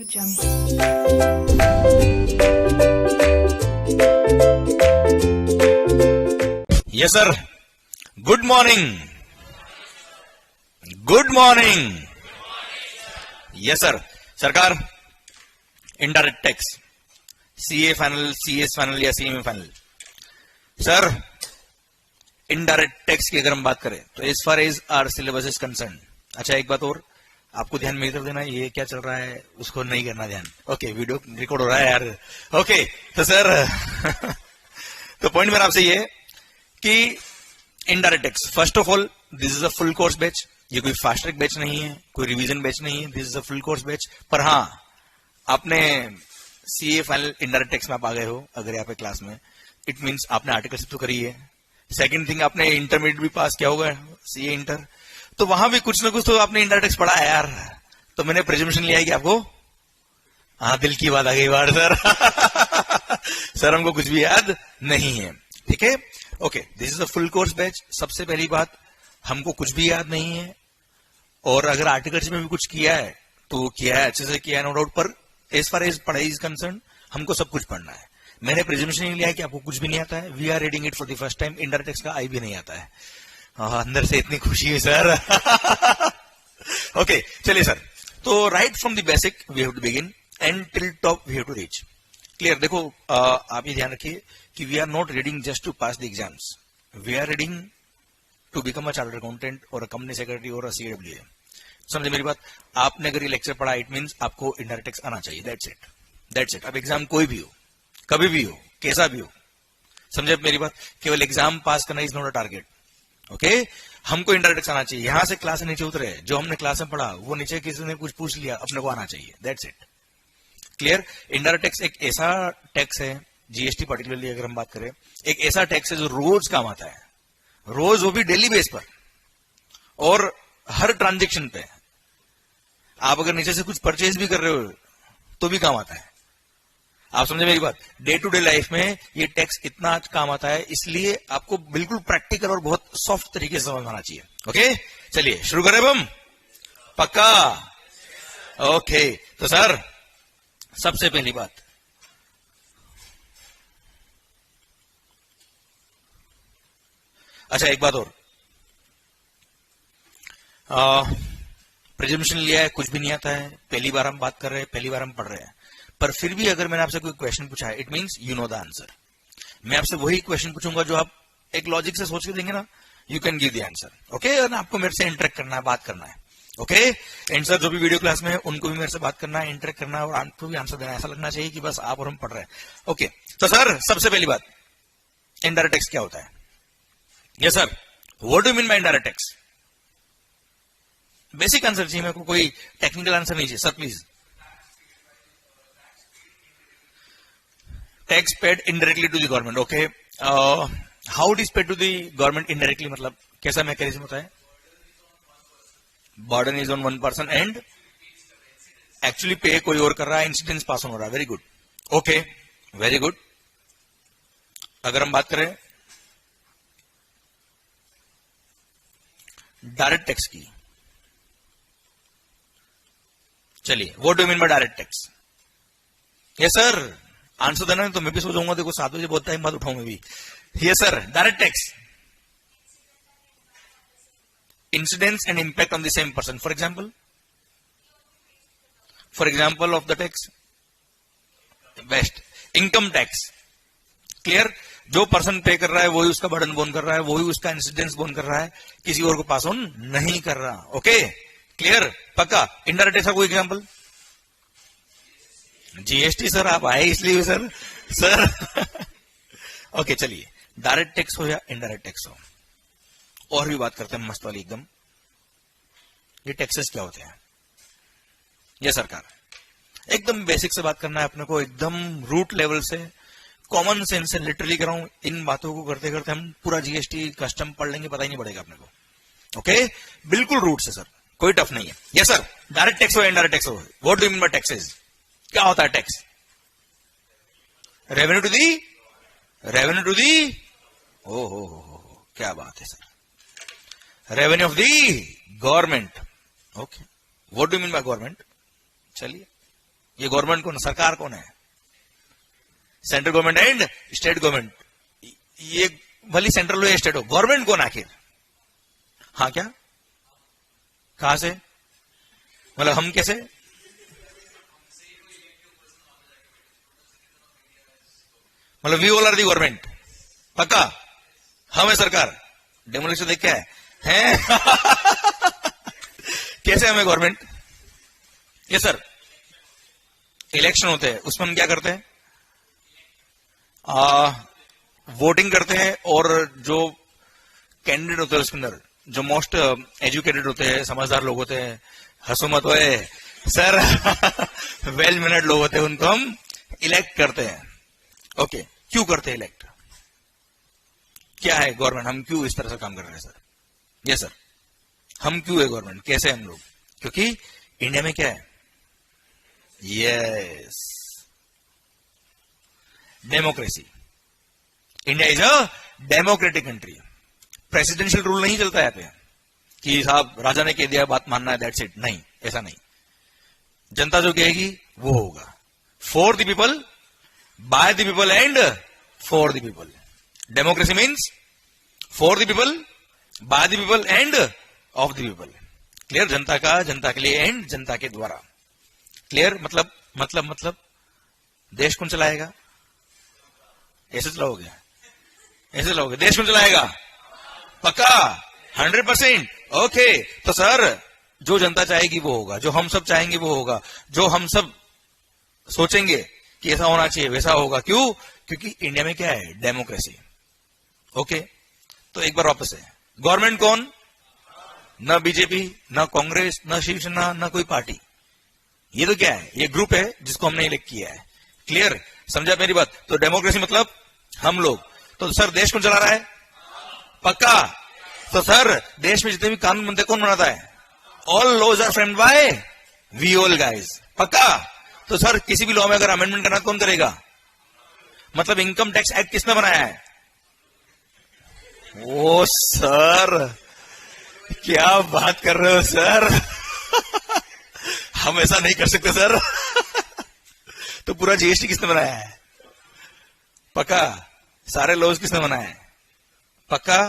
Yes sir, good morning, good morning. Yes sir. सरकार, indirect tax, CA final, CS final या CMA final. Sir, indirect tax की अगर हम बात करें तो as far as our syllabus is concerned. अच्छा, एक बात और आपको ध्यान में कर देना, ये क्या चल रहा है उसको नहीं करना ध्यान। ओके, वीडियो रिकॉर्ड हो रहा है यार। ओके, तो सर तो पॉइंट मेरा आपसे ये कि indirect tax, first of all this is a full course batch. ये कोई फास्ट ट्रैक बैच नहीं है, कोई रिवीजन बैच नहीं है, this is a full course batch. पर हाँ, आपने सीए फाइनल इनडायरेक्ट टैक्स में आप आ गए हो अगर यहाँ पे क्लास में, इट मीन्स आपने आर्टिकलशिप तो करी है। सेकंड थिंग, आपने इंटरमीडिएट भी पास किया होगा, सीए इंटर, तो वहां भी कुछ ना कुछ तो आपने इनडायरेक्ट टैक्स पढ़ा है यार। तो मैंने प्रिजम्पशन लिया है कि आपको, हाँ दिल की बात आ गई बार सर सर हमको कुछ भी याद नहीं है, ठीक है। Okay, this is a full course batch. सबसे पहली बात, हमको कुछ भी याद नहीं है, और अगर आर्टिकल्स में भी कुछ किया है तो किया है, अच्छे से किया है, नो डाउट। पर एज फार एज पढ़ाई इज कंसर्न, हमको सब कुछ पढ़ना है। मैंने प्रेजेंटेशन नहीं लिया है कि आपको कुछ भी नहीं आता है। We are reading it for the first time. Indirect tax का आई भी नहीं आता है। अंदर से इतनी खुशी है सर ओके, चलिए सर। तो right from the basic we have to begin and till top we have to reach. Clear? देखो, आप ये ध्यान रखिए कि we are not reading just to pass the exams, we are reading to become a chartered accountant और a company secretary और अ CWA. समझे मेरी बात? आपने अगर ये लेक्चर पढ़ा, इट मींस आपको इनडायरेक्ट टैक्स आना चाहिए। That's it, that's it. अब एग्जाम कोई भी हो, कभी भी हो, कैसा भी हो, समझे मेरी बात? केवल एग्जाम पास करना is not a target. Okay, हमको इनडायरेक्ट टैक्स आना चाहिए। यहां से क्लास से नीचे उतरे, जो हमने क्लास में पढ़ा वो नीचे किसी ने कुछ पूछ लिया, अपने को आना चाहिए। That's it. Clear? Indirect tax एक ऐसा टैक्स है, जीएसटी पर्टिकुलरली अगर हम बात करें, एक ऐसा टैक्स है जो रोज काम आता है, रोज, वो भी डेली बेस पर और हर ट्रांजेक्शन पे। आप अगर नीचे से कुछ परचेज भी कर रहे हो तो भी काम आता है। आप समझे मेरी बात? डे टू डे लाइफ में ये टैक्स इतना काम आता है, इसलिए आपको बिल्कुल प्रैक्टिकल और बहुत सॉफ्ट तरीके से समझ आना चाहिए। ओके, चलिए शुरू करें हम। पक्का? ओके, तो सर सबसे पहली बात, अच्छा एक बात और, प्रेजेंटेशन लिया है, कुछ भी नहीं आता है, पहली बार हम बात कर रहे हैं, पहली बार हम पढ़ रहे हैं, पर फिर भी अगर मैंने आपसे कोई क्वेश्चन पूछा है, it means you know the answer. मैं आपसे वही क्वेश्चन पूछूंगा जो आप एक लॉजिक से सोच के देंगे ना, you can give the answer. Okay, और आपको मेरे से इंटरेक्ट करना है, बात करना है। ओके, एंड सर जो भी वीडियो क्लास में है उनको भी मेरे से बात करना है, इंटरेक्ट करना है, और आपको भी आंसर देना है। ऐसा लगना चाहिए कि बस आप और हम पढ़ रहे हैं। ओके, तो सर सबसे पहली बात, इनडायरेक्ट टैक्स क्या होता है? Yes sir, what do you mean by indirect tax? Basic answer चाहिए मेरे को, कोई टेक्निकल आंसर नहीं चाहिए sir, please. Tax paid indirectly to the government. Okay, how it is paid to the government indirectly, मतलब कैसा मैकेनिज्म होता है? Burden is on one person and actually pay कोई और कर रहा है, इंसिडेंस पास ऑन हो रहा है। Very good. Okay, very good. अगर हम बात करें डायरेक्ट टैक्स की, चलिए, what do you mean bye direct tax? Yes sir, answer देना है तो मैं भी सो जाऊंगा। देखो 7 बजे बहुत टाइम बाद उठाऊं मैं भी। Yes sir, direct tax, incidence and impact on the same person. For example of the tax, best income tax. Clear? जो पर्सन पे कर रहा है वही उसका बर्डन बोन कर रहा है, वही उसका इंसिडेंस बोन कर रहा है, किसी और को पास ऑन नहीं कर रहा। Okay, clear? पक्का? इनडायरेक्ट टैक्स का कोई एग्जांपल? जीएसटी सर, आप आए इसलिए सर ओके, चलिए, डायरेक्ट टैक्स हो या इनडायरेक्ट टैक्स हो, और भी बात करते हैं मस्त वाली एकदम। ये टैक्सेस क्या होते हैं? ये सरकार, एकदम बेसिक से बात करना है अपने को, एकदम रूट लेवल से, कॉमन सेंस से, लिटरली कर रहा हूं। इन बातों को करते करते हम पूरा जीएसटी कस्टम पढ़ लेंगे, पता ही नहीं पड़ेगा अपने को। ओके, बिल्कुल रूट से सर, कोई टफ नहीं है। यस सर, डायरेक्ट टैक्स हो इनडायरेक्ट टैक्स हो, what do you mean bye taxes? क्या होता है टैक्स? रेवेन्यू टू दी ओ क्या बात है sir, revenue of the government. Okay, what do you mean by government? चलिए, ये गवर्नमेंट कौन, सरकार कौन है? Central government and state government. ये भली सेंट्रल हो या स्टेट हो, गवर्नमेंट कौन आखिर? हाँ क्या, कहां से, मतलब हम कैसे? मतलब we all are the government, पक्का हम है सरकार। डेमोलिशन देख क्या है? कैसे हमें गवर्नमेंट? ये सर इलेक्शन होते हैं, उसमें हम क्या करते हैं? वोटिंग करते हैं, और जो कैंडिडेट होते हैं उसके अंदर जो मोस्ट एजुकेटेड होते हैं, समझदार लोग होते हैं, हंसो मत होए सर, वेल मैनर्ड लोग होते हैं, उनको हम इलेक्ट करते हैं। ओके, क्यों करते हैं इलेक्ट? क्या है गवर्नमेंट, हम क्यों इस तरह से काम कर रहे हैं सर? यस सर, हम क्यों है गवर्नमेंट, कैसे हम लोग? क्योंकि इंडिया में क्या है? Yes, democracy. India is a democratic country. Presidential rule नहीं चलता है यहाँ पे कि साहब राजा ने कह दिया बात मानना है, दैट्स इट। नहीं, ऐसा नहीं। जनता जो कहेगी वो होगा। For the people, by the people and for the people. Democracy means for the people, by the people and of the people. Clear? जनता का, जनता के लिए एंड जनता के द्वारा। क्लियर? मतलब देश कौन चलाएगा? ऐसे चलाओगे? ऐसे चलाओगे? देश कौन चलाएगा? पक्का 100%। ओके, तो सर जो जनता चाहेगी वो होगा, जो हम सब चाहेंगे वो होगा, जो हम सब सोचेंगे कि ऐसा होना चाहिए वैसा होगा। क्यों? क्योंकि इंडिया में क्या है? डेमोक्रेसी। ओके, तो एक बार वापस है, गवर्नमेंट कौन? न बीजेपी, न कांग्रेस, न शिवसेना, न कोई पार्टी। ये तो क्या है? ये ग्रुप है जिसको हमने इलेक्ट किया है। क्लियर? समझा मेरी बात? तो डेमोक्रेसी मतलब हम लोग। तो सर देश कौन चला रहा है? पक्का। तो सर देश में जितने भी कानून बनते कौन बनाता है? All laws are framed by we all guys. पक्का। तो सर किसी भी लॉ में अगर अमेंडमेंट करना कौन करेगा? मतलब इनकम टैक्स एक्ट किसने बनाया है? ओ सर क्या बात कर रहे हो सर, हम ऐसा नहीं कर सकते सर। तो पूरा जीएसटी किसने बनाया है? पक्का। सारे लॉज किसने बनाए हैं? पक्का।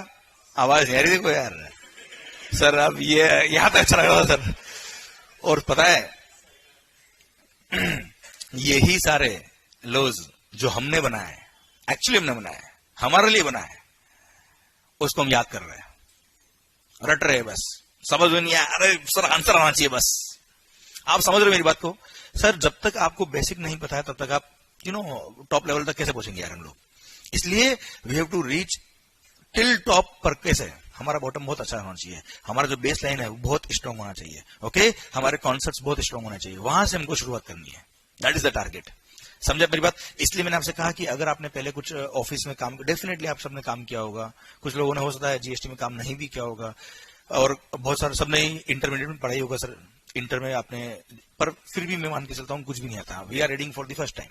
आवाज नहीं आ रही? देखो यार सर, अब ये यहां तक अच्छा लग रहा था सर। और पता है यही सारे लॉज जो हमने बनाए हैं, एक्चुअली हमने बनाए हैं, हमारे लिए बनाए हैं, उसको हम याद कर रहे हैं, रट रहे हैं, बस समझ में नहीं आया। अरे सर आंसर आना चाहिए बस। आप समझ रहे हो मेरी बात को? सर जब तक आपको बेसिक नहीं पता है तब तक आप टॉप लेवल तक कैसे पहुंचेंगे यार हम लोग? इसलिए we have to reach till top. पर कैसे? हमारा बॉटम बहुत अच्छा होना चाहिए, हमारा जो बेस लाइन है वो बहुत स्ट्रांग होना चाहिए। ओके, हमारे कॉन्सेप्ट्स बहुत स्ट्रांग होना चाहिए, वहां से हमको शुरुआत करनी है। That is the target. समझा मेरी बात? इसलिए मैंने आपसे कहा कि अगर आपने पहले कुछ ऑफिस में काम, डेफिनेटली आप सबने काम किया होगा, कुछ लोगों ने हो सकता है जीएसटी में काम नहीं भी किया होगा, और बहुत सारे सबने इंटरमीडिएट में पढ़ाई होगा सर, इंटर में आपने, पर फिर भी मैं मान के चलता हूं कुछ भी नहीं आता। We are reading for the first time,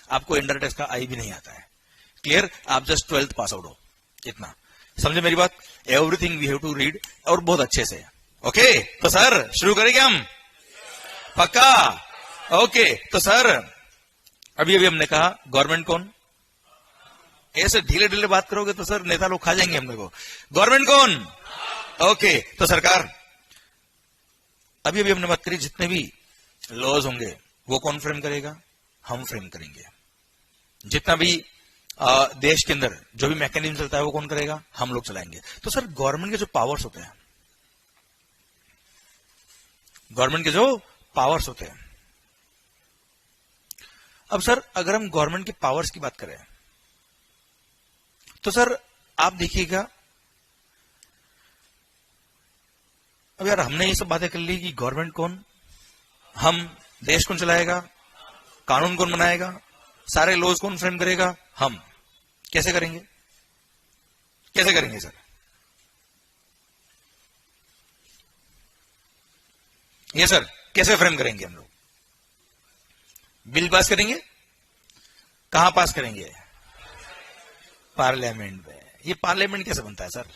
आपको इंडायरेक्ट टैक्स का आई भी नहीं आता है। क्लियर? आप जस्ट 12th पास आउट हो, इतना समझे मेरी बात? Everything we have to read, और बहुत अच्छे से। ओके, तो सर शुरू करेंगे हम? पक्का। ओके, तो सर अभी हमने कहा गवर्नमेंट कौन? ऐसे ढीले ढीले बात करोगे तो सर नेता लोग खा जाएंगे हम लोग को। गवर्नमेंट कौन? ओके, तो सरकार। अभी हमने बात करी जितने भी लॉज होंगे वो कौन फ्रेम करेगा? हम फ्रेम करेंगे। जितना भी देश के अंदर जो भी मैकेनिज्म चलता है वो कौन करेगा? हम लोग चलाएंगे। तो सर गवर्नमेंट के जो पावर्स होते हैं, गवर्नमेंट के जो पावर्स होते हैं, अब सर अगर हम गवर्नमेंट की पावर्स की बात करें तो सर आप देखिएगा, अब यार हमने ये सब बातें कर ली कि गवर्नमेंट कौन, हम, देश कौन चलाएगा, कानून कौन बनाएगा, सारे लॉज कौन फ्रेम करेगा? हम। कैसे करेंगे? कैसे करेंगे सर? ये सर कैसे फ्रेम करेंगे हम लोग? बिल पास करेंगे? कहां पास करेंगे? पार्लियामेंट में। ये पार्लियामेंट कैसे बनता है sir?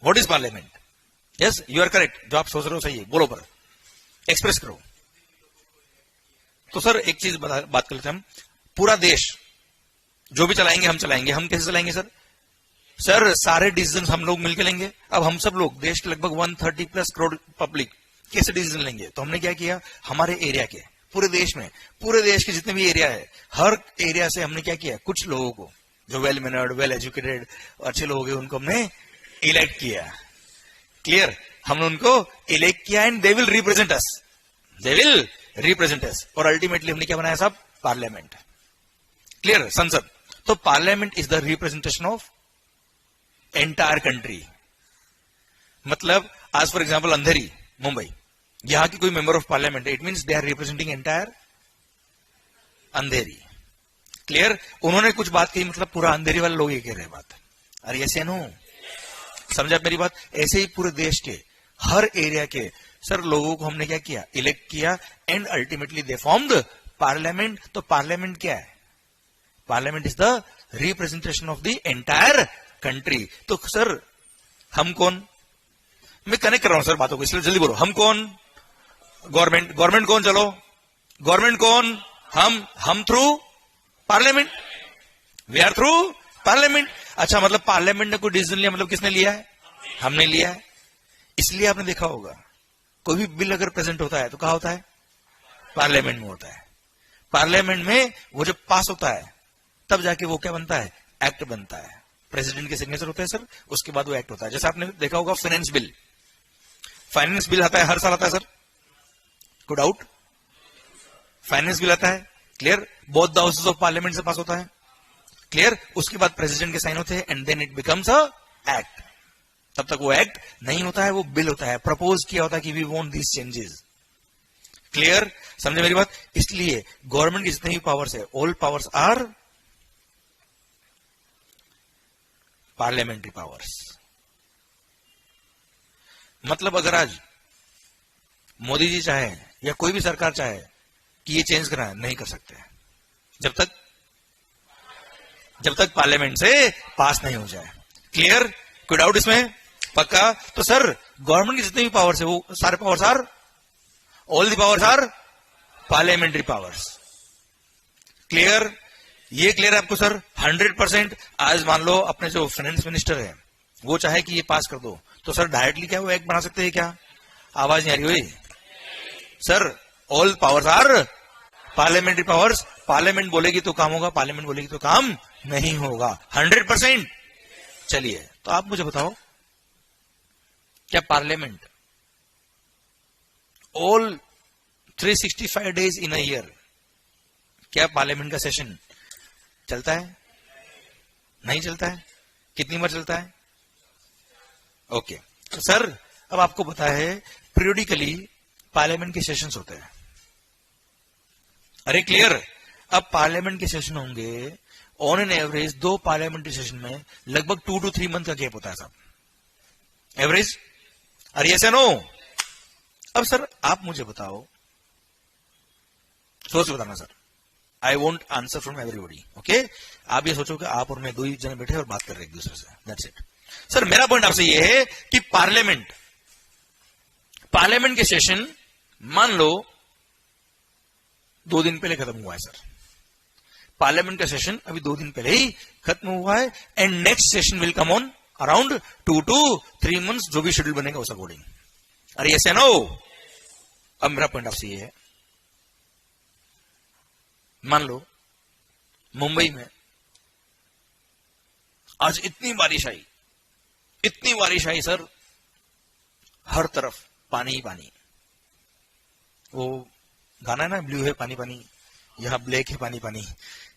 What is parliament? Yes, you are correct, जो आप सोच रहे हो सही है, बोलो पर, एक्सप्रेस करो। तो सर एक चीज बात कर लेते हैं हम, पूरा देश जो भी चलाएंगे हम चलाएंगे, हम कैसे चलाएंगे सर? सर सारे डिसीजन हम लोग मिलकर लेंगे। अब हम सब लोग देश के लगभग 130+ करोड़ पब्लिक कैसे डिसीजन लेंगे? तो हमने क्या किया, हमारे एरिया के पूरे देश में, पूरे देश के जितने भी एरिया है, हर एरिया से हमने क्या किया, कुछ लोगों को जो वेल मैनर्ड, वेल एजुकेटेड, अच्छे लोग हैं, उनको हमने इलेक्ट किया। क्लियर? हमने उनको इलेक्ट किया and they will represent us, they will represent us. और अल्टीमेटली हमने क्या बनाया साहब? पार्लियामेंट। क्लियर? संसद। तो parliament is the representation of entire country. मतलब आज फॉर एग्जाम्पल अंधेरी मुंबई, यहां की कोई member of parliament, it means they are representing entire Andheri. Clear? उन्होंने कुछ बात कही, मतलब पूरा अंधेरी वाले लोग ये कह रहे बात। अरे ऐसे नो, समझा मेरी बात? ऐसे ही पूरे देश के हर एरिया के सर लोगों को हमने क्या किया, इलेक्ट किया and ultimately they formed parliament. तो पार्लियामेंट क्या है? Parliament is the representation of the entire country. तो सर हम कौन? मैं कनेक्ट कर रहा हूं सर बातों को, इसलिए जल्दी बोलो। हम कौन? गवर्नमेंट। गवर्नमेंट कौन? चलो गवर्नमेंट कौन? हम through parliament, we are through parliament. अच्छा, मतलब पार्लियामेंट ने कोई डिसीजन लिया, मतलब किसने लिया है? हमने लिया है। इसलिए आपने देखा होगा कोई भी बिल अगर प्रेजेंट होता है तो कहां होता है? पार्लियामेंट में होता है। पार्लियामेंट में वो जब पास होता है तब जाके वो क्या बनता है? एक्ट बनता है। प्रेसिडेंट के सिग्नेचर होते हैं सर, उसके बाद वो एक्ट होता है। जैसे आपने देखा होगा फाइनेंस बिल, फाइनेंस बिल आता है, हर साल आता है सर, कोई डाउट? फाइनेंस बिल आता है, clear? Both the houses of parliament से पास होता है, क्लियर? उसके बाद प्रेसिडेंट के साइन होते हैं and then it becomes a act. तब तक वो एक्ट नहीं होता है, वो बिल होता है, प्रपोज किया होता है कि we want this changes. Clear? समझे मेरी बात? इसलिए गवर्नमेंट की जितनी भी पावर्स है, all powers are parliamentary powers. मतलब अगर आज मोदी जी चाहे या कोई भी सरकार चाहे कि ये चेंज कराए, नहीं कर सकते जब तक पार्लियामेंट से पास नहीं हो जाए। क्लियर? कोई डाउट इसमें? पक्का? तो सर गवर्नमेंट की जितनी भी पावर्स है वो सारे powers are, all the powers are parliamentary powers. Clear? ये क्लियर है आपको सर? 100%। आज मान लो अपने जो फाइनेंस मिनिस्टर है वो चाहे कि ये पास कर दो, तो सर डायरेक्टली क्या वो एक्ट बना सकते हैं क्या? आवाज नहीं आ रही हुई sir? All powers are parliamentary powers. Parliament बोलेगी तो काम होगा, पार्लियामेंट बोलेगी तो काम नहीं होगा। 100%। चलिए, तो आप मुझे बताओ, क्या parliament all 365 days in a year, क्या पार्लियामेंट का सेशन चलता है? नहीं चलता है। कितनी बार चलता है? ओके। तो सर अब आपको पता है पीरियोडिकली पार्लियामेंट के सेशंस होते हैं। अरे क्लियर? अब पार्लियामेंट के सेशन होंगे on an average, 2 parliamentary session में लगभग 2 to 3 मंथ का गैप होता है साहब, एवरेज। अरे ऐसा नो। अब सर आप मुझे बताओ, सोच बताना sir, I won't answer from everybody, okay? आप ये सोचो कि आप और मैं 2 ही जने बैठे और बात कर रहे हैं एक दूसरे से, दैट्स इट। सर मेरा पॉइंट आपसे ये है कि पार्लियामेंट के सेशन मान लो 2 दिन पहले खत्म हुआ है सर। पार्लियामेंट का सेशन अभी 2 दिन पहले ही खत्म हुआ है and next session will come on around 2 to 3 months, जो भी शेड्यूल बनेगा उस अकॉर्डिंग। अरे यस या नो? अब मेरा पॉइंट आपसे ये है, मान लो मुंबई में आज इतनी बारिश आई सर, हर तरफ पानी ही पानी। वो गाना है ना, ब्लू है पानी पानी, यहां ब्लैक है पानी पानी।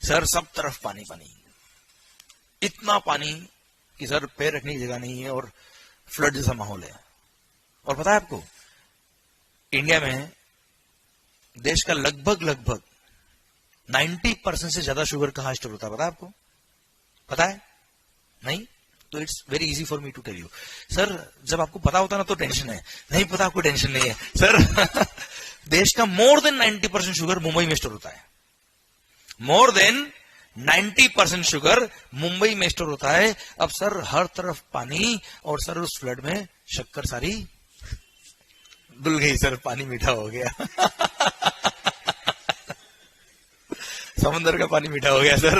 सर सब तरफ पानी पानी, इतना पानी कि सर पैर रखने की जगह नहीं है और फ्लड जैसा माहौल है। और पता है आपको, इंडिया में देश का लगभग 90% से ज्यादा शुगर कहां स्टोर होता है? पता है आपको? पता है? नहीं? तो it's very easy for me to tell you. Sir जब आपको पता होता ना तो टेंशन है, नहीं पता आपको टेंशन नहीं है सर। देश का मोर देन 90% शुगर मुंबई में स्टोर होता है। मोर देन 90% शुगर मुंबई में स्टोर होता है। अब सर हर तरफ पानी, और सर उस फ्लड में शक्कर सारी धुल गई सर, पानी मीठा हो गया। समंदर का पानी मीठा हो गया सर।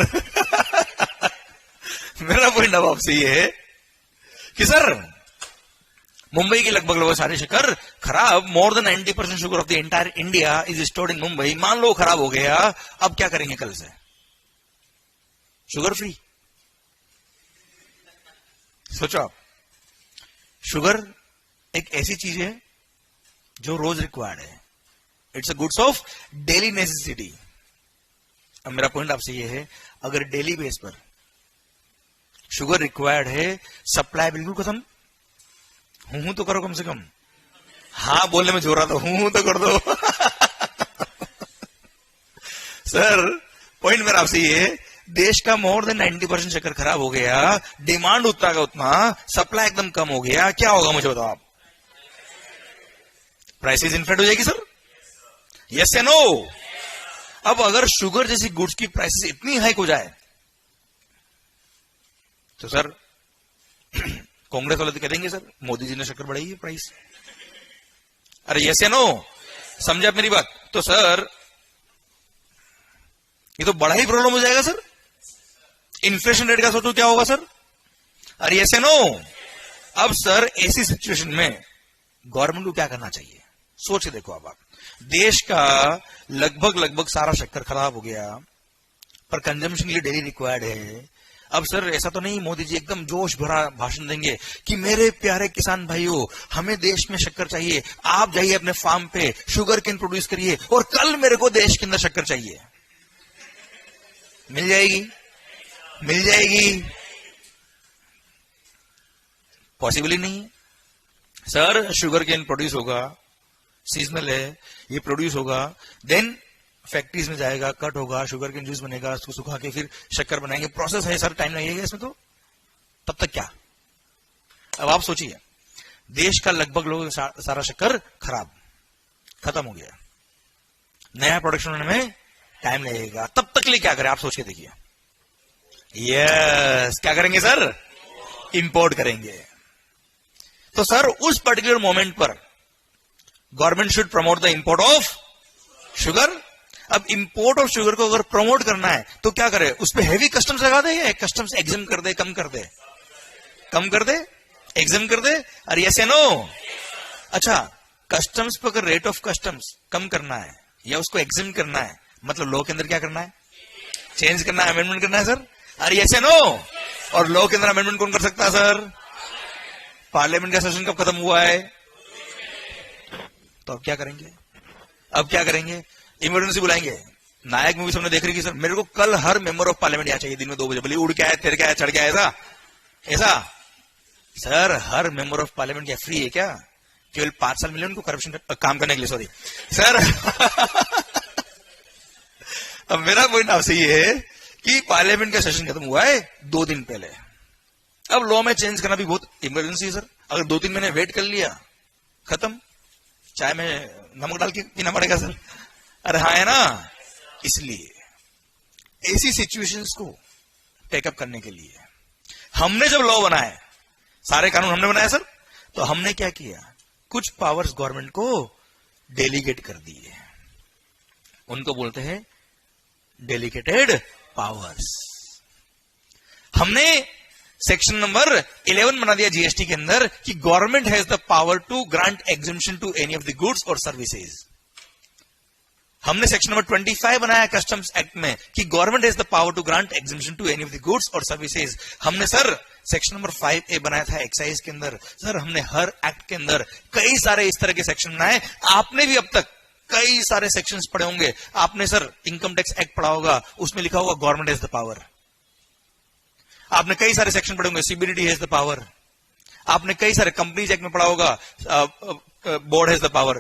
मेरा पॉइंट अब आपसे ये है कि सर मुंबई के लगभग सारे शक्कर खराब, more than 90% sugar of the entire India is stored in Mumbai. मान लो खराब हो गया, अब क्या करेंगे कल से? Sugar free. सोचो आप, शुगर एक ऐसी चीज है जो रोज रिक्वायर्ड है। It's a goods of daily necessity. अब मेरा पॉइंट आपसे ये है, अगर डेली बेस पर शुगर रिक्वायर्ड है, सप्लाई बिल्कुल खत्म, हूं तो करो कम से कम। हाँ बोलने में जोर आता, हूं तो कर दो। सर पॉइंट मेरा आपसे ये है, देश का मोर देन 90% शक्कर खराब हो गया, डिमांड उतना का उतना, सप्लाई एकदम कम हो गया, क्या होगा मुझे बताओ आप? प्राइसेस इन्फ्लेट हो जाएगी सर? यस या नो? अब अगर शुगर जैसी गुड्स की प्राइसेस इतनी हाइक हो जाए तो सर कांग्रेस वाले तो कह देंगे सर मोदी जी ने शक्कर बढ़ाई है प्राइस। अरे यस या नो? समझे आप मेरी बात? तो सर ये तो बड़ा ही प्रॉब्लम हो जाएगा सर। इन्फ्लेशन रेट का सोचो क्या होगा सर? अरे यस या नो? अब सर ऐसी सिचुएशन में गवर्नमेंट को क्या करना चाहिए? सोच के देखो आप देश का लगभग सारा शक्कर खराब हो गया, पर कंजम्पशन के लिए डेली रिक्वायर्ड है। अब सर ऐसा तो नहीं मोदी जी एकदम जोश भरा भाषण देंगे कि मेरे प्यारे किसान भाइयों, हमें देश में शक्कर चाहिए, आप जाइए अपने फार्म पे शुगर केन प्रोड्यूस करिए और कल मेरे को देश के अंदर शक्कर चाहिए। मिल जाएगी? मिल जाएगी? पॉसिबल ही नहीं है सर। शुगर केन प्रोड्यूस होगा, सीजनल है, ये प्रोड्यूस होगा, देन फैक्ट्रीज में जाएगा, कट होगा, शुगर केन जूस बनेगा, उसको सुखा के फिर शक्कर बनाएंगे। प्रोसेस है सर, टाइम लगेगा इसमें। तो तब तक क्या? अब आप सोचिए, देश का लगभग लोग सारा शक्कर खराब, खत्म हो गया, नया प्रोडक्शन होने में टाइम लगेगा, तब तक लिए क्या करें? आप सोच के देखिए। यस, क्या करेंगे सर? इंपोर्ट करेंगे। तो सर उस पर्टिकुलर मोमेंट पर government should promote the import of sugar. अब इंपोर्ट ऑफ शुगर को अगर प्रमोट करना है तो क्या करे? उस पर हैवी कस्टम्स लगा दे या कस्टम्स एग्जाम कर दे, कम कर दे? कम कर दे, एग्जाम कर दे। अरे यस या नो? अच्छा, कस्टम्स पर अगर रेट ऑफ कस्टम्स कम करना है या उसको एग्जाम करना है, मतलब लॉ के अंदर क्या करना है? चेंज करना है, अमेंडमेंट करना है सर। अरे यस या नो? और लॉ के अंदर अमेंडमेंट कौन कर सकता है सर? पार्लियामेंट का सेशन कब खत्म हुआ है? तो अब क्या करेंगे? अब क्या करेंगे? इमरजेंसी बुलाएंगे। नायक मूवी सबने देख रही कि सर मेरे को कल हर मेंबर ऑफ पार्लियामेंट यहाँ चाहिए दिन में 2 बजे। बोले उड़ के आया, तेरे क्या है, चढ़ के आया, ऐसा? Sir her member of parliament क्या फ्री है क्या? केवल 5 साल मिले उनको करप्शन काम करने के लिए? Sorry sir. अब मेरा पॉइंट आपसे ये है कि पार्लियामेंट का सेशन खत्म हुआ है 2 दिन पहले। अब लॉ में चेंज करना भी बहुत इमरजेंसी है सर। अगर 2-3 महीने वेट कर लिया, खत्म, चाय में नमक डाल के पीना पड़ेगा सर। अरे हाँ है ना? इसलिए ऐसी सिचुएशंस को टेकअप करने के लिए हमने जब लॉ बनाया, सारे कानून हमने बनाया सर, तो हमने क्या किया? कुछ पावर्स गवर्नमेंट को डेलीगेट कर दिए। उनको बोलते हैं डेलीगेटेड पावर्स। हमने सेक्शन नंबर 11 बना दिया जीएसटी के अंदर कि government has the power to grant exemption to any of the goods और सर्विसेज। हमने सेक्शन नंबर 25 बनाया कस्टम्स एक्ट में कि government has the power to grant exemption to any of the goods और सर्विसेज। हमने सर सेक्शन नंबर 5A बनाया था excise के अंदर। सर हमने हर एक्ट के अंदर कई सारे इस तरह के सेक्शन बनाए। आपने भी अब तक कई सारे सेक्शंस पढ़े होंगे। आपने सर इनकम टैक्स एक्ट पढ़ा होगा, उसमें लिखा होगा गवर्नमेंट हैज द पावर। आपने कई सारे सेक्शन पढ़े होंगे, सीबीडीटी हैज द पावर। आपने कई सारे कंपनीज एक्ट में पढ़ा होगा, बोर्ड हैज द पावर।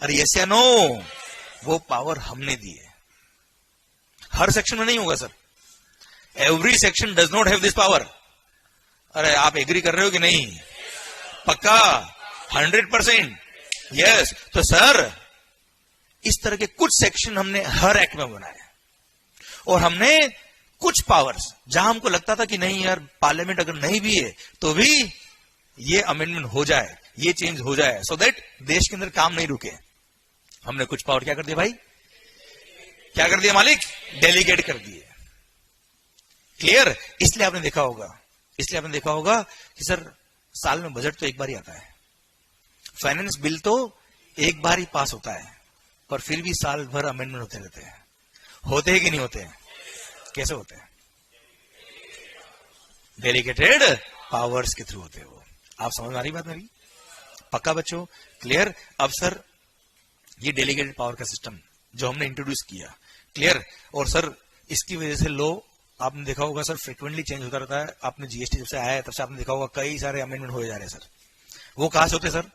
अरे यस या नो? वो पावर हमने दी है। हर सेक्शन में नहीं होगा sir, every section does not have this power. अरे आप एग्री कर रहे हो कि नहीं? पक्का? 100%? यस। तो सर इस तरह के कुछ सेक्शन हमने हर एक्ट में बनाए और हमने कुछ पावर्स जहां हमको लगता था कि नहीं यार पार्लियामेंट अगर नहीं भी है तो भी ये अमेंडमेंट हो जाए, ये चेंज हो जाए, सो दैट देश के अंदर काम नहीं रुके। हमने कुछ पावर क्या कर दिया भाई? क्या कर दिया मालिक? डेलीगेट कर दिए। क्लियर? इसलिए आपने देखा होगा कि सर साल में बजट तो एक बार ही आता है, फाइनेंस बिल तो एक बार ही पास होता है, पर फिर भी साल भर अमेंडमेंट होते रहते हैं। होते हैं कि नहीं होते हैं? कैसे होते हैं? डेलीगेटेड पावर्स के थ्रू होते हैं वो। आप समझ आ रही बात मेरी? पक्का बच्चों? क्लियर? अब सर ये डेलीगेटेड पावर का सिस्टम जो हमने इंट्रोड्यूस किया, क्लियर? और सर इसकी वजह से लो आपने देखा होगा सर फ्रिक्वेंटली चेंज होता रहता है। आपने जीएसटी जब से आया है तब से आपने देखा होगा कई सारे अमेंडमेंट हो जा रहे हैं सर। वो कहां से होते हैं सर?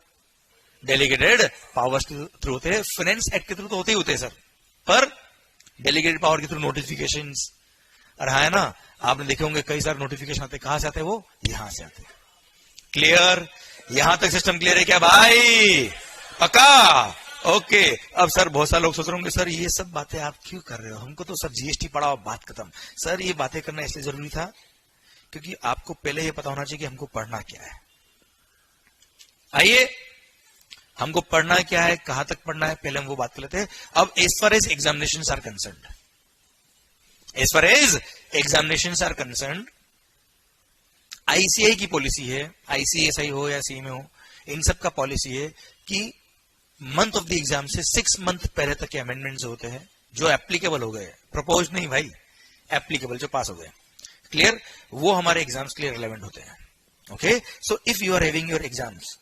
डेलीगेटेड पावर्स के थ्रू होते हैं। फाइनेंस एक्ट के थ्रू तो होते ही होते हैं सर, पर डेलीगेटेड पावर के थ्रू नोटिफिकेशंस और है ना, आपने देखे होंगे कई सारे नोटिफिकेशन आते हैं। कहां से आते हैं? वो यहां से आते हैं। क्लियर? यहां तक सिस्टम क्लियर है क्या भाई? पक्का? ओके। अब सर बहुत सारे लोग सोच रहे होंगे सर ये सब बातें आप क्यों कर रहे हो, हमको तो सर जीएसटी पढ़ाओ, बात खत्म। सर ये बातें करना इसलिए जरूरी था क्योंकि आपको पहले ये पता होना चाहिए कि हमको पढ़ना क्या है। आइए, हमको पढ़ना क्या है, कहां तक पढ़ना है, पहले हम वो बात कर लेते हैं। अब as far as examinations are concerned, ICI की पॉलिसी है, आईसीएसआई हो या सीएमए हो, इन सब का पॉलिसी है कि मंथ ऑफ द एग्जाम से 6 मंथ पहले तक के अमेंडमेंट्स होते हैं जो एप्लीकेबल हो गए, प्रपोज नहीं भाई, एप्लीकेबल जो पास हो गए, क्लियर? वो हमारे एग्जाम्स के लिए रिलेवेंट होते हैं। Okay, so if you are having your exams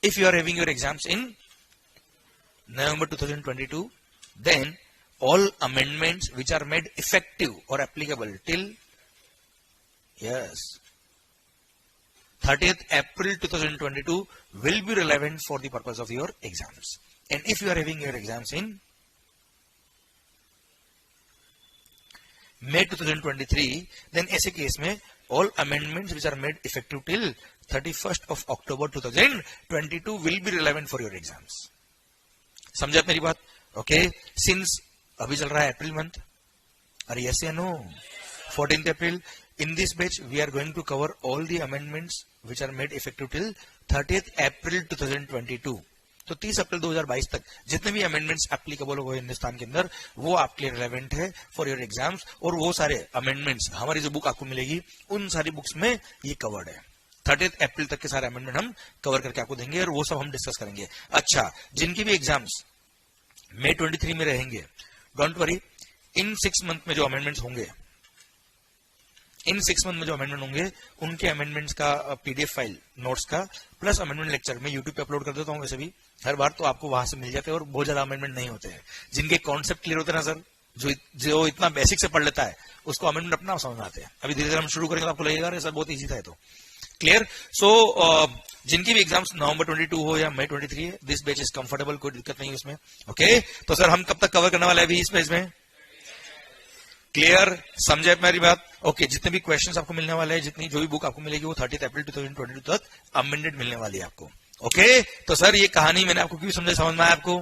in November 2022, then all amendments which are made effective or applicable till 30th April 2022 will be relevant for the purpose of your exams. And if you are having your exams in May 2023, then ऐसे case में all amendments which are made effective till 31st of October 2022 will be relevant for your exams. समझा मेरी बात? Okay, since अभी चल रहा है April month, अरे यस या no? 14th April. In this batch, we are going to cover all the amendments which are made effective till 30th April 2022. तो 30 अप्रैल 2022 तक जितने भी अमेंडमेंट्स एप्लीकेबल हो हिंदुस्तान के अंदर वो आपके लिए रिलेवेंट है फॉर योर एग्जाम्स। और वो सारे अमेंडमेंट्स हमारी जो बुक आपको मिलेगी उन सारी बुक्स में ये कवर्ड है। 30 अप्रैल तक के सारे अमेंडमेंट हम कवर करके आपको देंगे और वो सब हम डिस्कस करेंगे। अच्छा, जिनकी भी एग्जाम्स May 23 में रहेंगे, डोंट वरी, इन 6 मंथ में जो अमेंडमेंट्स होंगे, उनके अमेंडमेंट्स का पीडीएफ फाइल नोट्स का प्लस अमेंडमेंट लेक्चर मैं यूट्यूब पे अपलोड कर देता हूं। वैसे भी हर बार तो आपको वहां से मिल जाते हैं और बहुत ज्यादा अमेंडमेंट नहीं होते हैं। जिनके कॉन्सेप्ट क्लियर होते हैं ना सर, जो इतना बेसिक से पढ़ लेता है उसको अमेंडमेंट अपना समझ में आते हैं। अभी धीरे धीरे हम शुरू करेंगे तो आपको लगेगा सर बहुत ईजी था। तो क्लियर? सो जिनकी भी एग्जाम्स नवंबर 22 हो या May 23 है, दिस बैच इज कंफर्टेबल, कोई दिक्कत नहीं है उसमें। ओके, तो सर हम कब तक कवर करने वाले हैं अभी इस पेज में? क्लियर? समझे मेरी बात? ओके, जितने भी क्वेश्चंस आपको मिलने वाले हैं, जितनी जो भी बुक आपको मिलेगी वो 30 अप्रैल 2022 तक अमेंडेड मिलने वाली है आपको। ओके, तो सर ये कहानी मैंने आपको क्यों समझाई, समझ में आया आपको?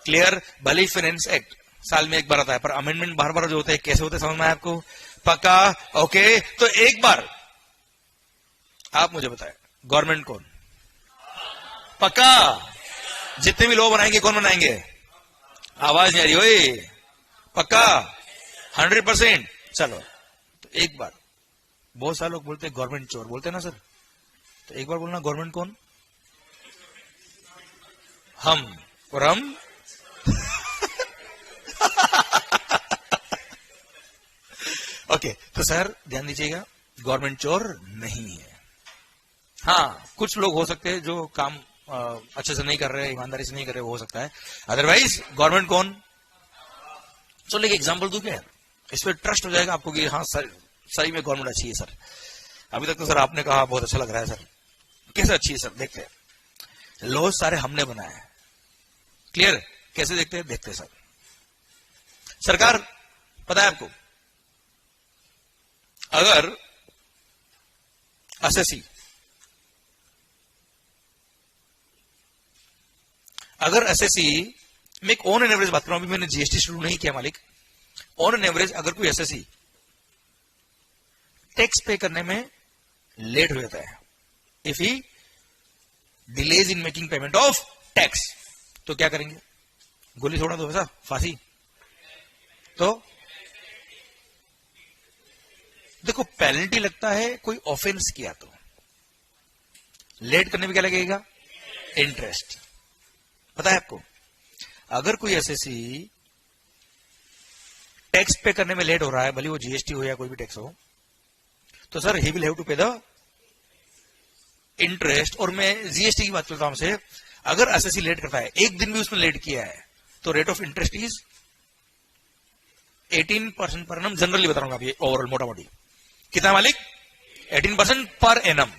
क्लियर? भले ही फाइनेंस एक्ट साल में एक बार आता है, पर अमेंडमेंट बार बार जो होते हैं कैसे होते हैं समझ में आया आपको? पक्का? ओके, तो एक बार आप मुझे बताएं, गवर्नमेंट कौन? पक्का? जितने भी लॉ बनाएंगे कौन बनाएंगे? आवाज नहीं आ रही ओए। पक्का? 100%? चलो, तो एक बार, बहुत सारे लोग बोलते हैं गवर्नमेंट चोर, बोलते हैं ना सर, तो एक बार बोलना गवर्नमेंट कौन? हम। और हम ओके, तो सर ध्यान दीजिएगा, गवर्नमेंट चोर नहीं है। हाँ, कुछ लोग हो सकते हैं जो काम अच्छे से नहीं कर रहे, ईमानदारी से नहीं कर रहे, वो हो सकता है, अदरवाइज गवर्नमेंट कौन? चलो एक एग्जांपल दूं क्या, इस पर ट्रस्ट हो जाएगा आपको कि हाँ सर सही में गवर्नमेंट अच्छी है सर। अभी तक तो सर आपने कहा बहुत अच्छा लग रहा है सर, कैसे अच्छी है सर? देखते हैं, लॉ सारे हमने बनाए हैं। क्लियर? कैसे देखते हैं? देखते हैं सर। सरकार, पता है आपको, अगर एसएससी में एक ऑन एन एवरेज बात कर रहा हूं, अभी मैंने जीएसटी शुरू नहीं किया मालिक, ऑन एन एवरेज अगर कोई एसएससी टैक्स पे करने में लेट हो जाता है, if he delays in making payment of tax, तो क्या करेंगे? गोली छोड़ा दो, ऐसा फांसी? तो देखो, पेनल्टी लगता है कोई ऑफेंस किया तो, लेट करने में क्या लगेगा? इंटरेस्ट। पता है आपको, अगर कोई एसएससी टैक्स पे करने में लेट हो रहा है, भले वो जीएसटी हो या कोई भी टैक्स हो, तो sir he will have to pay the interest. और मैं जीएसटी की बात करता हूं आपसे, अगर एसएससी लेट करता है, एक दिन भी उसने लेट किया है, तो rate of interest is 18% per annum. Generally बता रहा हूं आप, ओवरऑल मोटा मोटी कितना मालिक? 18% पर एनम।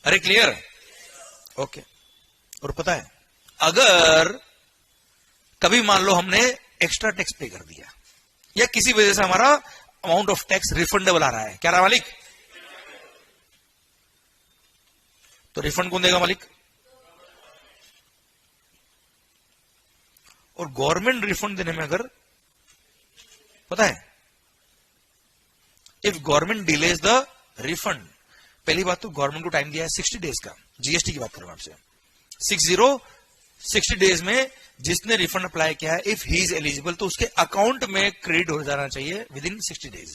अरे क्लियर? ओके। और पता है, अगर कभी मान लो हमने एक्स्ट्रा टैक्स पे कर दिया, या किसी वजह से हमारा अमाउंट ऑफ टैक्स रिफंडेबल आ रहा है, क्या रहा मालिक? तो रिफंड कौन देगा? मालिक। और गवर्नमेंट रिफंड देने में अगर, पता है, if government delays the refund, पहली बात तो गवर्नमेंट को टाइम दिया है 60 डेज का, जीएसटी की बात करूं आपसे, 60 डेज में जिसने रिफंड अप्लाई किया है, इफ ही इज एलिजिबल, तो उसके अकाउंट में क्रेडिट हो जाना चाहिए with in 60 days.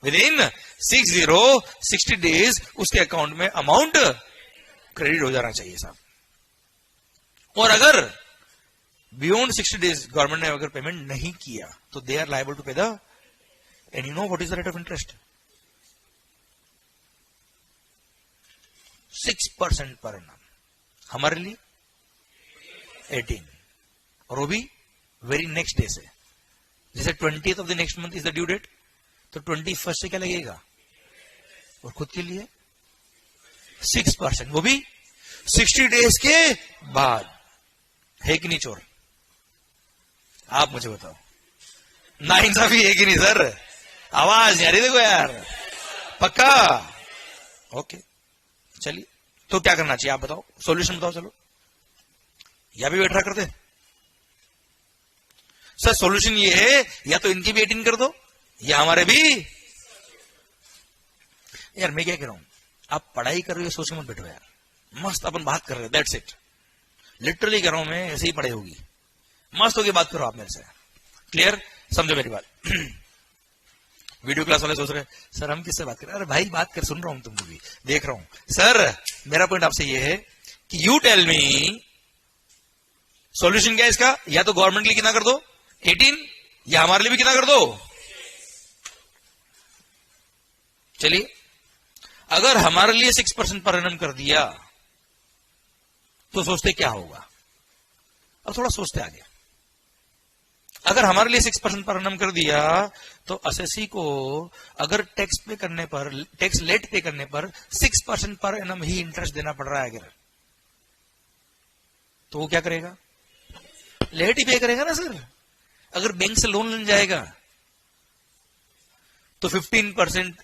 With in 60 days उसके अकाउंट में अमाउंट क्रेडिट हो जाना चाहिए साहब। और अगर बियॉन्ड 60 डेज गवर्नमेंट ने अगर पेमेंट नहीं किया, तो they are liable to pay the, and you know what is the rate of interest? 6% per annum. हमारे लिए 18, और वो भी वेरी नेक्स्ट डे से, जैसे 20th of the next month is the due date, तो 21st से क्या लगेगा? और खुद के लिए 6%, वो भी 60 डेज के बाद। है कि नहीं चोर? आप मुझे बताओ, नाइंसाफी है कि नहीं सर? आवाज नहीं आ रही, देखो यार, पक्का? ओके, चलिए, तो क्या करना चाहिए आप बताओ, सॉल्यूशन बताओ। चलो, या भी बैठा करते सर, सॉल्यूशन ये है, या तो इनकी भी 18 कर दो, या हमारे भी। यार मैं क्या कह रहा हूं, आप पढ़ाई कर रहे हो, सोच मत बैठो यार, मस्त अपन बात कर रहे हैं, दैट्स इट। लिटरली कह रहा हूं मैं, ऐसे ही पढ़ाई होगी, मस्त होगी, बात करो आप मेरे से। क्लियर? समझो मेरी बात। वीडियो क्लास वाले सोच रहे सर हम किससे बात कर रहे हैं? अरे भाई बात कर, सुन रहा हूं तुमको भी, देख रहा हूं। सर मेरा पॉइंट आपसे ये है कि यू टेल मी सॉल्यूशन क्या है इसका? या तो गवर्नमेंट के लिए कितना कर दो 18, या हमारे लिए भी कितना कर दो। चलिए, अगर हमारे लिए 6% पर एनम कर दिया तो सोचते क्या होगा? अब थोड़ा सोचते आगे। अगर हमारे लिए 6% पर एनम कर दिया तो एसएससी को अगर टैक्स पे करने पर, टैक्स लेट पे करने पर 6% पर एनम ही इंटरेस्ट देना पड़ रहा है अगर, तो वो क्या करेगा? लेट ही पे करेगा ना सर। अगर बैंक से लोन लेने जाएगा तो 15%,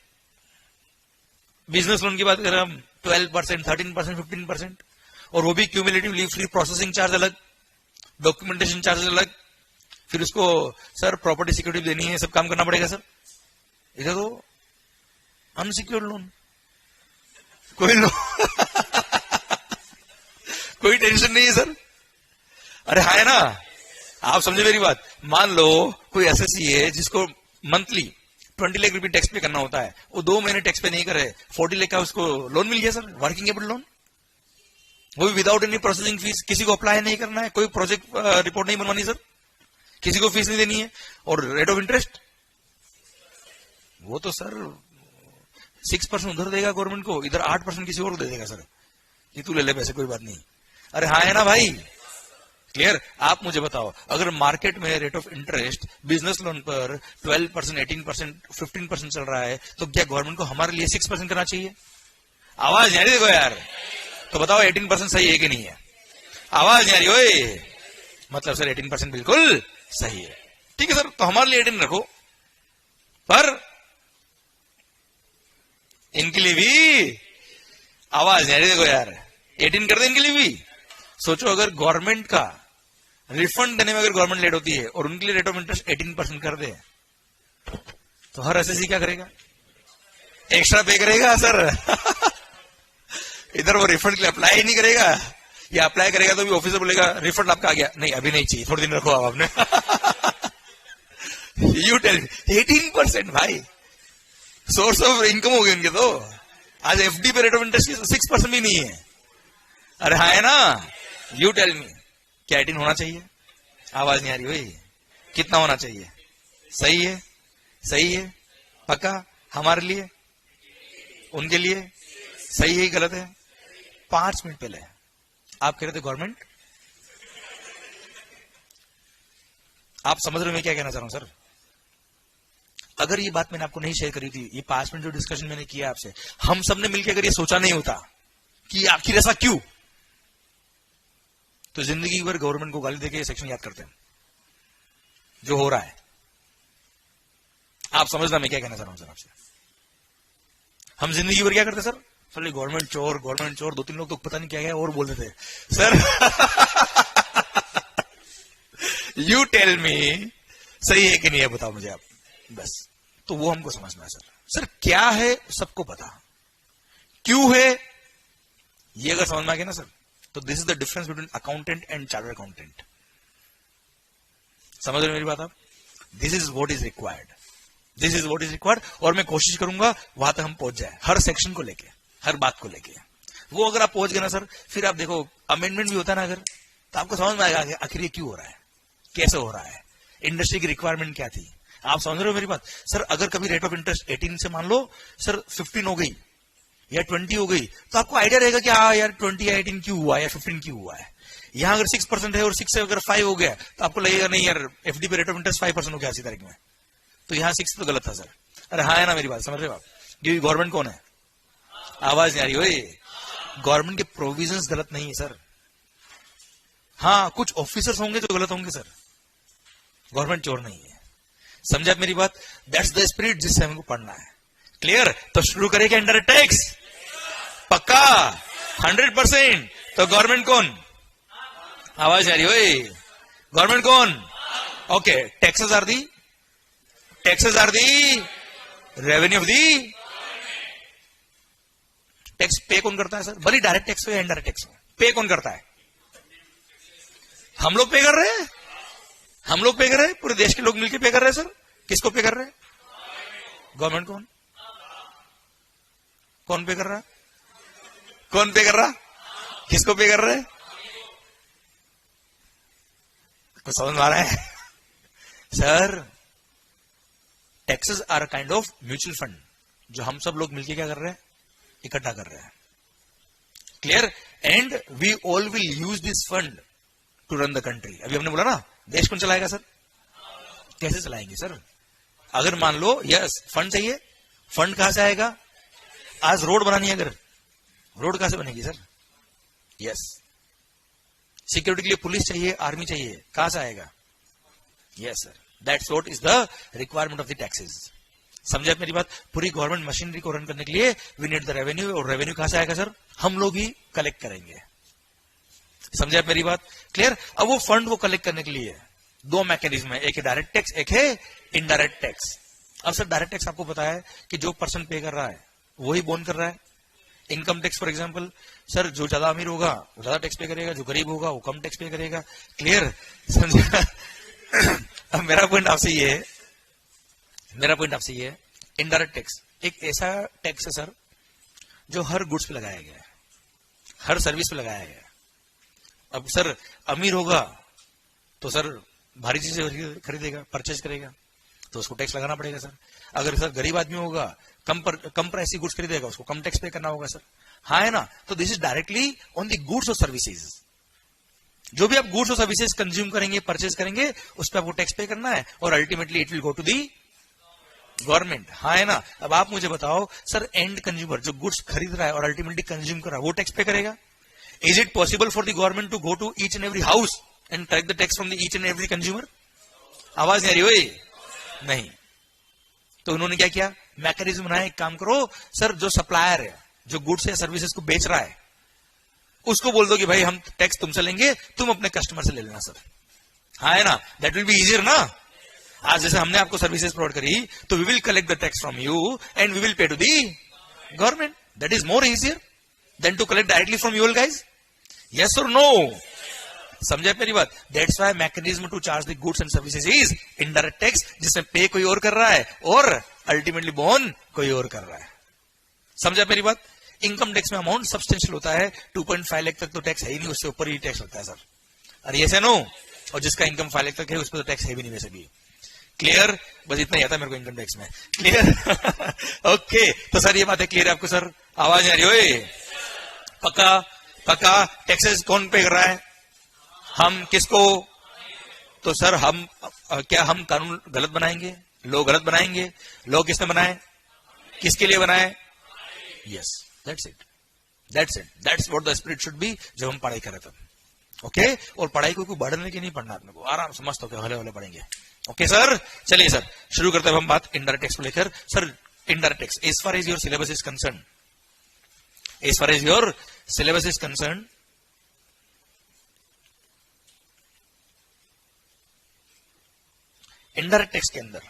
बिजनेस लोन की बात करें हम 12%, 13%, 15%, और वो भी क्यूमुलेटिवली, फ्री प्रोसेसिंग चार्ज अलग, डॉक्यूमेंटेशन चार्ज अलग, फिर उसको सर प्रॉपर्टी सिक्योरिटी देनी है, सब काम करना पड़ेगा सर। इधर तो अनसिक्योर्ड लोन, कोई लोन कोई टेंशन नहीं है सर। अरे हाँ है ना, आप समझे मेरी बात। मान लो कोई एसएससी है जिसको मंथली 20 लाख रुपए टैक्स पे करना होता है, वो 2 महीने टैक्स पे नहीं करे, 40 लाख का उसको लोन मिल गया सर, वर्किंग कैपिटल लोन, वो भी विदाउट एनी प्रोसेसिंग फीस। किसी को अप्लाई नहीं करना है, कोई प्रोजेक्ट रिपोर्ट नहीं बनवानी सर, किसी को फीस नहीं देनी है, और रेट ऑफ इंटरेस्ट वो तो सर 6% उधर देगा गवर्नमेंट को, इधर 8% किसी और को दे देगा सर, कि तू ले ले पैसे, कोई बात नहीं। अरे हाँ है ना भाई? क्लियर? आप मुझे बताओ, अगर मार्केट में rate of interest business loan पर 12%, 18%, 15% चल रहा है, तो क्या गवर्नमेंट को हमारे लिए 6% करना चाहिए? आवाज नहीं आ रही, देखो यार, तो बताओ 18% सही है कि नहीं है? आवाज नहीं आ रही ओए, मतलब सर 18% बिल्कुल सही है। ठीक है सर, तो हमारे लिए 18 रखो, पर इनके लिए भी आवाज नहीं आ रही, देखो यार 18 कर दे इनके लिए भी। सोचो अगर गवर्नमेंट का रिफंड देने में अगर गवर्नमेंट लेट होती है और उनके लिए रेट ऑफ इंटरेस्ट 18% कर दे, तो हर एसएससी क्या करेगा? एक्स्ट्रा पे करेगा सर। इधर वो रिफंड के लिए अप्लाई ही नहीं करेगा, या अप्लाई करेगा तो भी ऑफिसर बोलेगा रिफंड आपका आ गया, नहीं अभी नहीं चाहिए, थोड़े दिन रखो आप आपने। यू टेल 18% भाई, सोर्स ऑफ इनकम हो गई उनके तो। आज एफडी पे रेट ऑफ इंटरेस्ट 6% भी नहीं है। अरे हाँ है ना, यू टेल मी, क्या 18 होना चाहिए? आवाज नहीं आ रही भाई, कितना होना चाहिए? सही है, सही है, पक्का? हमारे लिए, उनके लिए सही है, गलत है? 5 मिनट पहले आप कह रहे थे गवर्नमेंट, आप समझ रहे हो मैं क्या कहना चाह रहा हूं सर? अगर ये बात मैंने आपको नहीं शेयर करी थी, ये 5 मिनट जो डिस्कशन मैंने किया आपसे, हम सबने मिलकर अगर ये सोचा नहीं होता कि आखिर ऐसा क्यों, तो जिंदगी भर गवर्नमेंट को गाली देके ये सेक्शन याद करते हैं जो हो रहा है। आप समझना मैं क्या कहना चाह रहा हूं सर आपसे। हम जिंदगी भर क्या करते सर? सर गवर्नमेंट चोर, गवर्नमेंट चोर, 2-3 लोग तो पता नहीं क्या क्या और बोलते थे सर। यू टेल मी, सही है कि नहीं है बताओ मुझे आप, बस। तो वो हमको समझना है सर। सर क्या है सबको पता, क्यों है ये अगर समझ में आ गया ना सर, तो this is the difference between accountant and chartered accountant. समझ रहे मेरी बात आप? This is what is required, this is what is required. और मैं कोशिश करूंगा वहां तक हम पहुंच जाए, हर सेक्शन को लेके, हर बात को लेके। वो अगर आप पहुंच गए ना सर, फिर आप देखो अमेंडमेंट भी होता है ना अगर, तो आपको समझ में आएगा आखिर ये क्यों हो रहा है, कैसे हो रहा है, इंडस्ट्री की रिक्वायरमेंट क्या थी। आप समझ रहे हो मेरी बात सर? अगर कभी रेट ऑफ इंटरेस्ट 18 से मान लो सर 15 हो गई या 20 हो गई, तो आपको आइडिया रहेगा कि हाँ यार 20 या 18 क्यों हुआ या 15 क्यों हुआ है। यहां अगर 6% है और 6 से अगर 5 हो गया, तो आपको लगेगा नहीं यार एफडी पे रेट ऑफ इंटरेस्ट 5% हो गया आज की तारीख में, तो यहां 6 तो गलत था सर। अरे हाँ है ना मेरी बात, समझ रहे हो आप? ये गवर्नमेंट कौन है? आवाज नहीं आ रही हो? गवर्नमेंट के प्रोविजंस गलत नहीं है सर। हाँ कुछ ऑफिसर्स होंगे जो गलत होंगे सर, गवर्नमेंट चोर नहीं है। समझे आप मेरी बात? दैट्स द स्पिरिट जिससे हमको पढ़ना है। क्लियर? तो शुरू करें क्या इनडायरेक्ट टैक्स? पक्का 100%। तो गवर्नमेंट कौन? आवाज आ रही हो? गवर्नमेंट कौन? Okay, taxes are the revenue of the. Tax pay कौन करता है सर? भले डायरेक्ट टैक्स हो या इनडायरेक्ट टैक्स हो, पे कौन करता है? हम लोग पे कर रहे हैं, हम लोग पे कर रहे हैं, पूरे देश के लोग मिलकर पे कर रहे हैं सर। किसको पे कर रहे हैं? गवर्नमेंट कौन? कौन पे कर रहा है? कौन पे कर रहा? किसको पे कर रहे हैं? कुछ समझ में आ रहा है sir? Taxes are a kind of mutual fund जो हम सब लोग मिलकर क्या कर रहे हैं? इकट्ठा कर रहे हैं। Clear? And we all will use this fund to run the country. अभी हमने बोला ना देश कौन चलाएगा सर? कैसे चलाएंगे सर? अगर मान लो यस फंड चाहिए, फंड कहां से आएगा? आज रोड बनानी है, अगर रोड कहां से बनेगी सर? यस। सिक्योरिटी के लिए पुलिस चाहिए, आर्मी चाहिए, कहां से आएगा? Yes sir. That's what is the requirement of the taxes. समझे आप मेरी बात? पूरी गवर्नमेंट मशीनरी को रन करने के लिए वी नीड द रेवेन्यू, और रेवेन्यू कहां से आएगा सर? हम लोग ही कलेक्ट करेंगे। समझे आप मेरी बात? क्लियर? अब वो फंड को कलेक्ट करने के लिए 2 मैकेनिज्म है, एक है डायरेक्ट टैक्स, एक है इनडायरेक्ट टैक्स। अब सर डायरेक्ट टैक्स आपको पता है कि जो पर्सन पे कर रहा है वही बोन कर रहा है। Income tax for example sir, जो ज्यादा अमीर होगा वो ज्यादा टैक्स पे करेगा, जो गरीब होगा वो कम टैक्स पे करेगा। क्लियर? समझे? अब मेरा पॉइंट आपसे ये है, इनडायरेक्ट टैक्स एक ऐसा टैक्स है सर जो हर गुड्स पे लगाया गया है, हर सर्विस पे लगाया गया है। अब सर अमीर होगा तो सर भारी चीजें खरीदेगा, परचेज करेगा, तो उसको टैक्स लगाना पड़ेगा सर। अगर सर गरीब आदमी होगा, कम प्राइस की गुड्स खरीदेगा, उसको कम टैक्स पे करना होगा सर। हाँ है ना? तो this is directly on the goods और सर्विसेज। जो भी आप गुड्स और सर्विसेज कंज्यूम करेंगे, परचेज करेंगे, उस पर आपको टैक्स पे करना है, और ultimately it will go to the government. हाँ है ना? अब आप मुझे बताओ सर, एंड कंज्यूमर जो गुड्स खरीद रहा है और अल्टीमेटली कंज्यूम कर रहा है, वो टैक्स पे करेगा? Is it possible for the government to go to each and every house and collect the tax from the each and every consumer? आवाज नहीं आ रही? नहीं। तो उन्होंने क्या किया? मैकेनिज्म बनाया। एक काम करो सर, जो सप्लायर है, जो गुड्स या सर्विसेज को बेच रहा है, उसको बोल दो कि भाई हम टैक्स तुमसे लेंगे, तुम अपने कस्टमर से ले लेना सर। हाँ है ना? दैट विल बी इजियर ना? आज जैसे हमने आपको सर्विसेज प्रोवाइड करी, तो we will collect the tax from you and we will pay to the government. That is more easier than to collect directly from you all guys. Yes और no? समझे मेरी बात? That's why mechanism to charge the goods and services is indirect tax, जिसमें pay कोई और कर रहा है और अल्टीमेटली बोन कोई और कर रहा है। समझा मेरी बात? इनकम टैक्स में अमाउंट सब्सटेंशियल होता है, 2.5 लाख तक तो टैक्स है ही नहीं, उससे ऊपर ही टैक्स लगता है सर। अरे ये से नो, और जिसका इनकम 5 लाख तक है उस पर तो टैक्स है भी नहीं वैसे भी। क्लियर? बस इतना ही आता मेरे को इनकम टैक्स में। क्लियर? ओके, तो सर ये बात है क्लियर है आपको सर? आवाज नहीं आ रही? ओए पक्का पक्का? टैक्सेस कौन पे कर रहा है? हम। किसको? तो सर हम क्या हम कानून गलत बनाएंगे? लॉ गलत बनाएंगे? लॉ किसने बनाए? किसके लिए बनाए? Yes, that's it, that's it, that's what the spirit should be जब हम पढ़ाई करें तब। ओके, और पढ़ाई को कोई बढ़ने की नहीं पढ़ना अपने को, आराम से मस्त होकर हले हले पढ़ेंगे। ओके सर, चलिए सर शुरू करते हैं हम बात इनडायरेक्ट टैक्स को लेकर। Sir indirect tax, as far as your syllabus is concern, as far as your syllabus is concern, indirect tax के अंदर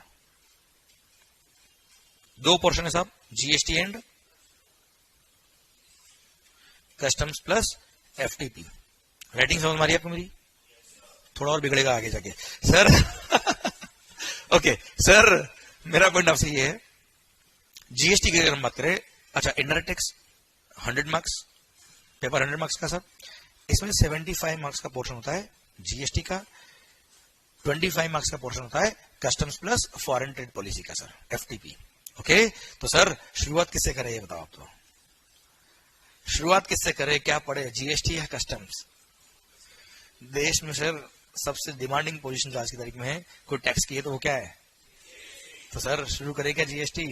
दो पोर्शन है साहब, GST and customs plus FTP. Writing समझ मारी आपको मेरी? थोड़ा और बिगड़ेगा आगे जाके सर। ओके सर, मेरा पॉइंट आपसे ये है, जीएसटी की अगर हम बात करें, अच्छा indirect tax 100 marks, paper 100 marks का सर, इसमें 75 मार्क्स का पोर्शन होता है जीएसटी का, 25 मार्क्स का पोर्शन होता है customs plus foreign trade policy का सर, एफटीपी। ओके, तो सर शुरुआत किससे करें ये बताओ आप? तो शुरुआत किससे करें, क्या पढ़े, जीएसटी या कस्टम्स? देश में सर सबसे डिमांडिंग पोजीशन आज की तारीख में है, कोई टैक्स की है तो वो क्या है? तो सर शुरू करें क्या जीएसटी?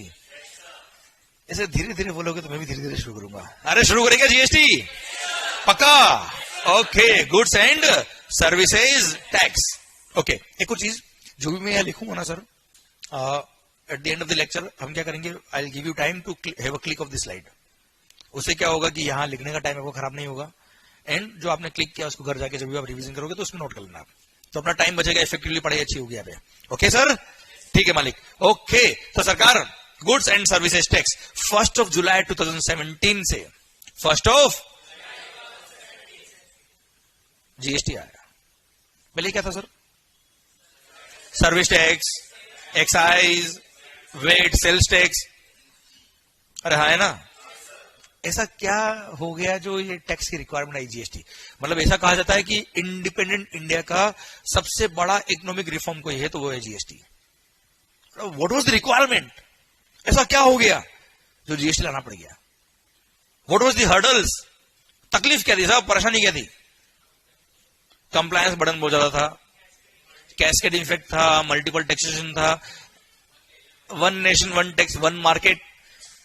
ऐसे धीरे धीरे बोलोगे तो मैं भी धीरे धीरे शुरू करूंगा। अरे शुरू करें क्या जीएसटी? पक्का? Okay, goods and services tax. Okay, एक और चीज जो भी मैं यहां लिखूंगा ना sir, at the end of the lecture हम क्या करेंगे, I will give you time to have a click of this slide. उससे क्या होगा कि यहां लिखने का टाइम आपको खराब नहीं होगा, एंड जो आपने क्लिक किया उसको घर जाके जब भी आप रिवीजन करोगे तो उसमें नोट कर लेना आप, तो अपना टाइम बचेगा, इफेक्टिवली पढ़ाई अच्छी होगी यहाँ पे। ओके सर, ठीक है मालिक। ओके, तो सरकार गुड्स एंड सर्विसेज टैक्स 1 जुलाई 2017 से 1 जीएसटी आया। पहले क्या था sir? Service tax, excise, VAT, sales tax. अरे हाँ है ना? ऐसा क्या हो गया जो ये टैक्स की रिक्वायरमेंट आई जीएसटी? मतलब ऐसा कहा जाता है कि इंडिपेंडेंट इंडिया का सबसे बड़ा इकोनॉमिक रिफॉर्म कोई है तो वो है GST. What was the requirement? ऐसा क्या हो गया जो जीएसटी लाना पड़ गया? What was the hurdles? तकलीफ क्या थी साहब, परेशानी क्या थी? कंप्लायंस बर्डन बहुत ज्यादा था, कैस्केड इफेक्ट था, मल्टीपल टैक्सेशन था, one nation one tax one market.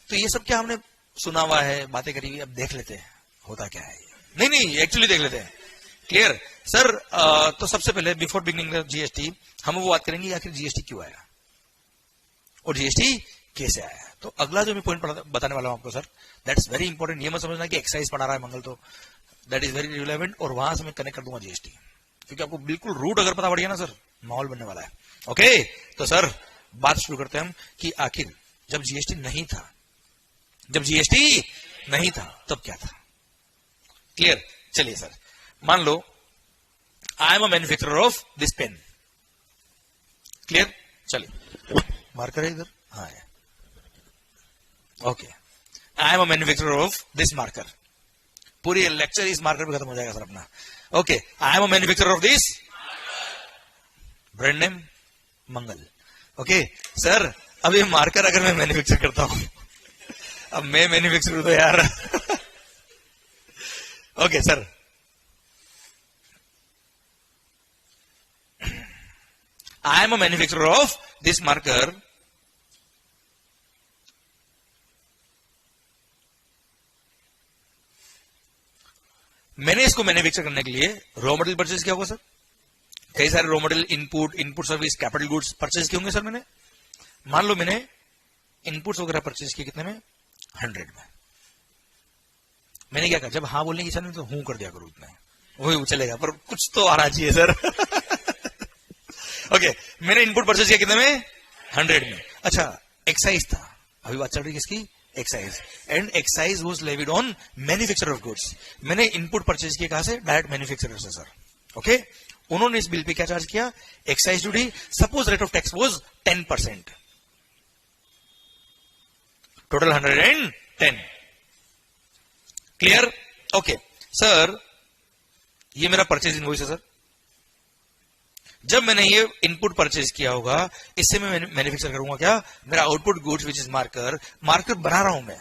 तो ये सब क्या हमने सुना हुआ है, बातें करी हुई, अब देख लेते हैं होता क्या है। नहीं एक्चुअली देख लेते हैं। Clear sir? तो सबसे पहले बिफोर बिगिनिंग जीएसटी हम वो बात करेंगे आखिर जीएसटी क्यों आया और जीएसटी कैसे आया। तो अगला जो मैं पॉइंट बताने वाला हूं आपको सर, दैट्स वेरी इंपॉर्टेंट। ये मत समझना कि एक्साइज पढ़ा रहा है मंगल, तो दैट इज वेरी रिलेवेंट, और वहां से मैं कनेक्ट कर दूंगा जीएसटी, क्योंकि आपको बिल्कुल रूट अगर पता पड़ गया ना सर, माहौल बनने वाला है। ओके, तो सर बात शुरू करते हैं हम कि आखिर जब जीएसटी नहीं था, जब जीएसटी नहीं था तब क्या था। क्लियर? चलिए सर, मान लो I am a manufacturer of this pen. Clear? चलिए मार्कर है इधर, हाँ है। Okay, I am a manufacturer of this marker. पूरी लेक्चर इस मार्कर पे खत्म हो जाएगा सर अपना। Okay, I am a manufacturer of this, brand name Mangal. Okay sir, अब ये मार्कर अगर मैं मैन्युफैक्चर करता हूं, अब मैं मैन्युफैक्चर तो यार। Okay sir, I am a manufacturer of this marker, मैंने इसको मैन्युफैक्चर करने के लिए रॉ मटेरियल परचेज किया होगा सर, कई सारे raw material, input service, capital goods purchase किए होंगे सर मैंने। मान लो मैंने इनपुट्स वगैरह परचेज किए कितने में? 100 में। मैंने क्या कहा, जब हाँ बोलने की इच्छा नहीं तो हूं कर दिया करो, उतना वही चलेगा, पर कुछ तो आना चाहिए सर। ओके, मैंने इनपुट परचेज किया कितने में? 100 में। अच्छा, एक्साइज था, अभी बात चल रही है किसकी? Excise. And excise was levied on manufacturer of goods. मैंने इनपुट परचेज किया कहां से? डायरेक्ट मैन्युफैक्चरर से सर। ओके, उन्होंने इस बिल पे क्या चार्ज किया? Excise duty. Suppose rate of tax was 10%, total 110. Clear? Okay sir, ये मेरा परचेज इनवॉइस है सर. जब मैंने ये इनपुट परचेज किया होगा, इससे मैं मैन्युफैक्चर करूंगा क्या? मेरा output goods which is marker, marker बना रहा हूं मैं.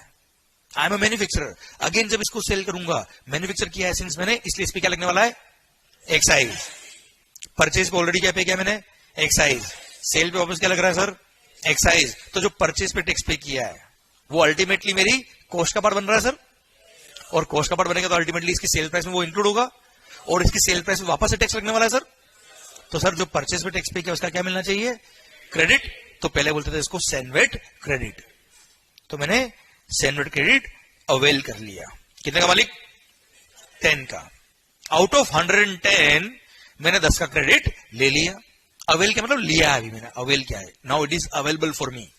आई एम अ मैन्युफैक्चरर. अगेन जब इसको सेल करूंगा, मैन्युफैक्चर किया है सिंस मैंने, इसलिए इस पे क्या लगने वाला है? एक्साइज. परचेज पे ऑलरेडी क्या पे किया मैंने? एक्साइज. सेल पे वापस क्या लग रहा है सर? एक्साइज. तो जो परचेज पे टैक्स पे किया है वो अल्टीमेटली मेरी कॉस्ट का पार्ट बन रहा है सर. और कॉस्ट का पार्ट बनेगा तो अल्टीमेटली इसकी सेल प्राइस में वो इंक्लूड होगा, और इसकी सेल प्राइस में वापस से टैक्स लगने वाला है सर. तो सर जो परचेज पे टैक्स पे किया उसका क्या मिलना चाहिए? क्रेडिट. तो पहले बोलते थे इसको सैनवेट क्रेडिट. तो मैंने सैनवेट क्रेडिट अवेल कर लिया. कितने का मालिक? 10 का. आउट ऑफ 110 मैंने 10 का क्रेडिट ले लिया. अवेल क्या मतलब? लिया है अभी मैंने. अवेल क्या है? Now it is available for me.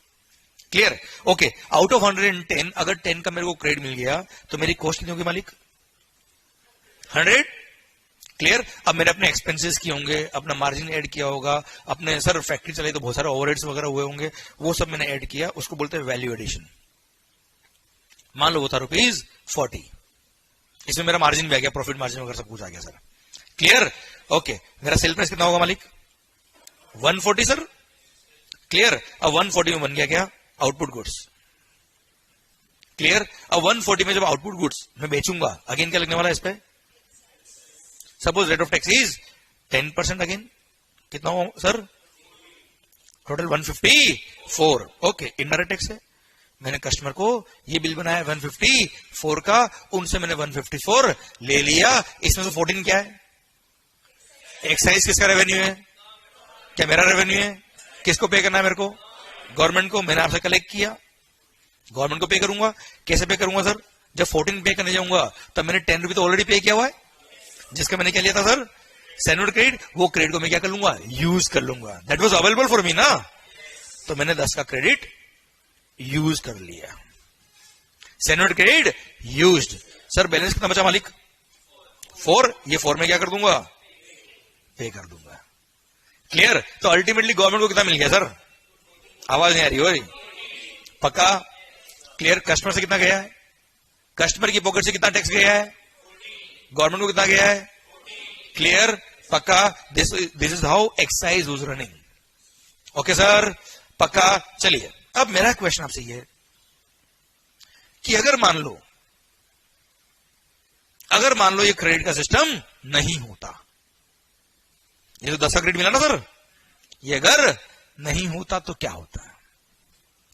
Clear? Okay, out of 110 अगर 10 का मेरे को क्रेडिट मिल गया तो मेरी कॉस्ट कितनी होगी मालिक? 100. क्लियर? अब मैंने अपने एक्सपेंसेस किए होंगे, अपना मार्जिन ऐड किया होगा, अपने सर फैक्ट्री चलाई तो बहुत सारे ओवरहेड्स वगैरह हुए होंगे, वो सब मैंने ऐड किया, उसको बोलते हैं वैल्यू एडिशन. मान लो वो था ₹40. इसमें मेरा मार्जिन भी आ गया, प्रॉफिट मार्जिन वगैरह सब कुछ आ गया सर. क्लियर? ओके, मेरा सेल प्राइस कितना होगा मालिक? 140 सर. क्लियर? अब 140 में बन गया क्या? Output goods. क्लियर? अब 140 में जब आउटपुट गुड्स मैं बेचूंगा, अगेन क्या लगने वाला है इस पे? Suppose rate of tax is 10%. Again कितना हो sir? Total 154. Okay, indirect tax है. मैंने कस्टमर को ये बिल बनाया 154 का, उनसे मैंने 154 ले लिया. इसमें से 14 क्या है? एक्साइज. किसका रेवेन्यू है? क्या मेरा रेवेन्यू है? किसको पे करना है मेरे को? गवर्नमेंट को. मैंने आपसे कलेक्ट किया, गवर्नमेंट को पे करूंगा. कैसे पे करूंगा सर? जब 14 पे करने जाऊंगा तब मैंने 10 रुपये तो ऑलरेडी पे किया हुआ है, जिसका मैंने क्या लिया था सर? CENVAT credit. वो क्रेडिट को मैं क्या कर लूंगा? यूज कर लूंगा. That was available for me ना. तो मैंने 10 का क्रेडिट यूज कर लिया. CENVAT credit used. Sir balance कितना बचा मालिक? 4. ये 4 में क्या कर दूंगा? पे कर दूंगा. क्लियर? तो अल्टीमेटली गवर्नमेंट को कितना मिल गया सर? आवाज नहीं आ रही हो? पक्का? क्लियर? कस्टमर से कितना गया है? कस्टमर की पॉकेट से कितना टैक्स गया है? गवर्नमेंट को कितना गया है? क्लियर? पक्का? This is how excise was running. Okay sir, पक्का? चलिए, अब मेरा क्वेश्चन आपसे ये है कि अगर मान लो ये क्रेडिट का सिस्टम नहीं होता, ये तो 10 का क्रेडिट मिला ना सर, ये अगर नहीं होता तो क्या होता है?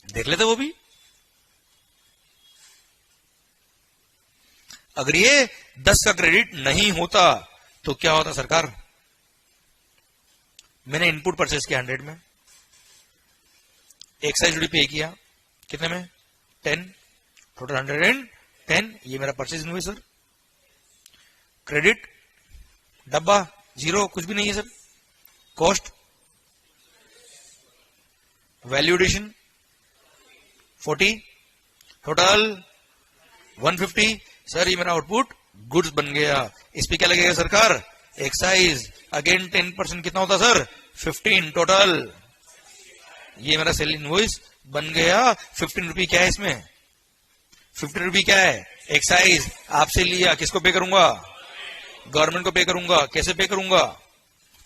देख लेते वो भी. अगर ये 10 का क्रेडिट नहीं होता तो क्या होता सरकार? मैंने इनपुट परचेज किया 100 में, एक्साइज ड्यूटी पे किया कितने में? 10. टोटल 110. ये मेरा परचेज इनवॉइस सर. क्रेडिट डब्बा 0, कुछ भी नहीं है sir. Cost value addition 40. Total 150. Sir ये मेरा आउटपुट गुड्स बन गया. इस पे क्या लगेगा सरकार? एक्साइज. अगेन 10% कितना होता सर? 15. टोटल ये मेरा सेल इनवॉइस बन गया. 15 रुपये क्या है इसमें? 15 रुपये क्या है? एक्साइज. आपसे लिया, किसको पे करूंगा? गवर्नमेंट को पे करूंगा. कैसे पे करूंगा?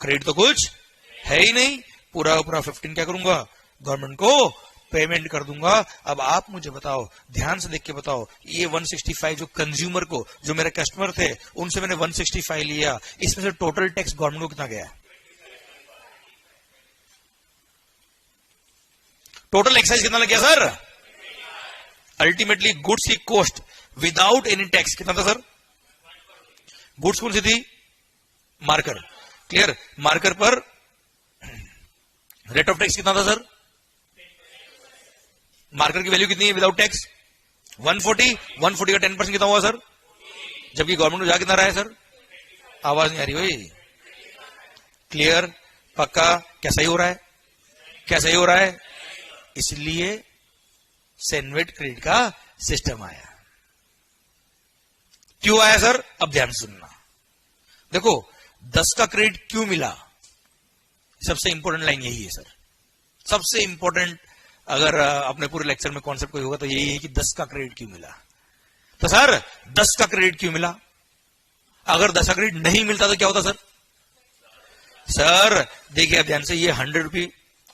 क्रेडिट तो कुछ है ही नहीं. पूरा 15 क्या करूंगा? गवर्नमेंट को पेमेंट कर दूंगा. अब आप मुझे बताओ, ध्यान से देख के बताओ, ये 165 जो कंज्यूमर को, जो मेरे कस्टमर थे, उनसे मैंने 165 लिया, इसमें से टोटल टैक्स गवर्नमेंट को कितना गया? टोटल एक्साइज कितना लग गया सर? अल्टीमेटली गुड्स की कॉस्ट विदाउट एनी टैक्स कितना था सर? गुड्स कौन सी थी? मार्कर. क्लियर? मार्कर पर रेट ऑफ टैक्स कितना था सर? मार्कर की वैल्यू कितनी है विदाउट टैक्स? 140. 140 का 10% कितना हुआ सर? जबकि गवर्नमेंट को जा कितना रहा है सर? आवाज नहीं आ रही हुई. क्लियर? पक्का? क्या सही हो रहा है? क्या सही हो रहा है? इसलिए सैनवेट क्रेडिट का सिस्टम आया. क्यों आया सर? अब ध्यान सुनना. देखो, 10 का क्रेडिट क्यों मिला? सबसे इंपॉर्टेंट लाइन यही है सर, सबसे इंपॉर्टेंट। अगर अपने पूरे लेक्चर में कॉन्सेप्ट कोई होगा तो यही है कि 10 का क्रेडिट क्यों मिला। तो सर 10 का क्रेडिट क्यों मिला? अगर 10 का क्रेडिट नहीं मिलता तो क्या होता सर? सर देखिए आप ध्यान से, ये 100 रुपये,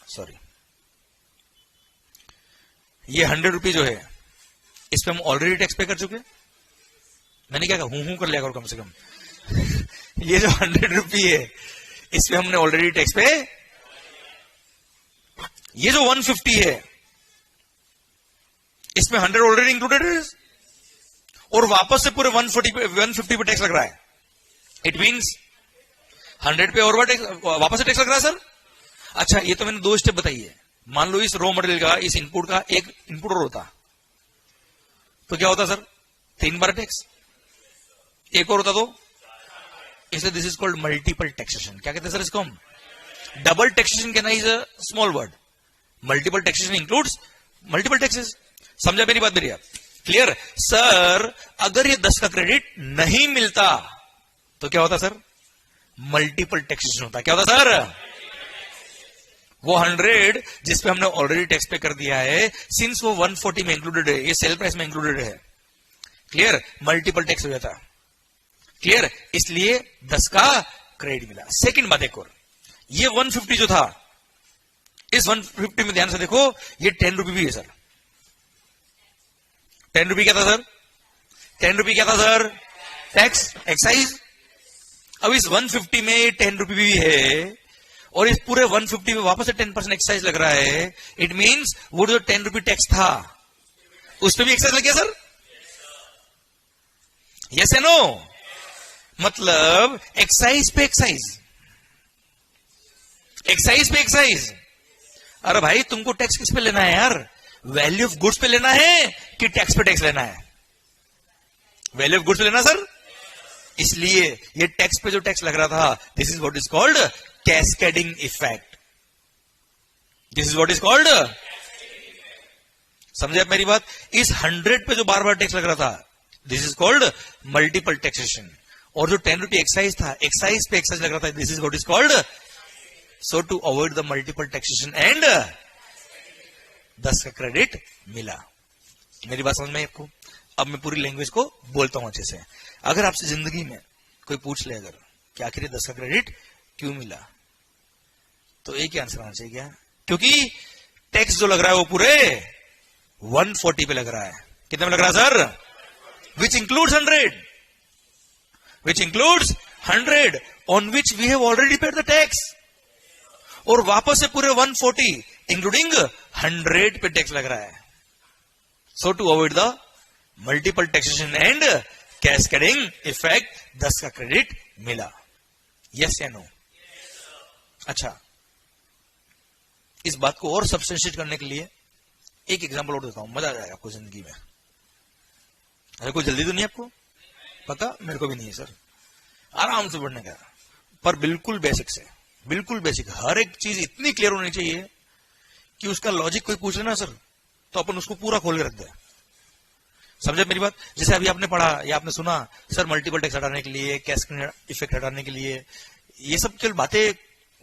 सॉरी ये 100 रुपये जो है इस पे हम ऑलरेडी टैक्स पे कर चुके हैं। मैंने क्या कहा, हूं कर लिया करो कम से कम। ये जो 100 रुपये है इस पे हमने ऑलरेडी टैक्स पे, ये जो 150 है इसमें 100 ऑलरेडी इंक्लूडेड है और वापस से पूरे 150 पे टैक्स लग रहा है। इट मींस 100 पे और वापस से टैक्स लग रहा है सर। अच्छा ये तो मैंने 2 स्टेप बताई है। मान लो इस रॉ मटेरियल का, इस इनपुट का एक इनपुट और होता तो क्या होता सर? 3 बार टैक्स। एक और होता तो इसलिए this is called multiple taxation. क्या कहते हैं सर इसको हम? डबल टैक्सेशन कहना is a small word, multiple taxation includes multiple taxes. समझा मेरी बात मेरी आप? Clear sir? अगर ये 10 का क्रेडिट नहीं मिलता तो क्या होता सर? मल्टीपल टैक्सेशन होता। क्या होता सर? वो 100 जिसपे हमने ऑलरेडी टैक्स पे कर दिया है, सिंस वो 140 में इंक्लूडेड है, ये सेल प्राइस में इंक्लूडेड है, क्लियर, मल्टीपल टैक्स हो जाता। क्लियर, इसलिए 10 का क्रेडिट मिला। सेकंड बात एक और, ये 150 जो था, इस 150 में ध्यान से देखो, ये 10 रुपये भी है सर। 10 रुपये क्या था सर? 10 रुपये क्या था सर? Tax, excise. अब इस 150 में 10 रुपये भी है और इस पूरे 150 में वापस से 10% एक्साइज लग रहा है। इट मींस वो जो 10 रुपये टैक्स था उस पर भी एक्साइज लग गया सर। यस या नो? मतलब एक्साइज पे एक्साइज, एक्साइज पे एक्साइज। अरे भाई तुमको टैक्स किस पे लेना है यार? वैल्यू ऑफ गुड्स पे लेना है कि टैक्स पे टैक्स लेना है? वैल्यू ऑफ गुड्स पे लेना सर। इसलिए ये टैक्स पे जो टैक्स लग रहा था, this is what is called cascading effect. This is what is called, समझे आप मेरी बात? इस 100 पे जो बार बार टैक्स लग रहा था, this is called multiple taxation. और जो 10 रुपये एक्साइज था, एक्साइज पे एक्साइज लग रहा था, this is what is called, so to avoid the multiple taxation and 10 का क्रेडिट मिला। मेरी बात समझ में आई आपको? अब मैं पूरी लैंग्वेज को बोलता हूं अच्छे से। अगर आपसे जिंदगी में कोई पूछ ले अगर कि आखिर 10 का क्रेडिट क्यों मिला, तो एक ही आंसर आना चाहिए क्या? क्योंकि टैक्स जो लग रहा है वो पूरे 140 पे लग रहा है। कितने में लग रहा है sir? Which includes 100, which includes 100 on which we have already paid the tax. और वापस से पूरे 140 इंक्लूडिंग 100 पे टैक्स लग रहा है। So to avoid the multiple taxation and cascading effect, 10 का क्रेडिट मिला। यस या नो? अच्छा, इस बात को और सब्सटेंशिएट करने के लिए एक एग्जांपल और देता हूं, मजा आ जाएगा आपको जिंदगी में। अरे कोई जल्दी तो नहीं आपको? पता मेरे को भी नहीं है सर, आराम से बढ़ने का, पर बिल्कुल बेसिक से, बिल्कुल बेसिक। हर एक चीज इतनी क्लियर होनी चाहिए कि उसका लॉजिक कोई पूछ लेना सर तो अपन उसको पूरा खोल के रख दे। समझे मेरी बात? जैसे अभी आपने पढ़ा या आपने सुना सर, मल्टीपल टैक्स हटाने के लिए, कैस्केडिंग इफेक्ट हटाने के लिए, ये सब चल बातें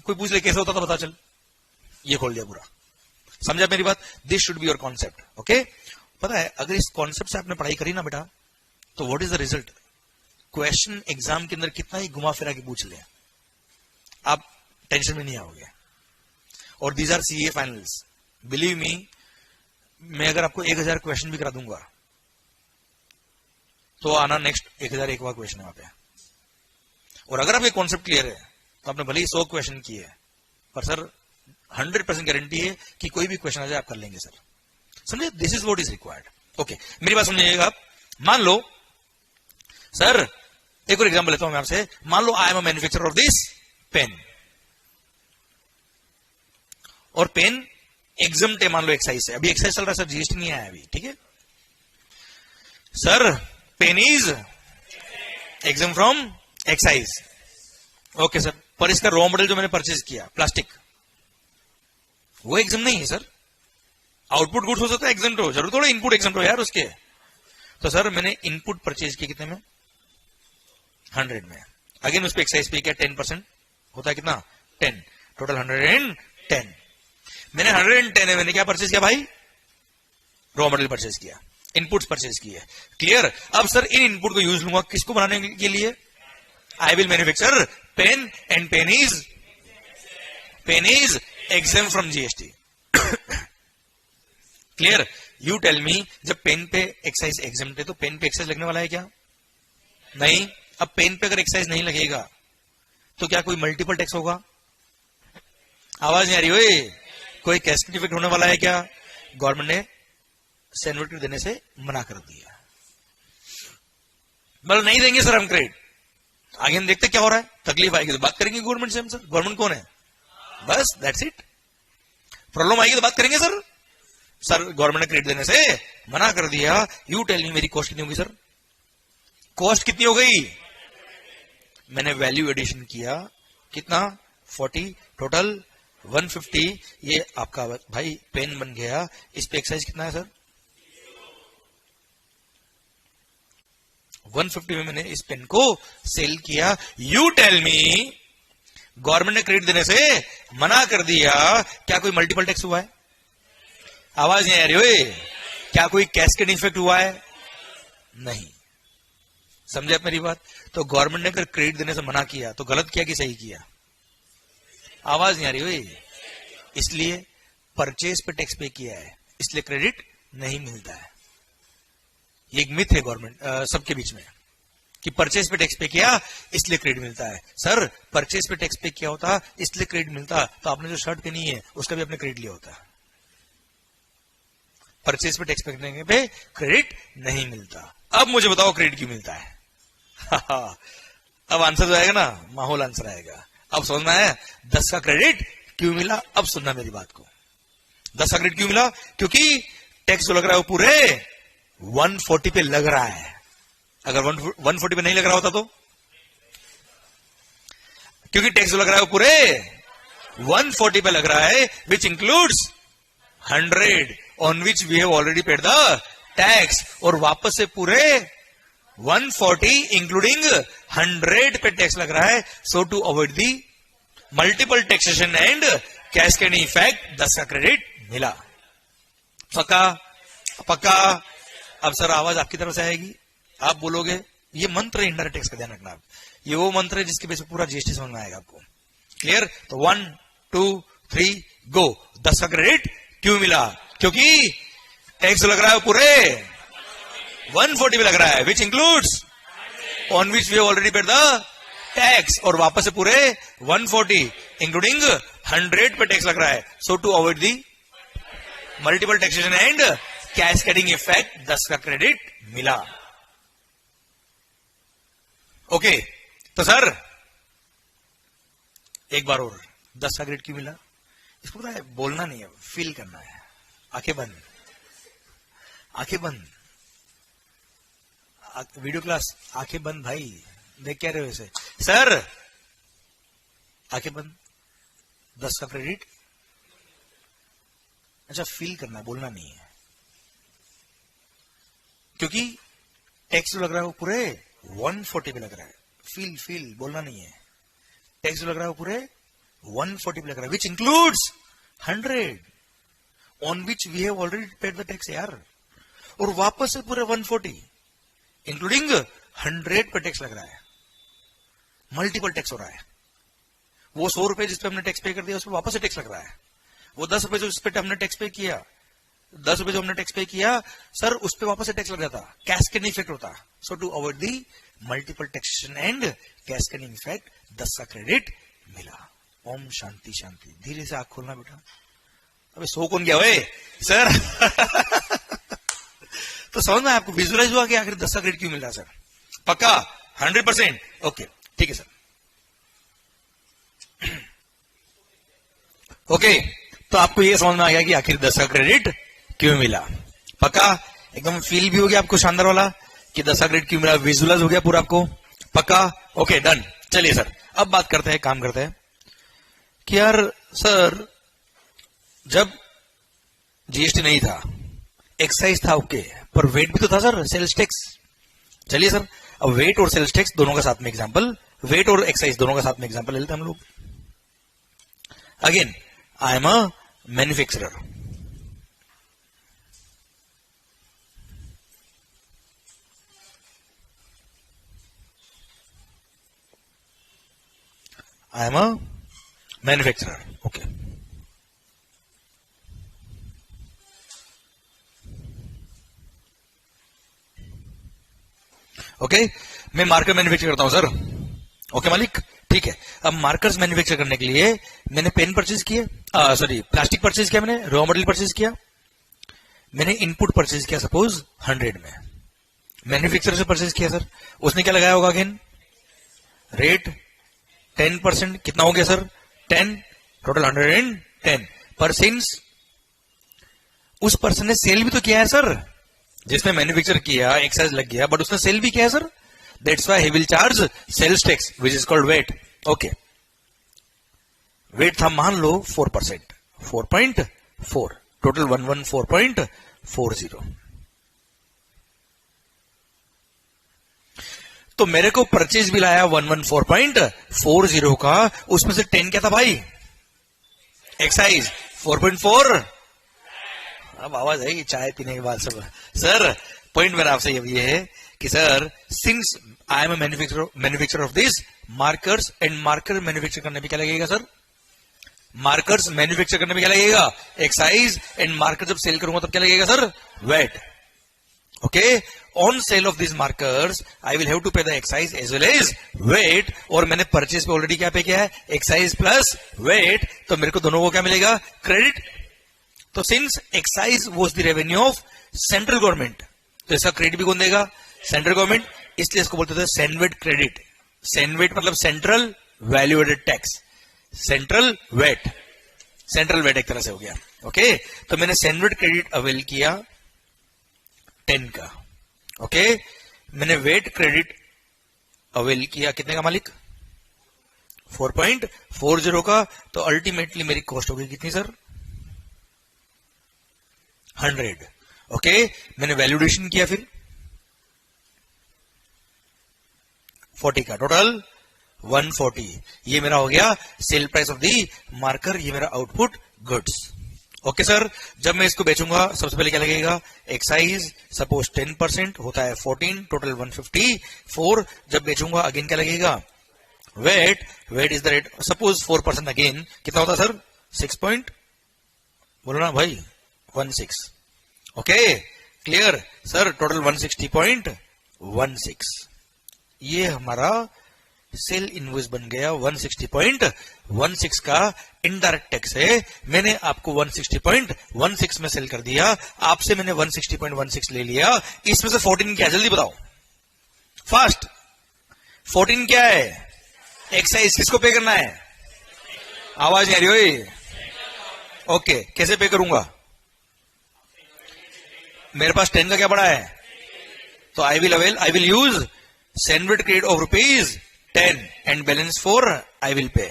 कोई पूछ ले कैसे होता था पता चल, ये खोल दिया पूरा। समझा मेरी बात? This should be your concept. Okay, पता है अगर इस कॉन्सेप्ट से आपने पढ़ाई करी ना बेटा, तो what is the result? Question exam के अंदर कितना ही घुमा फिरा के पूछ ले, आप टेंशन में नहीं आओगे। और these are CA finals, believe me, मैं अगर आपको 1000 क्वेश्चन भी करा दूंगा तो आना नेक्स्ट 1001वां क्वेश्चन है वहां पे। और अगर आप ये कॉन्सेप्ट क्लियर है तो आपने भले ही 100 क्वेश्चन किए हैं, पर सर 100% गारंटी है कि कोई भी क्वेश्चन आ जाए आप कर लेंगे सर। समझे? This is what is required. Okay, मेरी बात समझिएगा आप। मान लो सर, एक और एग्जांपल लेता हूं मैं आपसे। मान लो I am a manufacturer of this pen, और पेन एग्जम्प्ट है, मान लो एक्साइज है। अभी एक्साइज चल रहा है सर, जीएसटी नहीं आया अभी, ठीक है sir? Pen is exempt from excise, okay sir. पर इसका रॉ मटेरियल जो मैंने परचेज किया प्लास्टिक, वो एग्जम्प्ट नहीं है सर। आउटपुट गुड्स हो सकता है एग्जम्प्ट हो, जरूर थोड़ा इनपुट एग्जम्प्ट हो यार उसके। तो सर मैंने इनपुट परचेज किया कितने में? 100 में। अगेन उस पर एक्साइज पे किया 10%, होता है कितना 10, टोटल 110। मैंने 110 है, मैंने क्या परचेज किया भाई, रॉ मटेरियल परचेज किया, इनपुट्स परचेज किए। क्लियर। अब सर इन इनपुट को यूज लूंगा किसको बनाने के लिए, I will manufacture pen and pen is exempt from GST. Clear. You tell me, जब पेन पे एक्साइज एग्जाम है तो पेन पे एक्साइज लगने वाला है क्या, नहीं। अब पेन पे अगर एक्साइज नहीं लगेगा तो क्या कोई मल्टीपल टैक्स होगा, आवाज नहीं आ रही ओए, कोई कैस्केड इफेक्ट होने वाला है क्या, गवर्नमेंट ने सेन्योरिटी देने से मना कर दिया, मतलब नहीं देंगे सर हम क्रेडिट। आगे हम देखते क्या हो रहा है, तकलीफ आएगी तो बात करेंगे गवर्नमेंट से हम, सर गवर्नमेंट कौन है, बस दैट्स इट। प्रॉब्लम आएगी तो बात करेंगे सर, सर गवर्नमेंट ने क्रेडिट देने से मना कर दिया। यू टेल मी मेरी कॉस्ट कितनी होगी सर, कॉस्ट कितनी हो गई, मैंने वैल्यू एडिशन किया कितना 40, टोटल 150, ये आपका भाई पेन बन गया। इस पे एक्साइज कितना है सर, 150 में मैंने इस पेन को सेल किया। यू टेल मी, गवर्नमेंट ने क्रेडिट देने से मना कर दिया, क्या कोई मल्टीपल टैक्स हुआ है, आवाज नहीं आ रही ओए, क्या कोई कैस्केड इफेक्ट हुआ है, नहीं। समझे आप मेरी बात। तो गवर्नमेंट ने अगर क्रेडिट देने से मना किया तो गलत किया कि सही किया, आवाज नहीं आ रही ओए। इसलिए परचेज पे टैक्स पे किया है, इसलिए क्रेडिट नहीं मिलता है। ये एक मिथ है गवर्नमेंट सबके बीच में कि परचेज पे टैक्स पे किया इसलिए क्रेडिट मिलता है। सर परचेज पे टैक्स पे किया होता इसलिए क्रेडिट मिलता तो आपने जो शर्ट पहनी है उसका भी आपने क्रेडिट लिया होता, परचेज पे टैक्स पे करने पे क्रेडिट नहीं मिलता। अब मुझे बताओ क्रेडिट क्यों मिलता है। अब आंसर जो आएगा ना, माहौल आंसर आएगा। अब समझना है 10 का क्रेडिट क्यों मिला। अब सुनना मेरी बात को, 10 का क्रेडिट क्यों मिला, क्योंकि टैक्स जो लग रहा है वो पूरे 140 पे लग रहा है। अगर 140 पे नहीं लग रहा होता तो, क्योंकि टैक्स जो लग रहा है वो पूरे 140 पे लग रहा है, which includes 100 on which we have already paid the tax, और वापस से पूरे 140 इंक्लूडिंग 100 पे टैक्स लग रहा है। So to avoid the multiple taxation and cascading effect 10 का क्रेडिट मिला। पक्का पक्का। अब सर आवाज आपकी तरफ से आएगी, आप बोलोगे ये मंत्र है इनडायरेक्ट टैक्स का, ध्यान रखना आप, ये वो मंत्र है जिसके बेस पे पूरा जीएसटी समझ में आएगा आपको। क्लियर। तो 1 2 3 गो। 10 का क्रेडिट क्यों मिला, क्योंकि टैक्स लग रहा है पूरे 140 पे लग रहा है, which includes on which we already paid the tax, और वापस से पूरे 140 इंक्लूडिंग 100 पे टैक्स लग रहा है। So to avoid the multiple taxation and cascading effect 10 का क्रेडिट मिला। ओके तो सर एक बार और 10 का क्रेडिट क्यों मिला, इसको पता है, बोलना नहीं है, फील करना है। आंखें बंद, आंखें बंद, वीडियो क्लास आंखें बंद भाई, देख क्या रहे हो वैसे। सर आंखें बंद, 10 का क्रेडिट, अच्छा फील करना है, बोलना नहीं है, क्योंकि टैक्स लग रहा है वो पूरे 140 पे लग रहा है। फील फील, बोलना नहीं है। टैक्स लग रहा है वो पूरे 140 पे लग रहा है, which includes 100 on which we have already paid the tax यार, और वापस से पूरे 140 इंक्लूडिंग 100 पे टैक्स लग रहा है। मल्टीपल टैक्स हो रहा है। वो 100 रुपए जिस पे हमने टैक्स पे कर दिया उस पर वापस से टैक्स लग रहा है। वो 10 रुपए जो जिस पे हमने टैक्स पे किया, 10 रुपए जो हमने टैक्स पे किया सर, उस पे वापस से टैक्स लग जाता, कैस्केडिंग इफेक्ट होता। So to avoid the multiple taxation and cascading effect 10 का क्रेडिट मिला। ओम शांति शांति। धीरे से आंख खोलना बेटा। अबे सो कौन गया हुए सर। तो समझ में आपको विजुअलाइज हुआ कि आखिर 10 का क्रेडिट क्यों मिल रहा सर। पक्का 100%। ओके ठीक है सर। ओके तो आपको ये समझ में आ गया कि आखिर 10 का क्रेडिट क्यों मिला। पक्का एकदम फील भी हो गया आपको शानदार वाला कि 10 का क्रेडिट क्यों मिला, विजुअलाइज हो गया पूरा आपको। पक्का ओके डन। चलिए सर अब बात करते हैं, काम करते हैं कि यार सर जब जीएसटी नहीं था, एक्साइज था ओके, पर वेट भी तो था सर, सेल्स टैक्स। चलिए सर अब वेट और सेल्स टैक्स दोनों का साथ में एग्जांपल वेट और एक्साइज दोनों का साथ में एग्जांपल ले लेते हैं हम लोग. Again I am a manufacturer. I am a manufacturer. Okay. Okay मैं मार्कर मैन्युफैक्चर करता हूं सर. ओके मालिक, ठीक है. अब मार्कर्स मैन्युफैक्चर करने के लिए मैंने पेन परचेज किए, प्लास्टिक परचेज किया, मैंने रॉ मटेरियल परचेज किया, मैंने इनपुट परचेज किया सपोज 100 में. मैन्युफैक्चरर से परचेज किया सर, उसने क्या लगाया होगा अगेन? रेट 10%. कितना हो गया सर? 10. टोटल 110. पर सिंस उस पर्सन ने सेल भी तो किया है सर, जिसने मैन्युफैक्चर किया, एक्साइज लग गया, बट उसने सेल भी किया है sir. That's why he will charge sales tax which is called VAT. ओके, वेट था मान लो 4%, 4.4. टोटल 114.40. तो मेरे को परचेज बिल आया 114.40 का, उसमें से 10 क्या था भाई? एक्साइज 4.4. अब आवाज आएगी चाय पीने के बाद सब. सर पॉइंट मेरा आपसे ये है कि sir since I am manufacturer of this markers, and marker manufacture करने में क्या लगेगा सर? मार्कर्स मैन्युफैक्चर करने में क्या लगेगा? एक्साइज. एंड मार्कर जब सेल करूंगा तब क्या लगेगा sir? VAT. Okay, on sale of this markers I will have to pay the excise as well as VAT. और मैंने परचेज पे ऑलरेडी क्या पे किया है? Excise plus VAT. तो मेरे को दोनों को क्या मिलेगा? क्रेडिट. तो since excise was the revenue of central government, तो इसका क्रेडिट भी कौन देगा? Central government. इसलिए इसको बोलते थे सेनवेट क्रेडिट. सेनवेट मतलब central value added tax. Central VAT, central VAT एक तरह से हो गया. ओके, तो मैंने सेनवेट क्रेडिट अवेल किया 10 का. ओके, मैंने वेट क्रेडिट अवेल किया कितने का मालिक? 4.40 का. तो अल्टीमेटली मेरी कॉस्ट होगी कितनी सर? 100. ओके, मैंने वैल्यूडेशन किया फिर 40 का. टोटल 140. ये मेरा हो गया sale price of the marker. ये मेरा आउटपुट गुड्स. ओके सर, जब मैं इसको बेचूंगा सबसे पहले क्या लगेगा? एक्साइज सपोज 10% होता है 14. टोटल 154. जब बेचूंगा अगेन क्या लगेगा? VAT. VAT is the rate suppose 4% again. कितना होता सर? 6 बोलो ना भाई 16. ओके, क्लियर सर. टोटल 160.16. ये हमारा सेल इनवॉइस बन गया 160.16 का. इनडायरेक्ट टैक्स है. मैंने आपको 160.16 में सेल कर दिया, आपसे मैंने 160.16 ले लिया. इसमें से 14 क्या? जल्दी बताओ फास्ट. 14 क्या है? एक्साइज. किसको पे करना है? आवाज नहीं आ रही हो? ओके, कैसे पे करूंगा? मेरे पास 10 का क्या पड़ा है? तो I will use CENVAT credit of ₹10 and balance 4 I will pay.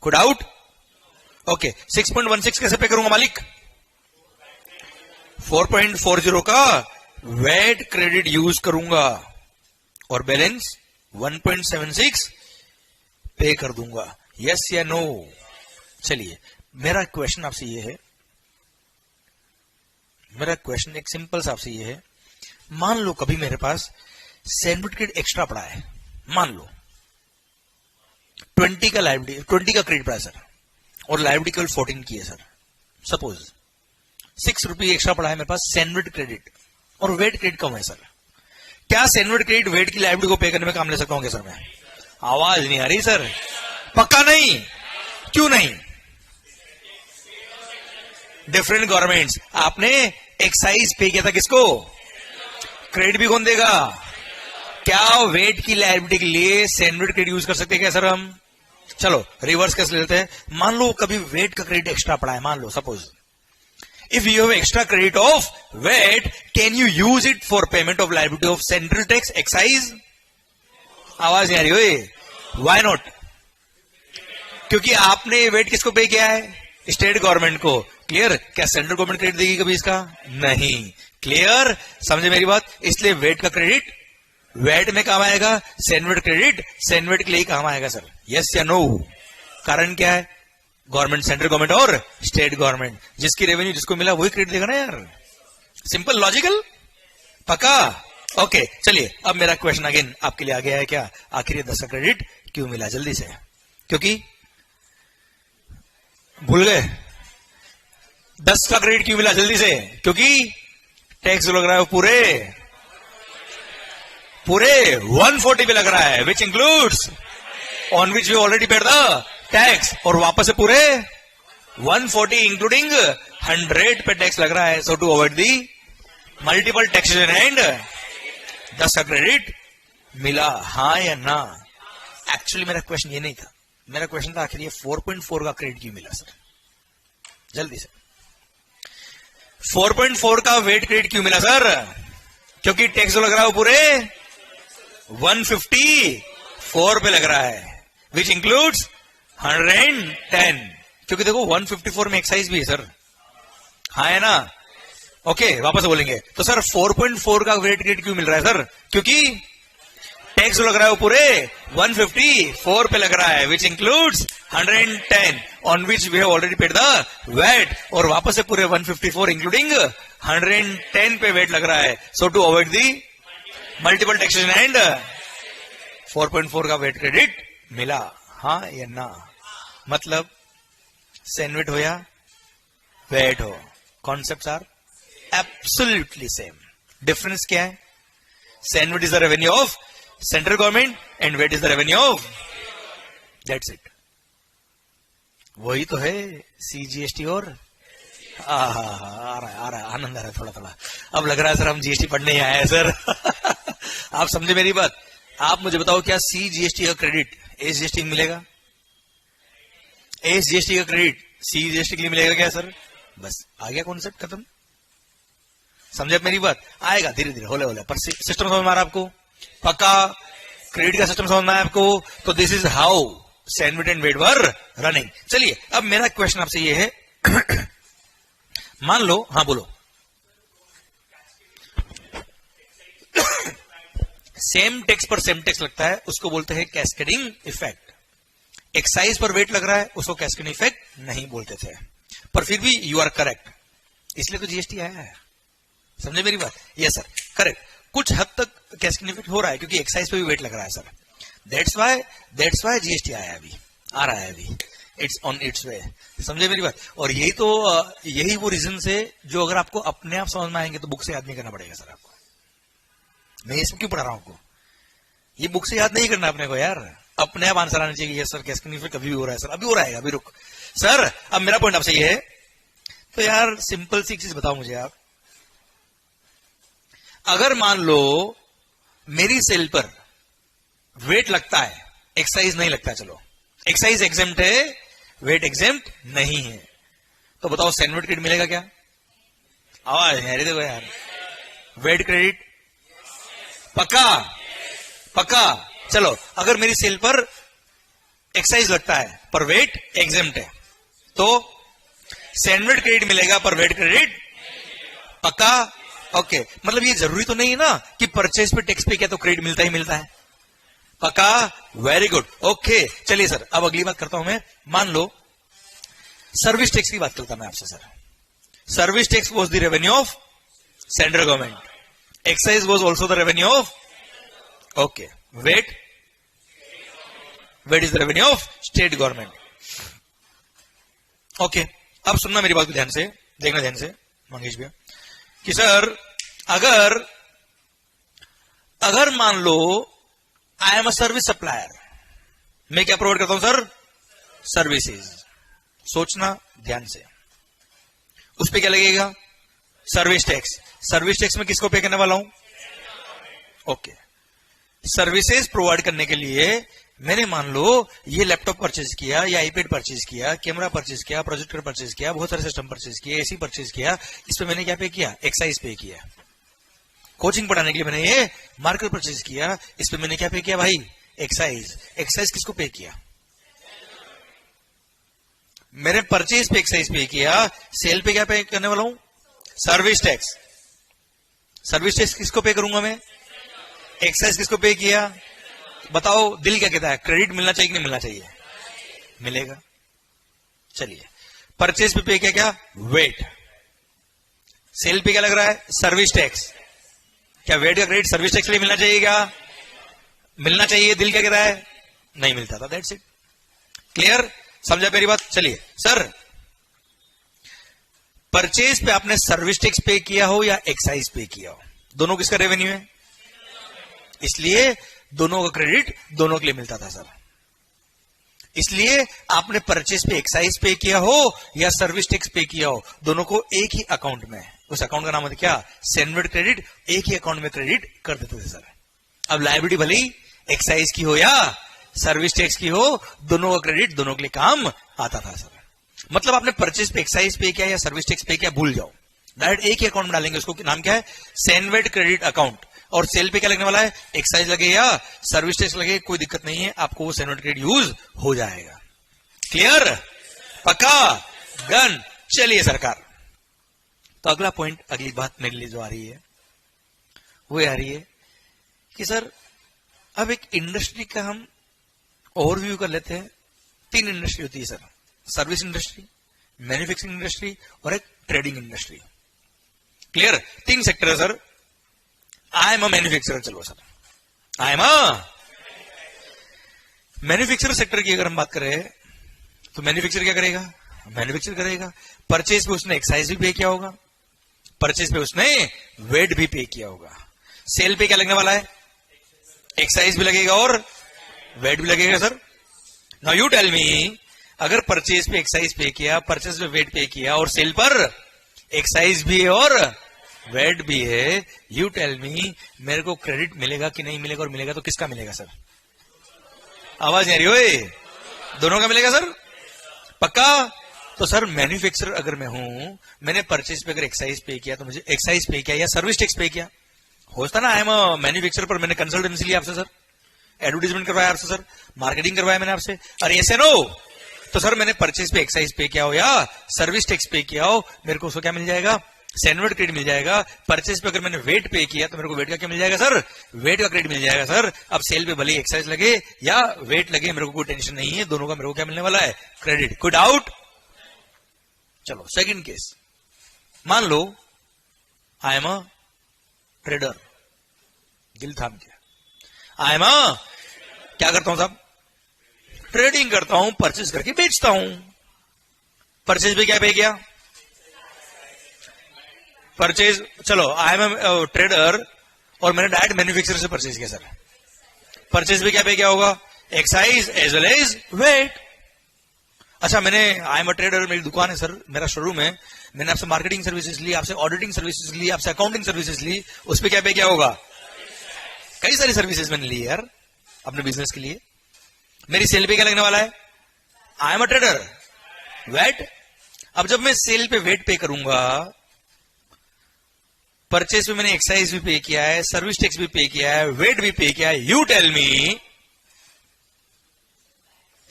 Good out. Okay, 6.16 कैसे पे करूंगा मालिक? 4.40 का वेट क्रेडिट यूज करूंगा और बैलेंस 1.76 पे कर दूंगा. यस या नो? चलिए, मेरा क्वेश्चन आपसे ये है, मेरा क्वेश्चन एक सिंपल सा आपसे ये है. मान लो कभी मेरे पास सेनवेट क्रेडिट एक्स्ट्रा पड़ा है, मान लो 20 का लायबिलिटी, 20 का क्रेडिट पड़ा है सर, और लायबिलिटी केवल 14 की है सर. सपोज 6 रुपये एक्स्ट्रा पड़ा है मेरे पास सेनवेट क्रेडिट, और वेट क्रेडिट कम है सर. क्या सेनवेट क्रेडिट वेट की लायबिलिटी को पे करने में काम ले सकता हूं क्या सर मैं? आवाज नहीं आ रही सर. पक्का नहीं? क्यों नहीं? Different governments. आपने एक्साइज पे किया था किसको? क्रेडिट भी कौन देगा? क्या वेट की लायबिलिटी के लिए सेनवेट क्रेडिट यूज कर सकते हैं क्या सर हम? चलो रिवर्स कैसे लेते हैं. मान लो कभी वेट का क्रेडिट एक्स्ट्रा पड़ा है, मान लो suppose if you have extra credit of VAT, can you use it for payment of liability of central tax excise? आवाज नहीं आ रही हो? Why not? क्योंकि आपने वेट किसको पे किया है? स्टेट गवर्नमेंट को. क्लियर? क्या सेंट्रल गवर्नमेंट क्रेडिट देगी कभी इसका? नहीं. क्लियर? समझे मेरी बात? इसलिए वेट का क्रेडिट वैट में काम आएगा, सैनवेट क्रेडिट सैनवेट के लिए काम आएगा सर, यस या नो? कारण क्या है? गवर्नमेंट, सेंट्रल गवर्नमेंट और स्टेट गवर्नमेंट, जिसकी रेवेन्यू जिसको मिला वही क्रेडिट देगा ना यार। सिंपल, लॉजिकल, पक्का? ओके चलिए, अब मेरा क्वेश्चन अगेन आपके लिए आ गया है क्या, आखिर ये 10 का क्रेडिट क्यों मिला? जल्दी से, क्योंकि भूल गए 10 का क्रेडिट क्यों मिला? जल्दी से, क्योंकि टैक्स लग रहा है पूरे 140 पे लग रहा है, which includes on which we already paid the tax, और वापस से पूरे 140 इंक्लूडिंग 100 पे टैक्स लग रहा है। So to avoid the multiple taxation and 10 का क्रेडिट मिला, हाँ या ना? एक्चुअली मेरा क्वेश्चन ये नहीं था, मेरा क्वेश्चन था आखिर ये 4.4 का क्रेडिट क्यों मिला सर? जल्दी से, 4.4 का वेट क्रेडिट क्यों मिला सर? क्योंकि टैक्स लग रहा है पूरे 154 पे लग रहा है, विच इंक्लूड्स 110, क्योंकि देखो 154 में एक्साइज भी है सर, हाँ है ना? ओके वापस बोलेंगे तो सर 4.4 का वेट क्रेडिट क्यों मिल रहा है सर? क्योंकि टैक्स लग रहा है पूरे 154 पे लग रहा है, which includes 110 on which we have already paid the VAT, और वापस से पूरे 154 इंक्लूडिंग 110 पे वेट लग रहा है। So to avoid the multiple taxation and 4.4 का वेट क्रेडिट मिला, हाँ या ना? मतलब सैनवेट हो या वेट हो, concepts are absolutely same. Difference क्या है? CENVAT is the revenue of central government and VAT is the revenue of, that's it. वही तो है CGST और आ रहा है आनंद आ रहा है थोड़ा थोड़ा। अब लग रहा है सर हम GST पढ़ने ही आए हैं सर। आप समझे मेरी बात? आप मुझे बताओ क्या CGST का क्रेडिट SGST मिलेगा? SGST का क्रेडिट CGST के लिए मिलेगा क्या सर? बस आ गया कॉन्सेप्ट, खत्म। समझे मेरी बात? आएगा धीरे धीरे, होले होले, पर सिस्टम समझ में आ रहा है आपको? पक्का क्रेडिट का सिस्टम समझ में आया आपको? तो this is how CENVAT and VAT were running. चलिए अब मेरा क्वेश्चन आपसे ये है मान लो, हाँ बोलो, सेम टैक्स पर सेम टैक्स लगता है, उसको बोलते हैं कैस्केडिंग इफेक्ट। एक्साइज पर वेट लग रहा है, उसको कैस्केडिंग इफेक्ट नहीं बोलते थे, पर फिर भी यू आर करेक्ट, इसलिए तो GST आया है। समझे मेरी बात? Yes sir, correct. कुछ हद तक कैस्केडिंग इफेक्ट हो रहा है क्योंकि एक्साइज पे भी वेट लग रहा है सर, दैट्स वाई GST आया, अभी आ रहा है, अभी इट्स ऑन इट्स वे। समझे मेरी बात? और यही वो रीजन से जो अगर आपको अपने आप समझ में आएंगे तो बुक से याद नहीं करना पड़ेगा सर आपको। मैं ये सब क्यों पढ़ा रहा हूं आपको? ये बुक से याद नहीं करना अपने को यार, अपने आप आंसर आना चाहिए। यस सर कैस्केडिंग इफेक्ट अभी भी हो रहा है सर, अभी हो रहा है, अभी रुक सर। अब मेरा पॉइंट आपसे ये है, तो यार सिंपल सी चीज बताओ मुझे आप, अगर मान लो मेरी सेल पर वेट लगता है, एक्साइज नहीं लगता, चलो एक्साइज एग्जेम्प्ट है, वेट एग्जेम्प्ट नहीं है, तो बताओ सैनवेट क्रेडिट मिलेगा क्या? आवाज नहीं देखो यार, वेट क्रेडिट पक्का पक्का। चलो अगर मेरी सेल पर एक्साइज लगता है पर वेट एग्जेम्प्ट है तो सैनवेट क्रेडिट मिलेगा पर वेट क्रेडिट पक्का। ओके मतलब ये जरूरी तो नहीं है ना कि परचेज पे टैक्स पे क्या तो क्रेडिट मिलता ही मिलता है, पक्का। वेरी गुड, ओके चलिए सर अब अगली बात करता हूं मैं। मान लो सर्विस टैक्स की बात करता मैं आपसे sir. Service tax was the revenue of central government, excise was also the revenue of, okay, VAT is the revenue of state government. Okay अब सुनना मेरी बात को ध्यान से, देखना ध्यान से मंगेश भैया, कि सर अगर मान लो I am a service supplier, मैं क्या प्रोवाइड करता हूं सर? सर्विसेज। सोचना ध्यान से, उस पे क्या लगेगा? Service tax. सर्विस टैक्स में किसको पे करने वाला हूं? ओके, सर्विसेज प्रोवाइड करने के लिए मैंने मान लो ये लैपटॉप परचेज किया या आईपैड परचेज किया, कैमरा परचेज किया, प्रोजेक्टर परचेज किया, बहुत सारे सिस्टम परचेज किए, एसी परचेज किया, इस पे मैंने क्या पे किया? एक्साइज पे किया। कोचिंग पढ़ाने के लिए मैंने ये मार्कर परचेज किया, इस पे मैंने क्या पे किया भाई? एक्साइज। एक्साइज किसको पे किया? मैंने परचेज पे एक्साइज पे किया, सेल पे क्या पे करने वाला हूं? Service tax. सर्विस टैक्स किसको पे करूंगा मैं? एक्साइज किसको पे किया? बताओ दिल क्या कहता है, क्रेडिट मिलना चाहिए कि नहीं मिलना चाहिए? मिलेगा। चलिए, परचेज पे किया क्या? वेट। सेल पे क्या लग रहा है? Service tax. क्या वेट का क्रेडिट सर्विस टैक्स के लिए मिलना चाहिए? क्या मिलना चाहिए? दिल क्या कहता है? नहीं मिलता था। That's it. क्लियर? समझा मेरी बात? चलिए सर, परचेज पे आपने सर्विस टैक्स पे किया हो या एक्साइज पे किया हो, दोनों किसका रेवेन्यू है? इसलिए दोनों का क्रेडिट दोनों के लिए मिलता था सर। इसलिए आपने परचेज पे एक्साइज पे किया हो या सर्विस टैक्स पे किया हो, दोनों को एक ही अकाउंट में, उस अकाउंट का नाम है क्या? सेनवेड क्रेडिट। एक ही अकाउंट में क्रेडिट कर देते थे सर। अब लायबिलिटी भले ही एक्साइज की हो या सर्विस टैक्स की हो, दोनों का क्रेडिट दोनों के लिए काम आता था सर। मतलब आपने परचेज पे एक्साइज पे किया या सर्विस टैक्स पे किया, भूल जाओ, डायरेक्ट एक ही अकाउंट में डालेंगे। उसको नाम क्या है? सेनवेड क्रेडिट अकाउंट। और सेल पे क्या लगने वाला है? एक्साइज लगे या सर्विस टैक्स लगे, कोई दिक्कत नहीं है, आपको वो सेनवेड क्रेडिट यूज हो जाएगा। क्लियर? पक्का? डन। चलिए सरकार, तो अगला पॉइंट, अगली बात मेरे लिए जो आ रही है वो आ रही है कि सर अब एक इंडस्ट्री का हम ओवरव्यू कर लेते हैं। 3 इंडस्ट्री होती है sir, service industry, manufacturing industry और एक ट्रेडिंग इंडस्ट्री। क्लियर? 3 सेक्टर है sir. I am a manufacturer. चलो sir, I am a manufacturer sector की अगर हम बात करें तो मैन्युफैक्चर क्या करेगा? मैन्युफैक्चर करेगा। परचेज पे उसने एक्साइज भी पे किया होगा, परचेज पे उसने वेट भी पे किया होगा। सेल पे क्या लगने वाला है? एक्साइज भी लगेगा और वेट भी लगेगा sir. Now you tell me, अगर परचेज पे एक्साइज पे किया, परचेज पे वेट पे किया और सेल पर एक्साइज भी है और वेट भी है, यू टेल मी मेरे को क्रेडिट मिलेगा कि नहीं मिलेगा? और मिलेगा तो किसका मिलेगा सर? आवाज नहीं आ रही हो? दोनों का मिलेगा सर? पक्का? तो सर मैन्युफैक्चरर अगर मैं हूं, मैंने परचेज पे अगर एक्साइज पे किया तो मुझे एक्साइज पे किया या सर्विस टैक्स पे किया, होता ना आई एम अ मैन्युफैक्चरर, पर मैंने कंसल्टेंसी लिया आपसे सर, एडवर्टीजमेंट करवाया आपसे सर, मार्केटिंग करवाया मैंने आपसे, अरे ऐसे नो। तो सर मैंने परचेज पे एक्साइज पे किया हो या सर्विस टैक्स पे किया हो, मेरे को उसको क्या मिल जाएगा? सेनवेड क्रेडिट मिल जाएगा। परचेज पे अगर मैंने वेट पे किया तो मेरे को वेट का क्या मिल जाएगा सर? वेट का क्रेडिट मिल जाएगा सर। अब सेल पे भले एक्साइज लगे या वेट लगे, मेरे को कोई टेंशन नहीं है, दोनों का मेरे को क्या मिलने वाला है? क्रेडिट। कोई डाउट? चलो सेकंड केस, मान लो आई एम अ ट्रेडर। दिल थाम के, आई एम अ, क्या करता हूं साहब? ट्रेडिंग करता हूं, परचेज करके बेचता हूं। परचेज पे क्या पे किया? परचेज, चलो आई एम ए ट्रेडर और मैंने डायरेक्ट मैन्युफैक्चरर से परचेज किया सर। परचेज पे क्या पे किया होगा? Excise as well as VAT. अच्छा, मैंने आई एम अ ट्रेडर, मेरी दुकान है सर, मेरा शोरूम है, मैंने आपसे मार्केटिंग सर्विसेज ली, आपसे ऑडिटिंग सर्विसेज ली, आपसे अकाउंटिंग सर्विसेज ली, उस पर क्या पे किया होगा? कई सारी सर्विसेज मैंने ली यार अपने बिजनेस के लिए। मेरी सेल पे क्या लगने वाला है? I am a trader, VAT. अब जब मैं सेल पे वेट पे करूंगा, परचेज पे मैंने एक्साइज भी पे किया है, सर्विस टैक्स भी पे किया है, वेट भी पे किया है, यू टेल मी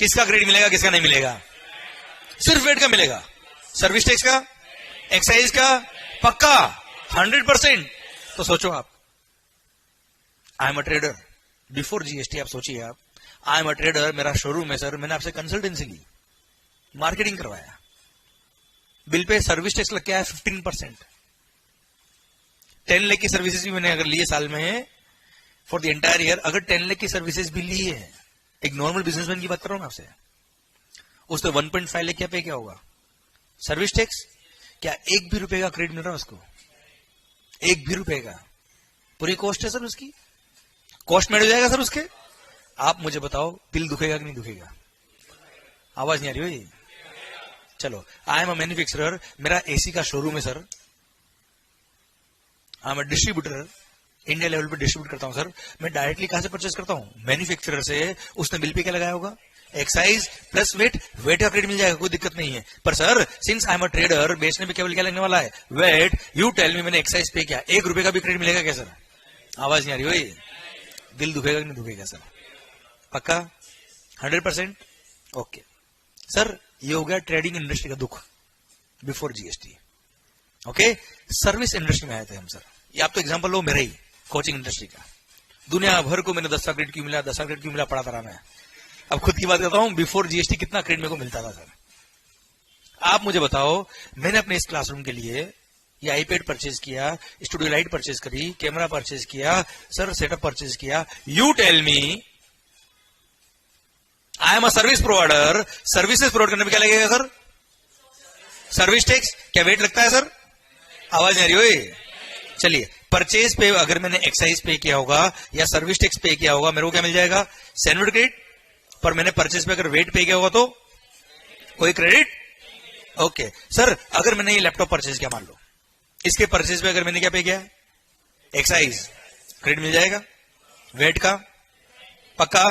किसका क्रेडिट मिलेगा, किसका नहीं मिलेगा? सिर्फ वेट का मिलेगा। सर्विस टैक्स का, एक्साइज का पक्का 100%। तो सोचो आप, आई am a trader before GST, आप सोचिए आप, आई एम अ ट्रेडर, मेरा शोरूम है सर, मैंने आपसे कंसल्टेंसी ली, मार्केटिंग करवाया, बिल पे सर्विस टैक्स लग गया है 15%। 10 लाख की सर्विसेज भी मैंने अगर लिए साल में फॉर द एंटायर ईयर, अगर 10 लाख की सर्विसेज भी ली है, एक नॉर्मल बिजनेसमैन की बात कर रहा हूं मैं आपसे, उसने 1.5 लाख क्या पे क्या होगा? Service tax. क्या एक भी रुपए का क्रेडिट मिल रहा है उसको? एक भी रुपए का? पूरी कॉस्ट है सर उसकी, कॉस्ट में हो जाएगा सर उसके। आप मुझे बताओ, दिल दुखेगा कि नहीं दुखेगा? आवाज नहीं आ रही हो? चलो, आई एम अ मैन्युफैक्चरर, मेरा एसी का शोरूम है sir, I am a distributor, India level पे डिस्ट्रीब्यूट करता हूं सर। मैं डायरेक्टली कहां से परचेज करता हूं? मैन्युफैक्चरर से। उसने बिल पे क्या लगाया होगा? एक्साइज प्लस वेट, वेट का क्रेडिट मिल जाएगा, कोई दिक्कत नहीं है। पर sir since I am a trader, बेचने पे केवल क्या लगने वाला है? वेट। यू टेल मी मैंने एक्साइज पे किया, 1 रुपए का भी क्रेडिट मिलेगा क्या सर? आवाज नहीं आ रही हो? दिल दुखेगा कि नहीं दुखेगा सर? पक्का 100%? ओके सर, ये हो गया ट्रेडिंग इंडस्ट्री का दुख before GST. Okay, service industry में आए थे हम सर। ये आप तो एग्जांपल लो मेरा ही, कोचिंग इंडस्ट्री का। दुनिया भर को मैंने 10 लाख क्रेडिट क्यों मिला, 10 लाख क्रेडिट क्यों मिला, पढ़ाता रहा मैं। अब खुद की बात करता हूं, बिफोर जीएसटी कितना क्रेडिट मेरे को मिलता था सर। आप मुझे बताओ, मैंने अपने इस क्लासरूम के लिए ये आईपैड परचेज किया, स्टूडियो लाइट परचेज करी, कैमरा परचेज किया, सर सेटअप परचेज किया। You tell me, I am a service provider, services provide करने में क्या लगेगा सर? Service tax. क्या वेट लगता है सर? आवाज नहीं आ रही हो? चलिए, परचेज पे अगर मैंने एक्साइज पे किया होगा या सर्विस टैक्स पे किया होगा, मेरे को क्या मिल जाएगा? सैन्युअल क्रेडिट। पर मैंने परचेज पे अगर वेट पे किया होगा तो कोई क्रेडिट। ओके सर, अगर मैंने ये लैपटॉप परचेज किया, मान लो इसके परचेज पे अगर मैंने क्या पे किया? एक्साइज, क्रेडिट मिल जाएगा? वेट का पक्का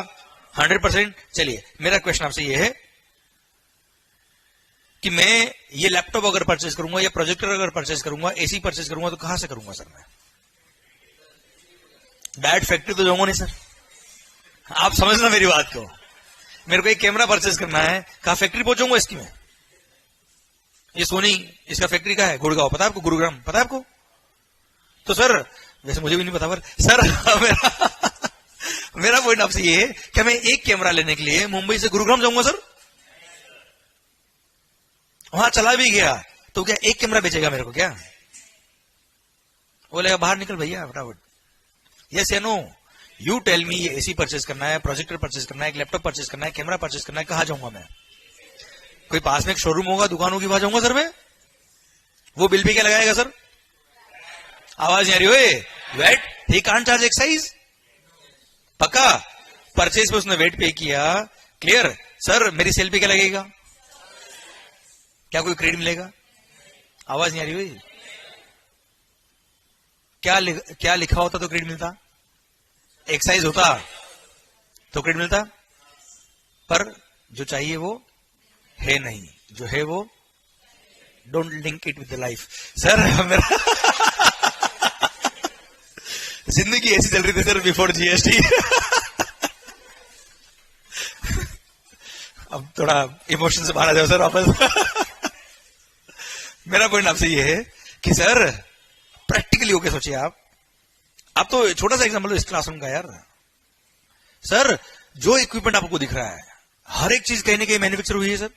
100%। चलिए, मेरा क्वेश्चन आपसे ये है कि मैं ये लैपटॉप अगर परचेज करूंगा या प्रोजेक्टर अगर परचेज करूंगा, एसी परचेज करूंगा, तो कहां से करूंगा सर? मैं डायरेक्ट फैक्ट्री तो जाऊंगा नहीं सर। आप समझना मेरी बात को। मेरे को एक कैमरा परचेज करना है, कहां फैक्ट्री पहुंचूंगा इसकी मैं? ये सोनी, इसका फैक्ट्री का है गुड़गांव, पता है आपको? गुरुग्राम, पता है आपको? तो सर, वैसे मुझे भी नहीं पता, पर सर मेरा पॉइंट आपसे ये है कि मैं एक कैमरा लेने के लिए मुंबई से गुरुग्राम जाऊंगा सर। वहां चला भी गया तो क्या एक कैमरा बेचेगा मेरे को? क्या बोलेगा बाहर निकल भैया फटाफट? यस या नो? यू टेल मी, ये एसी परचेज करना है, प्रोजेक्टर परचेज करना है, एक लैपटॉप परचेज करना है, कैमरा परचेज करना है, कहां जाऊंगा मैं? कोई पास में एक शोरूम होगा, दुकान होगी, वहां जाऊंगा सर मैं। वो बिल पे क्या लगाएगा सर? आवाज नहीं आ रही हो? VAT. He can't charge excise. पक्का? परचेज पे उसने वेट पे किया, क्लियर सर। मेरी सेल पे क्या लगेगा? क्या कोई क्रेडिट मिलेगा? आवाज नहीं आ रही हुई? क्या लिखा होता तो क्रेडिट मिलता? एक्साइज होता तो क्रेडिट मिलता, पर जो चाहिए वो है नहीं, जो है वो don't link it with the life. Sir मेरा जिंदगी ऐसी चल रही थी सर बिफोर जीएसटी। अब थोड़ा इमोशन से बाहर आ जाओ सर वापस। मेरा पॉइंट आपसे ये है कि सर प्रैक्टिकली होके सोचिए आप तो छोटा सा एग्जांपल लो इस क्लासरूम का यार। सर जो इक्विपमेंट आपको दिख रहा है, हर एक चीज कहीं ना कहीं मैन्युफैक्चर हुई है सर।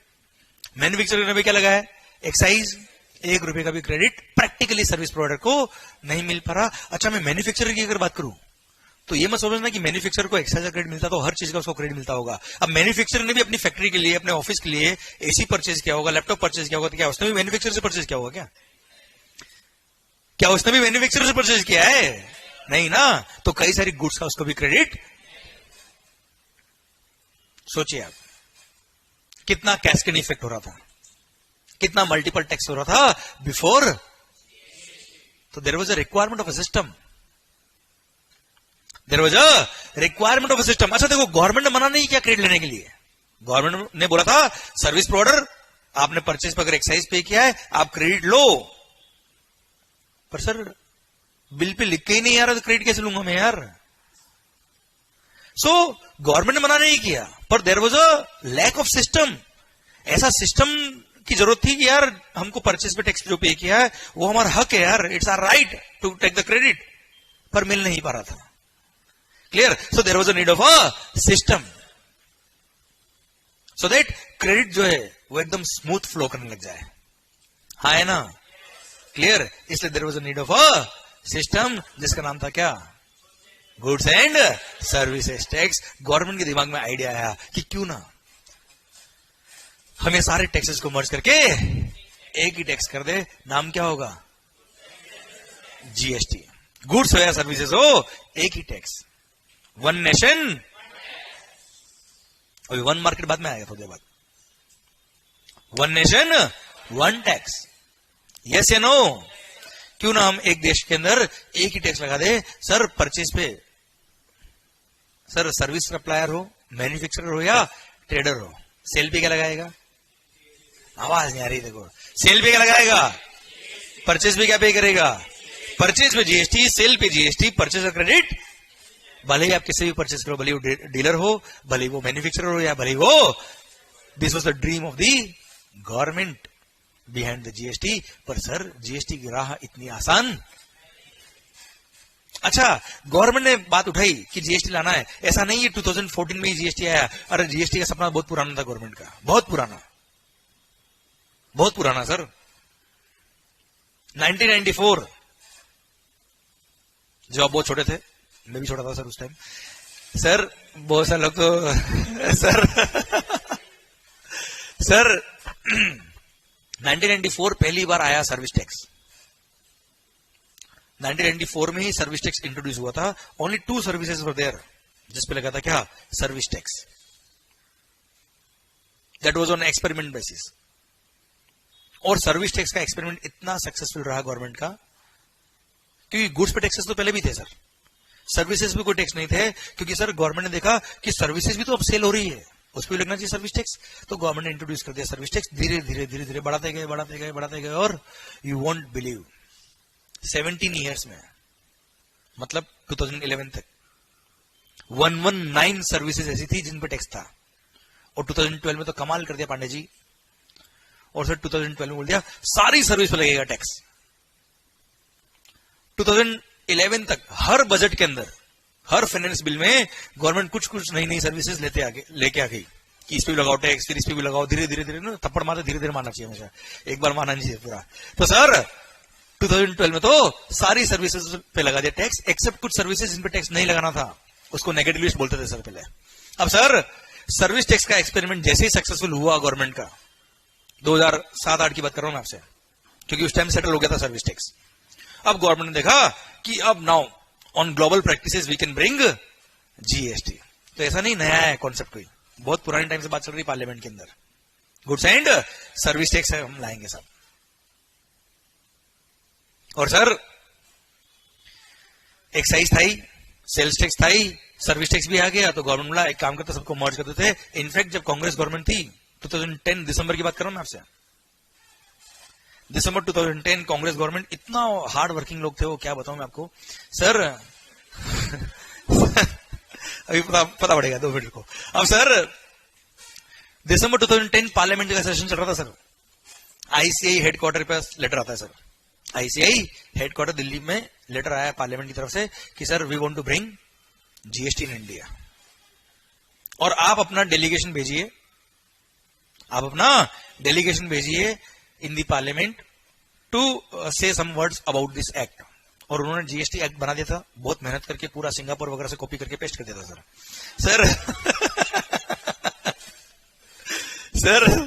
मैन्युफैक्चर करने में क्या लगा है? एक्साइज। 1 रुपए का भी क्रेडिट प्रैक्टिकली सर्विस प्रोवाइडर को नहीं मिल पा रहा। अच्छा, मैं मैन्युफैक्चरर की अगर बात करूं तो ये मत समझना कि मैन्युफैक्चरर को एक्साइज क्रेडिट मिलता तो हर चीज का उसको क्रेडिट मिलता होगा। अब मैन्युफैक्चरर ने भी अपनी फैक्ट्री के लिए, अपने ऑफिस के लिए एसी परचेज किया होगा, लैपटॉप परचेज किया होगा, तो क्या उसने भी मैन्युफैक्चरर से परचेज किया होगा? क्या उसने भी मैन्युफैक्चरर से परचेज किया है? नहीं ना। तो कई सारी गुड्स का उसको भी क्रेडिट। सोचिए आप, कितना कैस्केड इफेक्ट हो रहा था, कितना मल्टीपल टैक्स हो रहा था बिफोर। तो there was a requirement of a system, there was a requirement of a system. अच्छा देखो, गवर्नमेंट ने मना नहीं किया क्रेडिट लेने के लिए। गवर्नमेंट ने बोला था सर्विस प्रोवाइडर, आपने परचेज पर अगर एक्साइज पे किया है आप क्रेडिट लो। पर सर बिल पे लिख के ही नहीं आ रहा तो क्रेडिट कैसे लूंगा मैं यार? सो गवर्नमेंट ने मना नहीं किया, पर there was a lack of system. ऐसा सिस्टम की जरूरत थी कि यार हमको परचेज पे टैक्स जो पे किया है वो हमारा हक है यार, it's our right to take the credit, पर मिल नहीं पा रहा था। Clear? So there was a need of a system so that credit जो है वो एकदम स्मूथ फ्लो करने लग जाए। हाँ है ना? क्लियर? इसलिए there was a need of a system जिसका नाम था क्या? Goods and services tax. Government के दिमाग में आइडिया आया कि क्यों ना हम ये सारे टैक्सेस को मर्ज करके एक ही टैक्स कर दे। नाम क्या होगा? जीएसटी। गुड्स हो या सर्विसेज हो, एक ही टैक्स, वन नेशन। अभी वन मार्केट बाद में आएगा थोड़ी देर बाद। One nation one tax, yes या नो? क्यों ना हम एक देश के अंदर एक ही टैक्स लगा दे। सर परचेज पे, सर सर्विस सप्लायर हो, मैन्युफैक्चरर हो या ट्रेडर हो, सेल पे क्या लगाएगा? आवाज नहीं आ रही, देखो। सेल पे क्या लगाएगा? परचेज पे क्या पे करेगा? परचेज पे जीएसटी, सेल पे जीएसटी, परचेज क्रेडिट। भले ही आप किसी भी परचेज करो, भले वो डीलर हो, भले वो मैन्युफैक्चरर हो या भले वो, this was the dream of the government behind the GST. पर सर जीएसटी की राह इतनी आसान। अच्छा, गवर्नमेंट ने बात उठाई कि जीएसटी लाना है, ऐसा नहीं है 2014 में ही जीएसटी आया। अरे जीएसटी का सपना बहुत पुराना था गवर्नमेंट का, बहुत पुराना, बहुत पुराना सर। 1994, जब आप बहुत छोटे थे, मैं भी छोटा था सर उस टाइम सर, बहुत सारे लोग तो सर सर 1994 पहली बार आया सर्विस टैक्स। 1994 में ही सर्विस टैक्स इंट्रोड्यूस हुआ था। ओनली 2 सर्विसेज वर देयर जिस पे लगा था क्या, service tax. That was on experiment basis. और सर्विस टैक्स का एक्सपेरिमेंट इतना सक्सेसफुल रहा गवर्नमेंट का, क्योंकि गुड्स पे टैक्सेस तो पहले भी थे सर, सर्विसेज पे कोई टैक्स नहीं थे, क्योंकि सर गवर्नमेंट ने देखा कि सर्विसेज भी तो अब सेल हो रही है, उस पर लगना चाहिए सर्विस टैक्स। तो गवर्नमेंट ने इंट्रोड्यूस कर दिया सर्विस टैक्स। धीरे धीरे धीरे धीरे बढ़ाते गए, बढ़ाते गए, बढ़ाते गए, और यू वोंट बिलीव 17 ईयर्स में, मतलब 2011 तक 119 सर्विसेज ऐसी थी जिन पे टैक्स था। और 2012 में तो कमाल कर दिया पांडे जी, और सर 2012 में बोल दिया सारी सर्विस पे लगेगा टैक्स। 2011 तक हर बजट के अंदर, हर फाइनेंस बिल में गवर्नमेंट कुछ कुछ नई नई सर्विसेज लेके आ गई कि इस पे भी लगाओ टैक्स, फिर इस पे भी लगाओ। धीरे धीरे धीरे ना, थप्पड़ मारते धीरे धीरे मारना चाहिए हमेशा, एक बार मारना नहीं चाहिए पूरा। तो सर 2012 में तो सारी सर्विसेज पे लगा दिया टैक्स, एक्सेप्ट कुछ सर्विसेज जिन पे टैक्स नहीं लगाना था, उसको नेगेटिव लिस्ट बोलते थे सर पहले। अब सर सर्विस टैक्स का एक्सपेरिमेंट जैसे ही सक्सेसफुल हुआ गवर्नमेंट का, 2007-8 की बात कर रहा हूं मैं आपसे, क्योंकि उस टाइम सेटल हो गया था सर्विस टैक्स। अब गवर्नमेंट ने देखा कि अब now on global practices we can bring GST. तो ऐसा नहीं नया है कॉन्सेप्ट, कोई बहुत पुराने टाइम से बात चल रही पार्लियामेंट के अंदर। गुड्स एंड सर्विस टैक्स हम लाएंगे सब। और सर एक्साइज था ही, सेल्स टैक्स था ही, सर्विस टैक्स भी आ गया। तो गवर्नमेंट बोला एक काम करते सबको मर्ज करते थे। इनफैक्ट जब कांग्रेस गवर्नमेंट थी 2010 दिसंबर की बात कर रहा हूं मैं आपसे, दिसंबर 2010 कांग्रेस गवर्नमेंट, इतना हार्ड वर्किंग लोग थे वो, क्या बताऊं मैं आपको सर अभी पता पड़ेगा 2 मिनट को। अब सर दिसंबर 2010 पार्लियामेंट का सेशन चल रहा था सर। आईसीआई हेडक्वार्टर पे लेटर आता है सर, आईसीआई हेडक्वार्टर दिल्ली में लेटर आया पार्लियामेंट की तरफ से कि sir we want to bring GST in India, और आप अपना डेलीगेशन भेजिए, आप अपना डेलीगेशन भेजिए इन दी parliament to say some words about this act. और उन्होंने जीएसटी एक्ट बना दिया था, बहुत मेहनत करके, पूरा सिंगापुर वगैरह से कॉपी करके पेस्ट कर दिया था सर। सर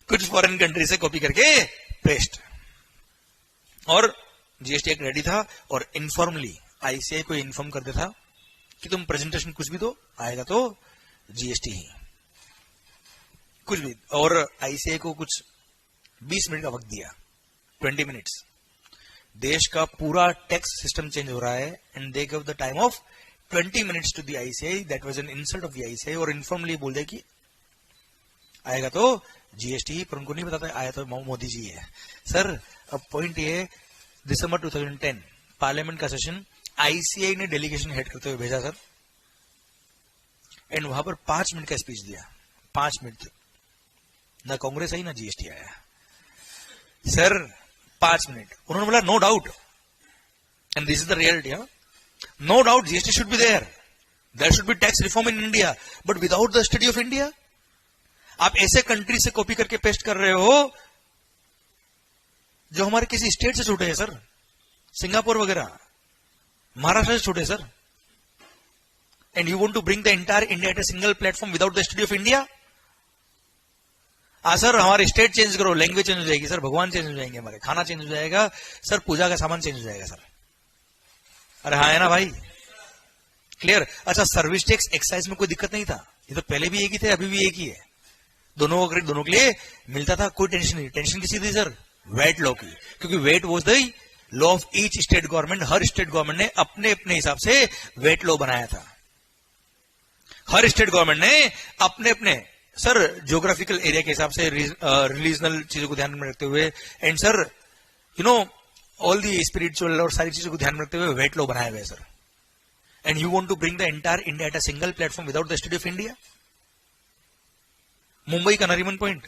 कुछ फॉरेन कंट्री से कॉपी करके पेस्ट, और जीएसटी एक्ट रेडी था। और इनफॉर्मली आईसीआई को इन्फॉर्म कर देता कि तुम प्रेजेंटेशन कुछ भी दो, आएगा तो जीएसटी ही, कुछ भी। और आईसीआई को कुछ 20 मिनट का वक्त दिया, 20 मिनट्स। देश का पूरा टैक्स सिस्टम चेंज हो रहा है, and they give the time of 20 minutes to the ICI. That was an insult of the ICI. और इनफॉर्मली बोल दे कि आएगा तो जीएसटी ही, पर उनको नहीं बताता आया तो मोदी जी है सर। अब पॉइंट ये, दिसंबर 2010 पार्लियामेंट का सेशन, आईसीआई ने डेलीगेशन हेड करते हुए भेजा सर, एंड वहां पर 5 मिनट का स्पीच दिया, 5 मिनट। ना कांग्रेस आई ना जीएसटी आया सर, 5 मिनट। उन्होंने बोला no doubt, and this is the reality, no doubt GST should be there should be tax reform in India, but without the study of India. आप ऐसे country से copy करके paste कर रहे हो जो हमारे किसी स्टेट से छूटे हैं सर, सिंगापुर वगैरह, महाराष्ट्र से छूटे sir. And you want to bring the entire India at a single platform without the study of India. Sir हमारे स्टेट चेंज करो, लैंग्वेज चेंज हो जाएगी सर, भगवान चेंज हो जाएंगे, हमारे खाना चेंज हो जाएगा सर, पूजा का सामान चेंज हो जाएगा सर। अरे हाँ है ना भाई, क्लियर। अच्छा सर्विस टैक्स एक्साइज में कोई दिक्कत नहीं था, ये तो पहले भी एक ही थे, अभी भी एक ही है, दोनों के लिए मिलता था, कोई टेंशन नहीं। टेंशन किसी थी सर, वेट लॉ की, क्योंकि wait was the law of each state government. Her state government ने अपने अपने हिसाब से वेट लॉ बनाया था, हर स्टेट गवर्नमेंट ने अपने अपने सर ज्योग्राफिकल एरिया के हिसाब से, रिलीजनल चीजों को ध्यान में रखते हुए, and sir you know all the spiritual और सारी चीजों को ध्यान में रखते हुए वेट लॉ बनाए हुए sir. And you want to bring the entire India at a single platform without the study of India. Mumbai का नरीमन पॉइंट,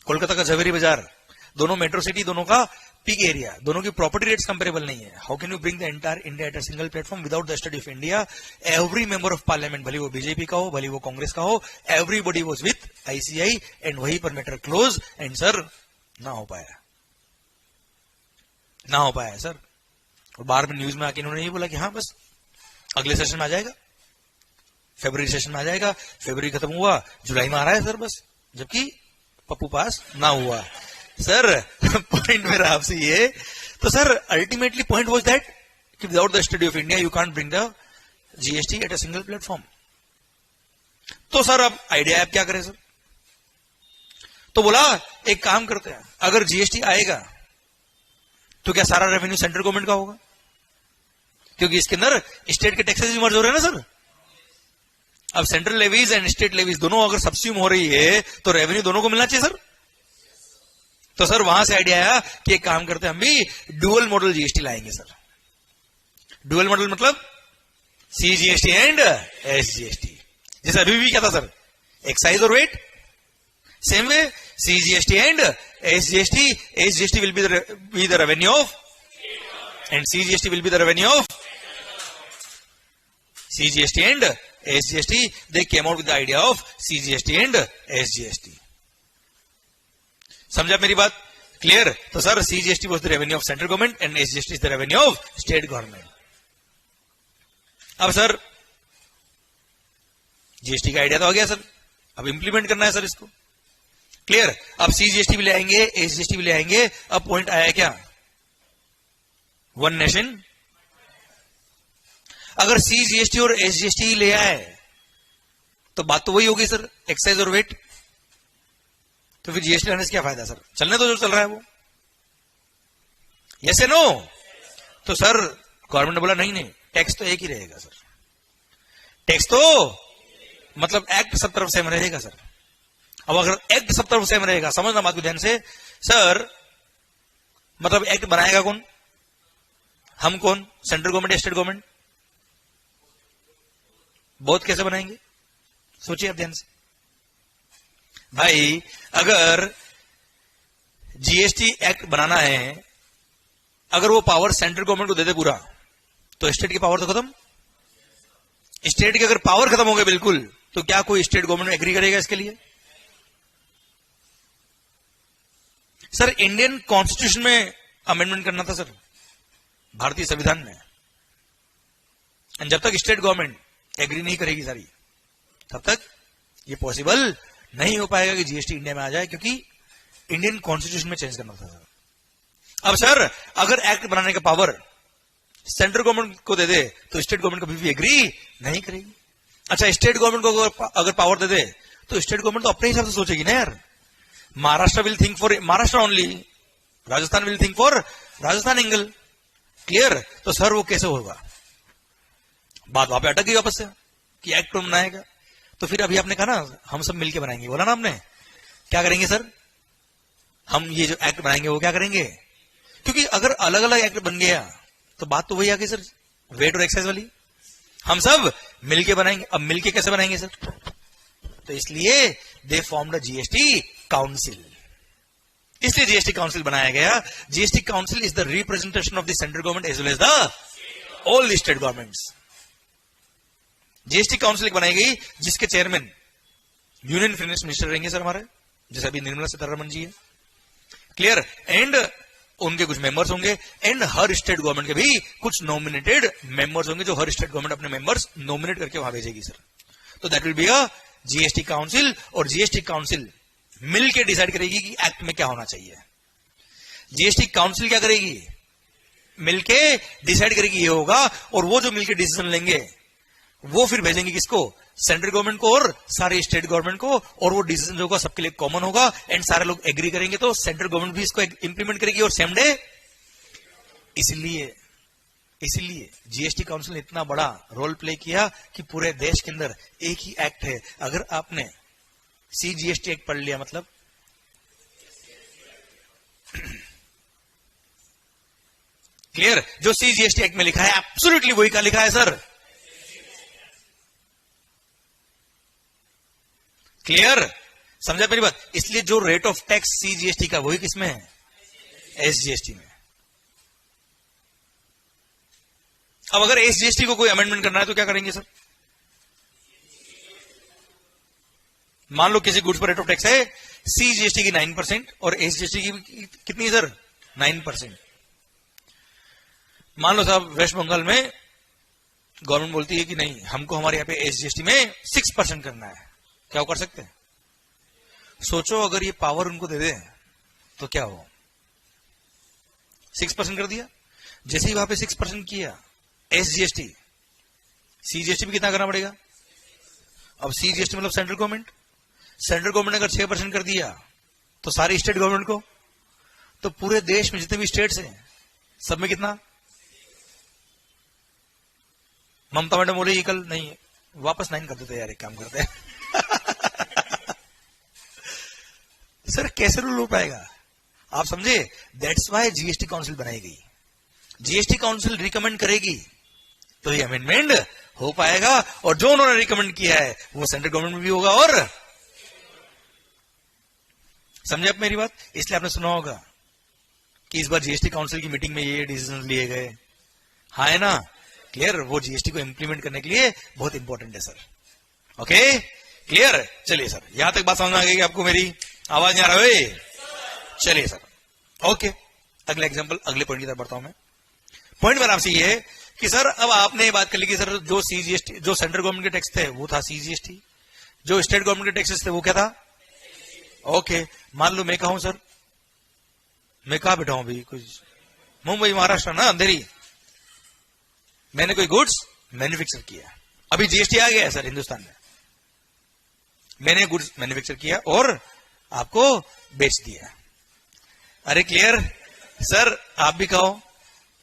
कोलकाता का झवेरी बाजार, दोनों मेट्रो सिटी, दोनों का पिग एरिया, दोनों की प्रॉपर्टी रेट्स कंपेरेबल नहीं है. How can you bring the entire India at a single platform without the study of India? Every member of parliament, भले वो बीजेपी का हो, भले वो कांग्रेस का हो, everybody was with ICI and वही पर मैटर क्लोज. एंड सर ना हो पाया, ना हो पाया सर. और बाहर में न्यूज में आके इन्होंने ये बोला कि हाँ बस अगले सेशन में आ जाएगा, फरवरी सेशन में आ जाएगा. फरवरी खत्म हुआ, जुलाई में आ रहा है सर बस, जबकि पप्पू पास ना हुआ. सर पॉइंट मेरा आपसे ये, तो sir ultimately point was that कि without the study of India you can't bring the GST at a single platform. तो सर अब आइडिया आप क्या करें सर? तो बोला एक काम करते हैं, अगर जीएसटी आएगा तो क्या सारा रेवेन्यू सेंट्रल गवर्नमेंट का होगा? क्योंकि इसके अंदर स्टेट के टैक्सेस भी मर्ज हो रहे हैं ना सर. अब central levies and state levies दोनों अगर सब्सिड्यूम हो रही है तो रेवेन्यू दोनों को मिलना चाहिए सर. तो सर वहां से आइडिया आया कि एक काम करते हैं, हम भी डुअल मॉडल जीएसटी लाएंगे सर. डुअल मॉडल मतलब सीजीएसटी एंड एसजीएसटी. जैसे अभी भी क्या था सर, एक्साइज और VAT. Same way CGST and SGST. SGST will be the revenue of and CGST will be the revenue of CGST and SGST. They came out with the idea of CGST and SGST. समझा मेरी बात? Clear? तो sir CGST was the revenue of central government and SGST is the revenue of state government. अब sir GST का idea तो आ गया sir, अब implement करना है सर इसको. क्लियर? अब CGST भी ले आएंगे, SGST भी ले आएंगे. अब पॉइंट आया क्या? One nation. अगर सीजीएसटी और एसजीएसटी ले आए तो बात तो वही होगी सर, एक्साइज और वेट. तो फिर जीएसटी लाने से क्या फायदा सर? चलने तो जो चल रहा है वो. यस या नो? तो सर गवर्नमेंट ने बोला नहीं नहीं, टैक्स तो एक ही रहेगा सर. टैक्स तो मतलब एक्ट सब तरफ सेम रहेगा सर. अब अगर एक्ट सब तरफ सेम रहेगा, समझना बात को ध्यान से सर, मतलब एक्ट बनाएगा कौन? हम कौन? सेंट्रल गवर्नमेंट या स्टेट गवर्नमेंट? बहुत कैसे बनाएंगे? सोचिए आप ध्यान से भाई. अगर जीएसटी एक्ट बनाना है, अगर वो पावर सेंट्रल गवर्नमेंट को दे दे पूरा, तो स्टेट की पावर तो खत्म. स्टेट की अगर पावर खत्म हो गई बिल्कुल, तो क्या कोई स्टेट गवर्नमेंट एग्री करेगा इसके लिए? सर इंडियन कॉन्स्टिट्यूशन में अमेंडमेंट करना था सर, भारतीय संविधान में. एंड जब तक स्टेट गवर्नमेंट एग्री नहीं करेगी सारी, तब तक ये पॉसिबल नहीं हो पाएगा कि जीएसटी इंडिया में आ जाए, क्योंकि इंडियन कॉन्स्टिट्यूशन में चेंज करना था सर. अब सर अगर एक्ट बनाने का पावर सेंट्रल गवर्नमेंट को दे दे, तो स्टेट गवर्नमेंट कभी भी एग्री नहीं करेगी. अच्छा, स्टेट गवर्नमेंट को अगर पावर दे दे, तो स्टेट गवर्नमेंट तो अपने हिसाब से सोचेगी ना यार. Maharashtra will think for Maharashtra only, Rajasthan will think for Rajasthan angle. Clear? तो सर वो कैसे होगा? बात वहां पे अटक गई वापस से कि एक्ट कौन बनाएगा. तो फिर अभी आपने कहा ना हम सब मिलके बनाएंगे, बोला ना आपने. क्या करेंगे सर? हम ये जो एक्ट बनाएंगे वो क्या करेंगे? क्योंकि अगर अलग अलग एक्ट बन गया तो बात तो वही आ गई सर, वेट और एक्साइज वाली. हम सब मिलके बनाएंगे. अब मिलके कैसे बनाएंगे सर? तो इसलिए they formed a GST council. इसलिए जीएसटी काउंसिल बनाया गया. GST council is the representation of the central government as well as the all the state governments. GST council बनाई गई जिसके चेयरमैन यूनियन फाइनेंस मिनिस्टर रहेंगे sir हमारे, जैसे अभी निर्मला सीतारमण जी है. क्लियर? एंड उनके कुछ मेंबर्स होंगे, एंड हर स्टेट गवर्नमेंट के भी कुछ नॉमिनेटेड मेंबर्स होंगे, जो हर स्टेट गवर्नमेंट अपने मेंबर्स नॉमिनेट करके वहां भेजेगी सर. तो that will be a GST council. और जीएसटी काउंसिल मिलकर डिसाइड करेगी कि एक्ट में क्या होना चाहिए. जीएसटी काउंसिल क्या करेगी? मिलके डिसाइड करेगी ये होगा, और वो जो मिलके डिसीजन लेंगे वो फिर भेजेंगे किसको? सेंट्रल गवर्नमेंट को और सारे स्टेट गवर्नमेंट को. और वो डिसीजन होगा सबके लिए कॉमन होगा, एंड सारे लोग एग्री करेंगे, तो सेंट्रल गवर्नमेंट भी इसको इंप्लीमेंट करेगी और सेम डे. इसलिए जीएसटी काउंसिल ने इतना बड़ा रोल प्ले किया कि पूरे देश के अंदर एक ही एक्ट है. अगर आपने सीजीएसटी एक्ट पढ़ लिया मतलब क्लियर? जो सीजीएसटी एक्ट में लिखा है एब्सोल्युटली वही का लिखा है सर. क्लियर? समझा मेरी बात? इसलिए जो रेट ऑफ टैक्स सीजीएसटी का वही किसमें है? एसजीएसटी में. अब अगर एसजीएसटी को कोई अमेंडमेंट करना है तो क्या करेंगे सर? मान लो किसी गुड्स पर रेट ऑफ टैक्स है सीजीएसटी की 9% और एसजीएसटी की कितनी है सर? 9%। मान लो साहब वेस्ट बंगाल में गवर्नमेंट बोलती है कि नहीं, हमको हमारे यहां पे एसजीएसटी में 6% करना है। क्या वो कर सकते हैं? सोचो अगर ये पावर उनको दे दे तो क्या हो? 6% कर दिया। जैसे ही वहां पे 6% किया एसजीएसटी, सीजीएसटी भी कितना करना पड़ेगा? अब सीजीएसटी मतलब सेंट्रल गवर्नमेंट, सेंट्रल गवर्नमेंट ने अगर 6% कर दिया तो सारी स्टेट गवर्नमेंट को, तो पूरे देश में जितने भी स्टेट्स हैं सब में कितना? ममता मैडम बोलेगी कल नहीं वापस 9 कर देते यार, एक काम करते हैं सर कैसे रूल हो पाएगा? आप समझे? दैट्स वाई जीएसटी काउंसिल बनाई गई। जीएसटी काउंसिल रिकमेंड करेगी तो ये अमेंडमेंट हो पाएगा, और जो उन्होंने रिकमेंड किया है वो सेंट्रल गवर्नमेंट में भी होगा। और समझे आप मेरी बात? इसलिए आपने सुना होगा कि इस बार जीएसटी काउंसिल की मीटिंग में ये डिसीजन लिए गए। हाँ है ना? क्लियर? वो जीएसटी को इंप्लीमेंट करने के लिए बहुत इंपॉर्टेंट है सर। Okay clear? चलिए सर, यहां तक बात समझ में आ गई आपको? मेरी आवाज नहीं आ रहा है? चलिए सर, ओके अगले एग्जांपल, अगले पॉइंट की तरफ बढ़ता हूं मैं। पॉइंट मेरा आपसे ये है कि सर अब आपने ये बात कर ली कि सर जो सीजीएसटी, जो सेंट्रल गवर्नमेंट के टैक्स थे वो था सीजीएसटी, जो स्टेट गवर्नमेंट के टैक्सेस थे वो क्या था? ओके मान लो मैं कहूं सर, मैं कहां बैठा हूं अभी? कुछ मुंबई महाराष्ट्र ना, अंधेरी। मैंने कोई गुड्स मैन्युफैक्चर किया, अभी जीएसटी आ गया है सर हिंदुस्तान में, मैंने गुड्स मैन्युफैक्चर किया और आपको बेच दिया। अरे क्लियर सर? आप भी कहो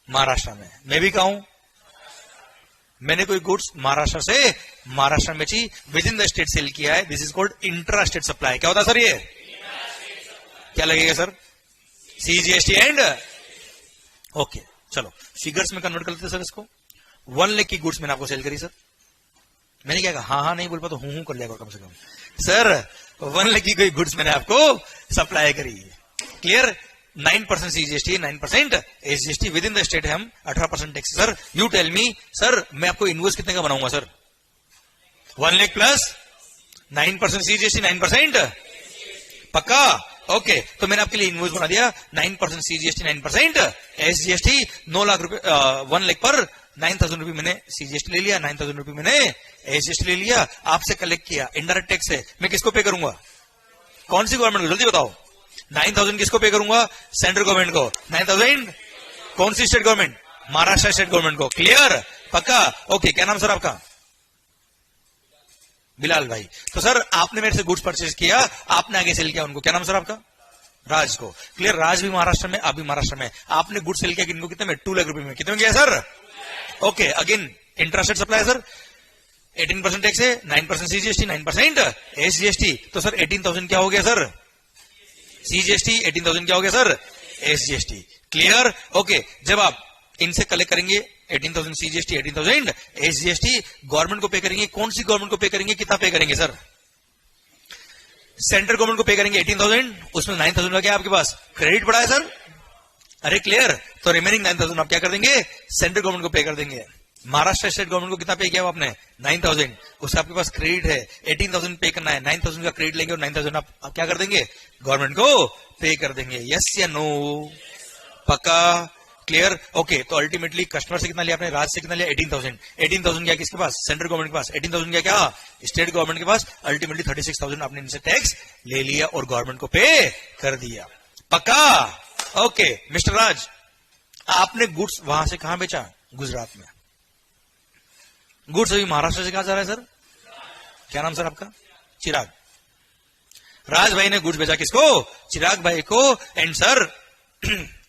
महाराष्ट्र में, मैं भी कहूं, मैंने कोई गुड्स महाराष्ट्र से महाराष्ट्र में बेची, within the state sale किया है, this is called intra state supply. क्या होता सर ये? क्या लगेगा सर? CGST and okay. चलो फिगर्स में कन्वर्ट कर लेते सर इसको। 1 लाख की गुड्स मैंने आपको सेल करी सर, मैंने क्या कहा? हाँ नहीं बोल पा तो हूं कर लिया कम से कम सर। 1 लाख की कोई गुड्स मैंने आपको सप्लाई करी, clear? 9% CGST, 9% SGST, within the state हम 18% tax. Sir you tell me sir, मैं आपको इनवॉइस कितने का बनाऊंगा सर? 1 लाख प्लस 9% सीजीएसटी, 9% पक्का? ओके तो मैंने आपके लिए इनवॉइस बना दिया, 9% सीजीएसटी, 9% एसजीएसटी, 9 लाख रुपए, 1 लाख पर 9,000 रुपए मैंने सीजीएसटी ले लिया, 9,000 रुपए मैंने एसजीएसटी ले लिया, आपसे कलेक्ट किया, इनडायरेक्ट टैक्स है। मैं किसको पे करूंगा? कौन सी गवर्नमेंट को? जल्दी बताओ। 9,000 किसको पे करूंगा? सेंट्रल गवर्नमेंट को। 9,000 कौन सी state government? Maharashtra state government को। क्लियर? पक्का? ओके क्या नाम सर आपका? बिलाल भाई। तो सर आपने मेरे से गुड्स परचेज किया, आपने आगे सेल किया उनको, क्या नाम सर आपका? राज को। क्लियर? राज भी महाराष्ट्र में, आप भी महाराष्ट्र में, आपने गुड्स सेल किया किनको? कितने में? 2 लाख रुपए में। कितने में किया sir? Okay again intrastate supply sir, 18% tax है, 9% सीजीएसटी, 9% एसजीएसटी। तो सर 18,000 क्या हो गया सर? सीजीएसटी, 18,000 क्या हो गया सर? एसजीएसटी। क्लियर? ओके जब आप इनसे कलेक्ट करेंगे 18,000 सीजीएसटी, 18,000 एसजीएसटी, गवर्नमेंट को पे करेंगे। कौन सी गवर्नमेंट को पे करेंगे? कितना पे करेंगे सर? सेंट्रल गवर्नमेंट को पे करेंगे 18,000, उसमें 9,000 का क्या आपके पास क्रेडिट पड़ा है सर? अरे क्लियर? तो रिमेनिंग 9,000 आप क्या कर देंगे? सेंट्रल गवर्नमेंट को पे कर देंगे। महाराष्ट्र स्टेट गवर्नमेंट को कितना पे किया आपने? 9,000, उससे आपके पास क्रेडिट है, 18,000 पे करना है, 9,000 का क्रेडिट लेंगे और 9,000 आप क्या कर देंगे? गवर्नमेंट को पे कर देंगे। यस या नो? पक्का? क्लियर? ओके तो अल्टीमेटली कस्टमर से कितना लिया आपने? राज से कितना लिया? 18,000। 18,000 क्या किसके पास? सेंट्रल गवर्नमेंट के पास। 18,000 क्या क्या? स्टेट गवर्नमेंट के पास। अल्टीमेटली 36,000 आपने इनसे टैक्स ले लिया और गवर्नमेंट को पे कर दिया। पक्का? ओके मिस्टर राज, आपने गुड्स वहां से कहां बेचा? गुजरात में। गुड्स अभी महाराष्ट्र से कहां जा रहा है सर? क्या नाम सर आपका? चिराग। राज भाई ने गुड्स बेचा किसको? चिराग भाई को। एंड सर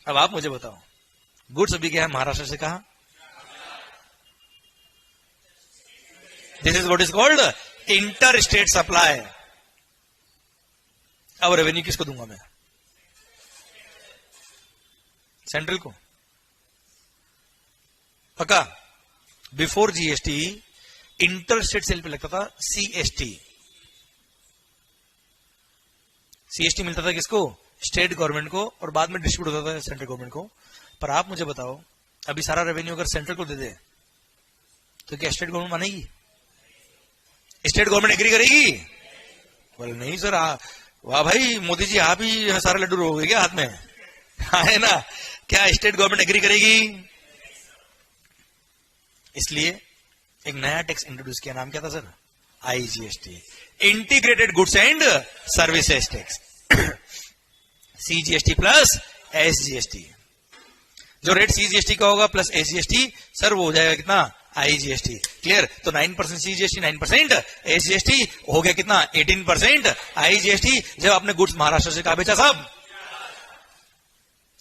अब आप मुझे बताओ, गुड्स अभी क्या है महाराष्ट्र से कहां? This is what is called inter state supply. अब रेवेन्यू किसको दूंगा मैं? सेंट्रल को। पक्का? Before GST inter state sale पे लगता था सीएसटी। सीएसटी मिलता था किसको? स्टेट गवर्नमेंट को, और बाद में डिस्ट्रीब्यूट होता था सेंट्रल गवर्नमेंट को। पर आप मुझे बताओ, अभी सारा रेवेन्यू अगर सेंट्रल को दे दे तो क्या स्टेट गवर्नमेंट मानेगी? स्टेट गवर्नमेंट एग्री करेगी? बोले नहीं सर, वाह भाई मोदी जी, आप ही सारे लड्डू हो गए क्या हाथ में? है ना? क्या स्टेट गवर्नमेंट एग्री करेगी? इसलिए एक नया टैक्स इंट्रोड्यूस किया, नाम क्या था sir? IGST, integrated goods and services tax. CGST plus SGST, जो रेट सीजीएसटी का होगा प्लस एसजीएसटी, सर वो हो जाएगा कितना? आईजीएसटी। क्लियर? तो 9% सीजीएसटी, 9% एसजीएसटी, हो गया कितना? 18% आईजीएसटी। जब आपने गुड्स महाराष्ट्र से कहा बेचा साहब,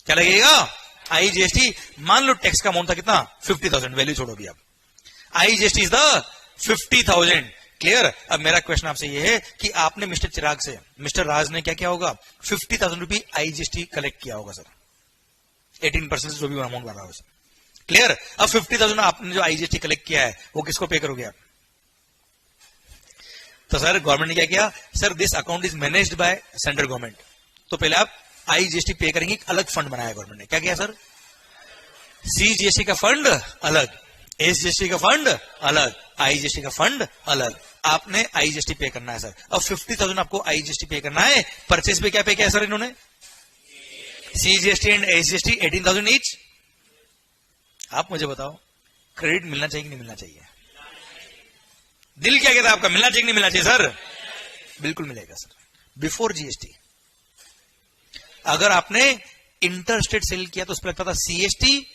क्या लगेगा? आईजीएसटी। मान लो टैक्स का अमाउंट था कितना? 50,000, वैल्यू छोड़ो भी आप, आईजीएसटी इज द 50,000। क्लियर? अब मेरा क्वेश्चन आपसे ये है कि आपने मिस्टर चिराग से, मिस्टर राज ने क्या किया होगा? 50,000 रुपये आईजीएसटी कलेक्ट किया होगा सर, 18% से जो भी अमाउंट बना है। क्लियर? अब 50,000 आपने जो आईजीएसटी कलेक्ट किया है वो किसको पे करोगे आप? तो सर गवर्नमेंट ने क्या किया? Sir this account is managed by central government. तो पहले आप आईजीएसटी पे करेंगे, एक अलग फंड बनाया गवर्नमेंट ने। क्या किया सर? सीजीएसटी का फंड अलग, एसजीएसटी का फंड अलग, आईजीएसटी का फंड अलग। आपने आईजीएसटी पे करना है सर। अब 50,000 आपको आईजीएसटी पे करना है। परचेज पे क्या पे किया सर इन्होंने? CGST and SGST 18,000 each. आप मुझे बताओ, क्रेडिट मिलना चाहिए कि नहीं मिलना चाहिए? दिल क्या कहता है आपका, मिलना चाहिए कि नहीं मिलना चाहिए सर? बिल्कुल मिलेगा सर। बिफोर जीएसटी अगर आपने इंटर स्टेट सेल किया तो उस पर लगता था सीएसटी,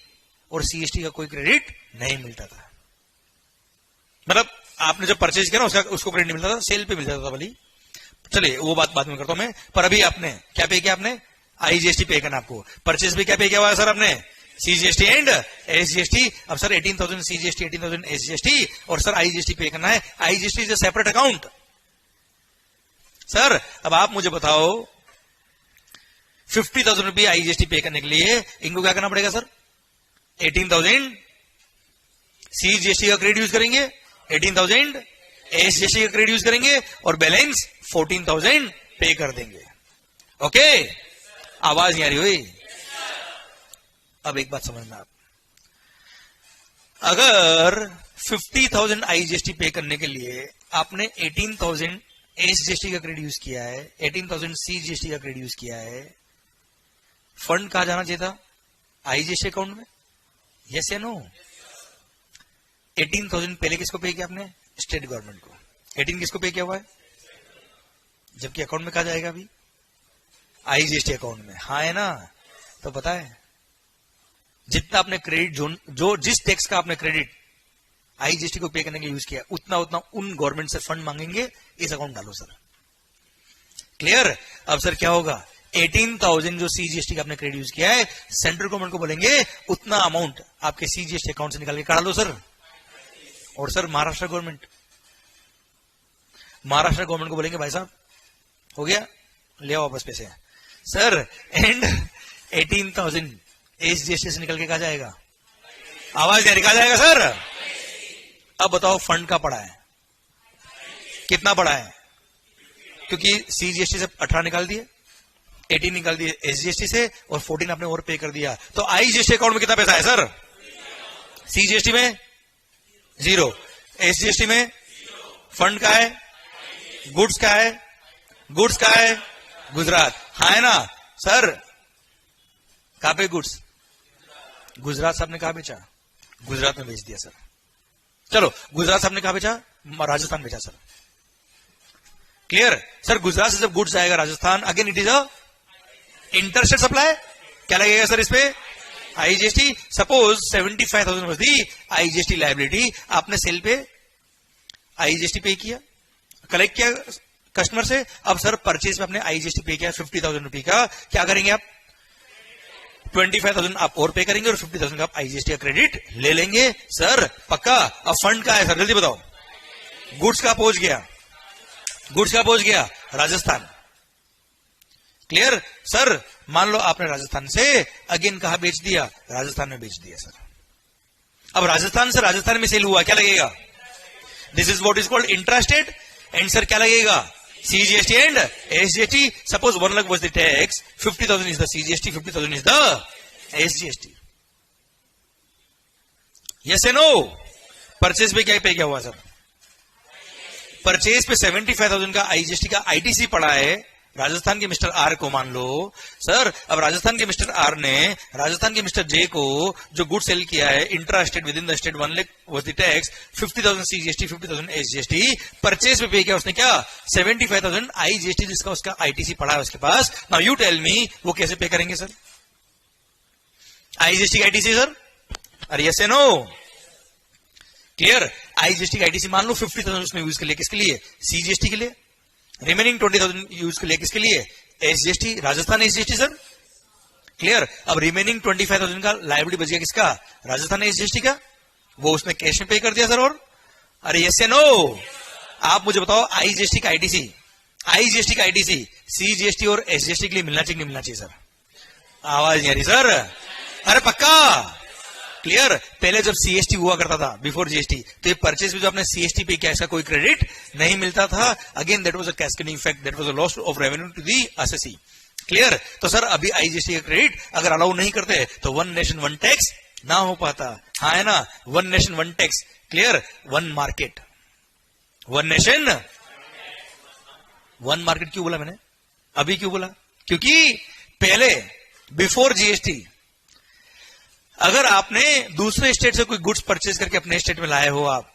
और सीएसटी का कोई क्रेडिट नहीं मिलता था। मतलब आपने जब परचेज किया ना उसको क्रेडिट नहीं मिलता था, सेल पे मिलता था भली। चलिए वो बात बाद में करता हूं मैं। पर अभी आपने क्या पे किया? आपने आईजीएसटी पे करना आपको। परचेज पे क्या पे किया हुआ है सर आपने? CGST and SGST. अब सर 18,000 सीजीएसटी, 18,000 एसजीएसटी, और सर आईजीएसटी पे करना है। IGST is a separate account sir. अब आप मुझे बताओ, 50,000 रुपये आईजीएसटी पे करने के लिए इनको क्या करना पड़ेगा सर? 18,000 सीजीएसटी का क्रेडिट यूज करेंगे, 18,000 एसजीएसटी का क्रेडिट यूज करेंगे, और बैलेंस 14,000 पे कर देंगे। ओके? आवाज नहीं आ रही हुई? अब एक बात समझना आप, अगर 50,000 आईजीएसटी पे करने के लिए आपने 18,000 एसजीएसटी का क्रेडिट यूज किया है, 18,000 सीजीएसटी का क्रेडिट यूज किया है, फंड कहां जाना चाहिए था? आईजीएसटी अकाउंट में। यस या नो? 18,000 पहले किसको पे किया आपने? स्टेट गवर्नमेंट को। 18 किसको पे किया हुआ है? जबकि अकाउंट में कहा जाएगा अभी? आईजीएसटी अकाउंट में। हाँ है ना? तो पता है जितना आपने क्रेडिट जो जिस टैक्स का आपने क्रेडिट आईजीएसटी को पे करने के लिए यूज किया, उतना उन गवर्नमेंट से फंड मांगेंगे, इस अकाउंट डालो सर। क्लियर? अब सर क्या होगा? 18,000 जो सीजीएसटी का आपने क्रेडिट यूज किया है, सेंट्रल गवर्नमेंट को बोलेंगे उतना अमाउंट आपके सीजीएसटी अकाउंट से निकाल के काट लो सर। और सर महाराष्ट्र गवर्नमेंट को बोलेंगे भाई साहब हो गया, ले आओ वापस पैसे सर। एंड 18,000 एसजीएसटी से निकल के कहा जाएगा? आवाज नहीं कहा जाएगा सर। अब बताओ फंड का पड़ा है, कितना पड़ा है? क्योंकि सीजीएसटी से 18 निकाल दिए, 18 निकाल दिए एसजीएसटी से, और 14 आपने और पे कर दिया। तो आईजीएसटी अकाउंट में कितना पैसा है सर? सीजीएसटी में 0, एसजीएसटी में फंड का है, गुड्स का है, गुड्स का है गुजरात। हाँ है ना सर? कहां पे गुड्स? गुजरात साहब ने कहा बेचा? गुजरात में बेच दिया सर। चलो गुजरात साहब ने कहा बेचा? राजस्थान बेचा सर। क्लियर? सर गुजरात से जब गुड्स आएगा Rajasthan, again it is a interstate supply. क्या लगेगा सर इस पे? IGST. Suppose 75,000 was the IGST liability, आपने सेल पे आईजीएसटी पे किया, कलेक्ट किया कस्टमर से। अब सर परचेज में आपने आईजीएसटी पे किया 50,000 रुपए का, क्या करेंगे आप? 25,000 आप और पे करेंगे और 50,000 का आप आईजीएसटी का क्रेडिट ले लेंगे सर। पक्का? अब फंड का है सर, जल्दी बताओ। गुड्स का पहुंच गया, गुड्स का पहुंच गया राजस्थान। क्लियर? सर मान लो आपने राजस्थान से अगेन कहा बेच दिया? राजस्थान में बेच दिया सर। अब राजस्थान से राजस्थान में सेल हुआ, क्या लगेगा? This is what is called intrastate. And sir क्या लगेगा? CGST and SGST. Suppose 1 lakh was the tax, 50,000 is the CGST, 50,000 is the SGST. Yes or no? Purchase पे क्या पे क्या हुआ सर? परचेज पे 75,000 का आईजीएसटी का आईटीसी पड़ा है राजस्थान के मिस्टर आर को, मान लो सर। अब राजस्थान के मिस्टर आर ने राजस्थान के मिस्टर जे को जो गुड सेल किया है intra state with in the state 1 lakh was the tax, 50,000 CGST, 50,000 SGST. Purchase पे किया उसने क्या? 75,000 आईजीएसटी, जिसका उसका आईटीसी पड़ा है उसके पास। नाउ यू टेल मी वो कैसे पे करेंगे सर आईजीएसटी का आईटीसी सर? अरे यस नो क्लियर? आईजीएसटी का आईटीसी मान लो 50,000 उसने यूज कर लिया, किसके लिए? सीजीएसटी के लिए। रिमेनिंग 20,000 यूज कर लिया, किसके लिए? SGST, Rajasthan SGST sir. Clear? अब रिमेनिंग 25,000 का लायबिलिटी बच गया किसका? राजस्थान एसजीएसटी का। वो उसने कैश में पे कर दिया सर। और अरे यस या नो? आप मुझे बताओ आईजीएसटी का आईटीसी, आईजीएसटी का आईटीसी सीजीएसटी और एसजीएसटी के लिए मिलना चाहिए, नहीं मिलना चाहिए सर? आवाज नहीं आ रही सर? अरे पक्का क्लियर? पहले जब सीएसटी हुआ करता था बिफोर जीएसटी, तो ये परचेज में जो आपने सीएसटी पे किया, इसका कोई क्रेडिट नहीं मिलता था। Again that was a cascading effect, that was a loss of revenue to the SSC. Clear? तो सर अभी आईजीएसटी का क्रेडिट अगर अलाउ नहीं करते तो वन नेशन वन टैक्स ना हो पाता। हाँ है ना? One nation one tax. Clear? One market, one nation one market. क्यों बोला मैंने अभी? क्यों बोला? क्योंकि पहले बिफोर जीएसटी अगर आपने दूसरे स्टेट से कोई गुड्स परचेज करके अपने स्टेट में लाए हो आप,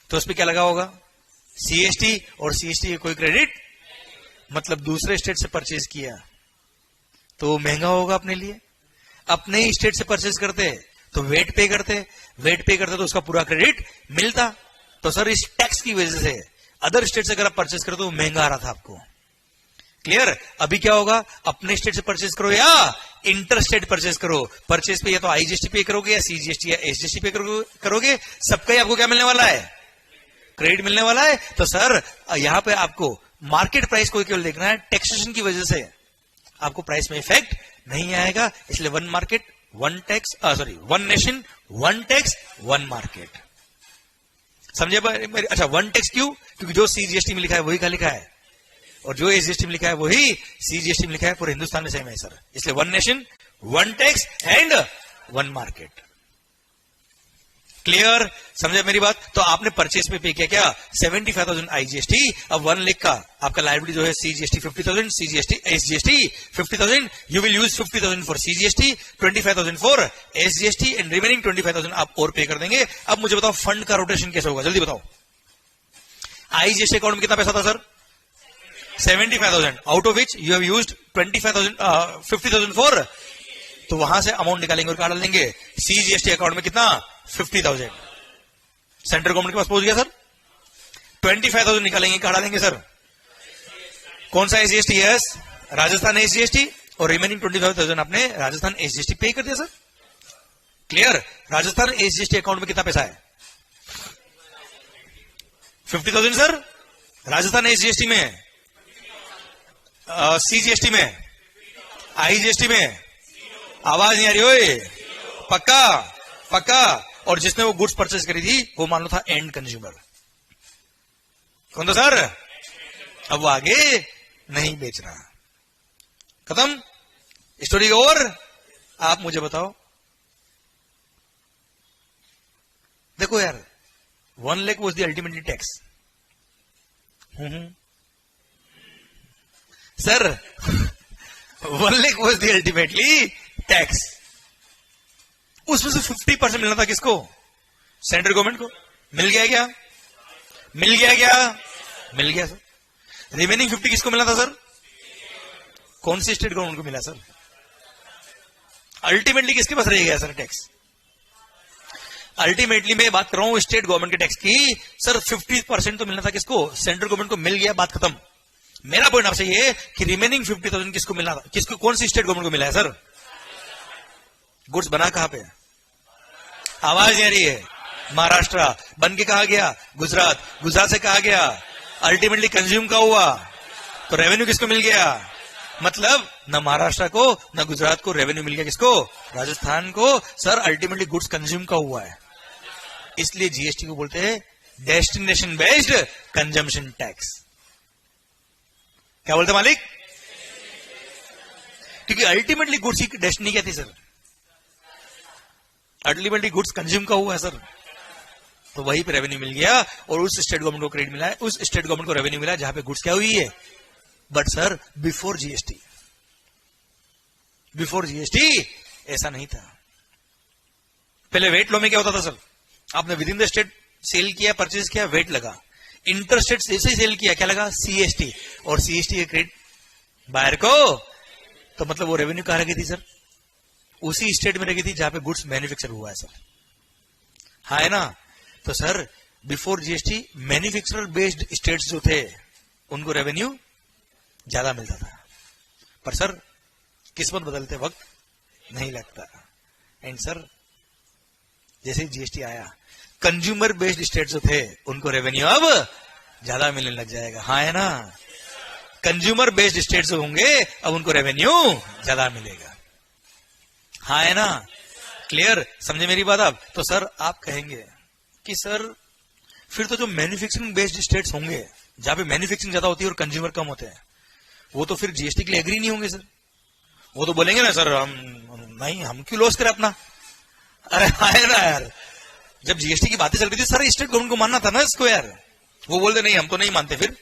तो उस पर क्या लगा होगा? सीएसटी, और सीएसटी का कोई क्रेडिट, मतलब दूसरे स्टेट से परचेज किया तो महंगा होगा अपने लिए। अपने ही स्टेट से परचेज करते तो वेट पे करते, वेट पे करते तो उसका पूरा क्रेडिट मिलता। तो सर इस टैक्स की वजह से अदर स्टेट से अगर आप परचेज करते तो महंगा आ रहा था आपको। क्लियर? अभी क्या होगा? अपने स्टेट से परचेज करो या इंटर स्टेट परचेज करो, परचेज पे या तो आईजीएसटी पे करोगे या सीजीएसटी या एसजीएसटी पे करोगे, सबका ही आपको क्या मिलने वाला है? क्रेडिट मिलने वाला है। तो सर यहां पे आपको मार्केट प्राइस को केवल देखना है, टैक्सेशन की वजह से आपको प्राइस में इफेक्ट नहीं आएगा। इसलिए one market one tax, sorry one nation one tax one market. समझे? अच्छा वन टैक्स क्यों? क्योंकि जो सीजीएसटी में लिखा है वही का लिखा है, और जो एसजीएसटी में लिखा है वही सीजीएसटी में लिखा है। पूरे हिंदुस्तान में सेम है सर। इसलिए one nation one tax and one market. Clear? समझे मेरी बात? तो आपने परचेज में पे किया क्या? 75,000 आईजीएसटी। अब 1 लाख का आपका लायबिलिटी जो है CGST 50,000, CGST SGST 50,000। You will use 50,000 for CGST, 25,000 for SGST and remaining 25,000 आप और पे कर देंगे। अब मुझे बताओ फंड का रोटेशन कैसे होगा, जल्दी बताओ। आईजीएसटी अकाउंट में कितना पैसा था sir? 75,000, out of which you have used 50,000 for, तो वहां से अमाउंट निकालेंगे और काट देंगे। सीजीएसटी अकाउंट में कितना? 50,000 सेंट्रल गवर्नमेंट के पास पहुंच गया सर। 25,000 निकालेंगे, काट देंगे सर। कौन सा एसजीएसटी? Yes, Rajasthan SGST. और रिमेनिंग 25,000 आपने राजस्थान एसजीएसटी पे कर दिया sir. Clear? Rajasthan SGST account में कितना पैसा है? 50,000 सर राजस्थान एसजीएसटी में, सीजीएसटी में, आईजीएसटी में। आवाज नहीं आ रही ओए? पक्का पक्का। और जिसने वो गुड्स परचेज करी थी वो मान लो था एंड कंज्यूमर। कौन था सर? अब वो आगे नहीं बेच रहा। खत्म स्टोरी ओवर। आप मुझे बताओ, देखो यार 1 lakh was the ultimately tax. Sir 1 lakh was the ultimately tax. उसमें से 50% मिलना था किसको? सेंट्रल गवर्नमेंट को। मिल गया क्या? मिल गया क्या? मिल गया सर। रिमेनिंग 50 किसको मिला था सर? कौन सी स्टेट गवर्नमेंट को मिला सर? अल्टीमेटली किसके पास रह गया सर टैक्स? अल्टीमेटली मैं बात कर रहा हूं स्टेट गवर्नमेंट के टैक्स की। सर 50% तो मिलना था किसको? सेंट्रल गवर्नमेंट को। मिल गया, बात खत्म। मेरा पॉइंट आपसे ये कि रिमेनिंग 50,000 किसको मिलना था? किसको? कौन सी स्टेट गवर्नमेंट को मिला है सर? गुड्स बना कहां पे? आवाज नहीं आ रही है। महाराष्ट्र। बन के कहा गया? गुजरात। गुजरात से कहा गया? अल्टीमेटली कंज्यूम का हुआ, तो रेवेन्यू किसको मिल गया? मतलब न महाराष्ट्र को न गुजरात को रेवेन्यू मिल गया, किसको? राजस्थान को। सर अल्टीमेटली गुड्स कंज्यूम का हुआ है, इसलिए जीएसटी को बोलते हैं डेस्टिनेशन बेस्ड कंजम्पशन टैक्स। क्या बोलते मालिक? क्योंकि अल्टीमेटली गुड्स की डेस्टिनी क्या थी सर? अल्टीमेटली गुड्स कंज्यूम का हुआ है सर। तो वहीं पे रेवेन्यू मिल गया और उस स्टेट गवर्नमेंट को क्रेडिट मिला है, उस स्टेट गवर्नमेंट को रेवेन्यू मिला है जहां पे गुड्स क्या हुई है। But sir before GST, before GST ऐसा नहीं था। पहले वेट लो में क्या होता था सर, आपने within the state sale किया, परचेज किया, वेट लगा। इंटर स्टेट जैसे ही सेल किया क्या लगा, सीएसटी, और सीएसटी के क्रेडिट बायर को। तो मतलब वो रेवेन्यू कहां रखी थी सर, उसी स्टेट में रखी थी जहां पे गुड्स मैन्युफैक्चर हुआ है सर, हाँ है ना। तो sir before GST manufacturer based states जो थे उनको रेवेन्यू ज्यादा मिलता था। पर सर किस्मत बदलते वक्त नहीं लगता। एंड सर जैसे जीएसटी आया, कंज्यूमर बेस्ड स्टेट जो थे उनको रेवेन्यू अब ज्यादा मिलने लग जाएगा, हाँ है ना। कंज्यूमर बेस्ड स्टेट जो होंगे अब उनको रेवेन्यू ज्यादा मिलेगा, हाँ है ना। क्लियर, समझे मेरी बात आप। तो सर आप कहेंगे कि सर फिर तो जो मैन्युफैक्चरिंग बेस्ड स्टेट्स होंगे जहां पे मैन्युफैक्चरिंग ज्यादा होती है और कंज्यूमर कम होते हैं, वो तो फिर जीएसटी के लिए एग्री नहीं होंगे सर। वो तो बोलेंगे ना सर हम नहीं, हम क्यों लॉस करें अपना। अरे है ना यार, जब जीएसटी की बातें चल रही थी सर स्टेट गवर्नमेंट को मानना था ना इसको यार, वो बोलते नहीं हम तो नहीं मानते फिर।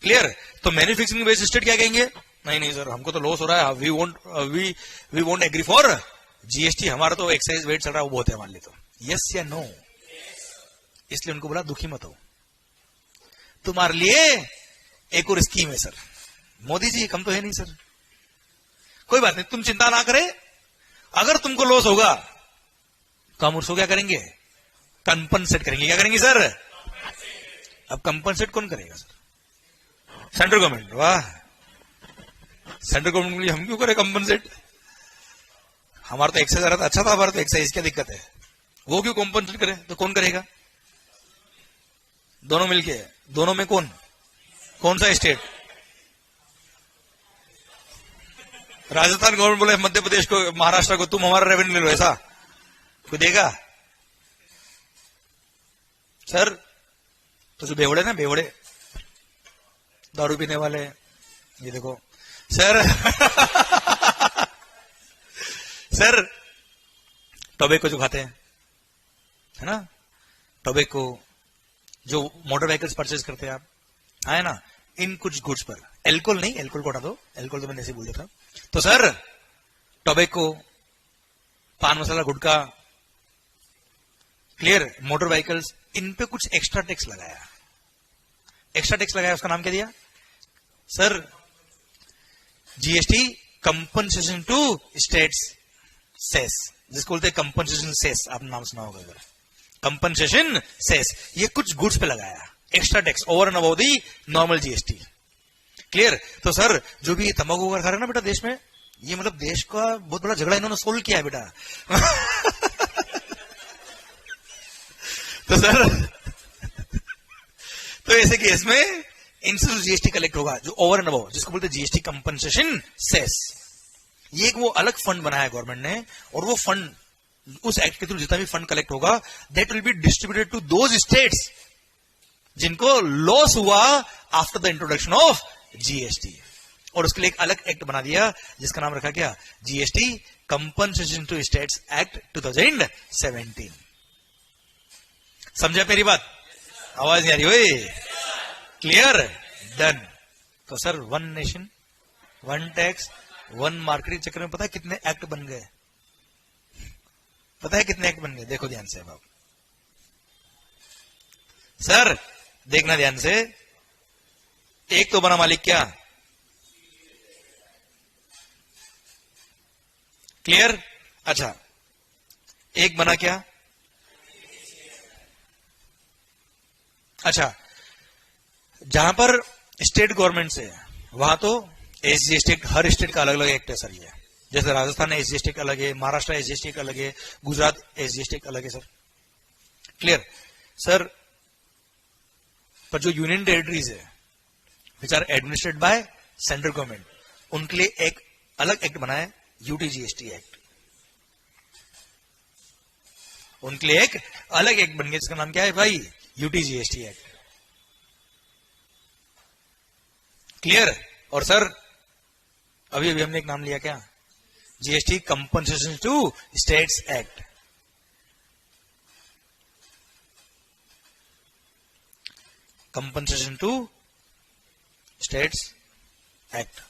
क्लियर, तो मैन्युफैक्चरिंग बेस्ड स्टेट क्या कहेंगे, नहीं नहीं सर हमको तो लॉस हो रहा है, we won't agree for GST, हमारा तो एक्साइज वेट चल रहा है वो बहुत है हमारे लिए। तो यस या नो, इसलिए उनको बोला दुखी मत हो, तुम्हारे लिए एक और स्कीम है सर। मोदी जी कम तो है नहीं सर, कोई बात नहीं तुम चिंता ना करें, अगर तुमको लॉस होगा तो हम उसको क्या करेंगे, कंपनसेट करेंगे। क्या करेंगे सर, अब कंपनसेट कौन करेगा सर, सेंट्रल गवर्नमेंट। वाह, सेंट्रल गवर्नमेंट के लिए हम क्यों करें कंपनसेट, हमारा तो एक्साइज आ रहा था, अच्छा था हमारा तो एक्साइज, क्या दिक्कत है, वो क्यों कंपनसेट करे, तो कौन करेगा, दोनों मिलके। दोनों में कौन सा स्टेट, राजस्थान गवर्नमेंट बोले मध्य प्रदेश को, महाराष्ट्र को तुम हमारा रेवेन्यू ले लो, ऐसा कोई देगा सर। तो जो बेवड़े ना, बेवड़े दारू पीने वाले, ये देखो सर सर टोबैको जो खाते हैं है ना, टोबैको जो मोटर व्हीकल्स परचेज करते हैं आप, है ना, इन कुछ गुड्स पर, एल्कोहल नहीं, एल्कोहल को हटा दो, एल्कोहल तो मैंने ऐसे बोल दिया था। तो sir tobacco, paan masala, gutkha, clear, motor vehicles, इन पे कुछ एक्स्ट्रा टैक्स लगाया। एक्स्ट्रा टैक्स लगाया, उसका नाम क्या दिया sir, GST compensation to states cess, जिसको बोलते हैं कंपनसेशन सेस, आपने नाम सुना होगा अगर, कंपनसेशन सेस। ये कुछ गुड्स पे लगाया extra tax over and above the normal GST. Clear, तो सर जो भी तंबाकू खा रहे हैं ना बेटा देश में, ये मतलब देश का बहुत बड़ा झगड़ा इन्होंने सोल्व किया है बेटा तो सर तो ऐसे केस में इनसे जो जीएसटी कलेक्ट होगा जो ओवर एंड अबव, जिसको बोलते हैं जीएसटी कंपनसेशन सेस, ये एक वो अलग फंड बनाया है गवर्नमेंट ने, और वो फंड, उस एक्ट के थ्रू जितना भी फंड कलेक्ट होगा that will be distributed to those states जिनको लॉस हुआ after the introduction of GST. और उसके लिए एक अलग एक्ट बना दिया जिसका नाम रखा गया GST compensation to states act 2017। समझा मेरी बात, आवाज नहीं आ रही हुई, क्लियर, डन। तो sir one nation one tax one market के चक्कर में पता है कितने एक्ट बन गए, पता है कितने एक्ट बन गए, देखो ध्यान से अब सर, देखना ध्यान से। एक तो बना मालिक क्या, क्लियर, अच्छा एक बना क्या, अच्छा जहां पर स्टेट गवर्नमेंट से वहां तो एसजीएसटी एक्ट, हर स्टेट का अलग अलग एक्ट है सर। ये जैसे राजस्थान एसजीएसटी एक्ट अलग है, महाराष्ट्र एसजीएसटी एक्ट अलग है, गुजरात एसजीएसटी एक्ट अलग है सर। क्लियर सर, पर जो यूनियन टेरिटरीज है which are administered by central government, उनके लिए एक अलग एक्ट बना है यूटीजीएसटी एक्ट, उनके लिए एक अलग एक्ट बन गया जिसका नाम क्या है भाई, यूटीजीएसटी एक्ट। क्लियर, और सर अभी अभी हमने एक नाम लिया क्या, GST compensation to states act. Compensation to states act.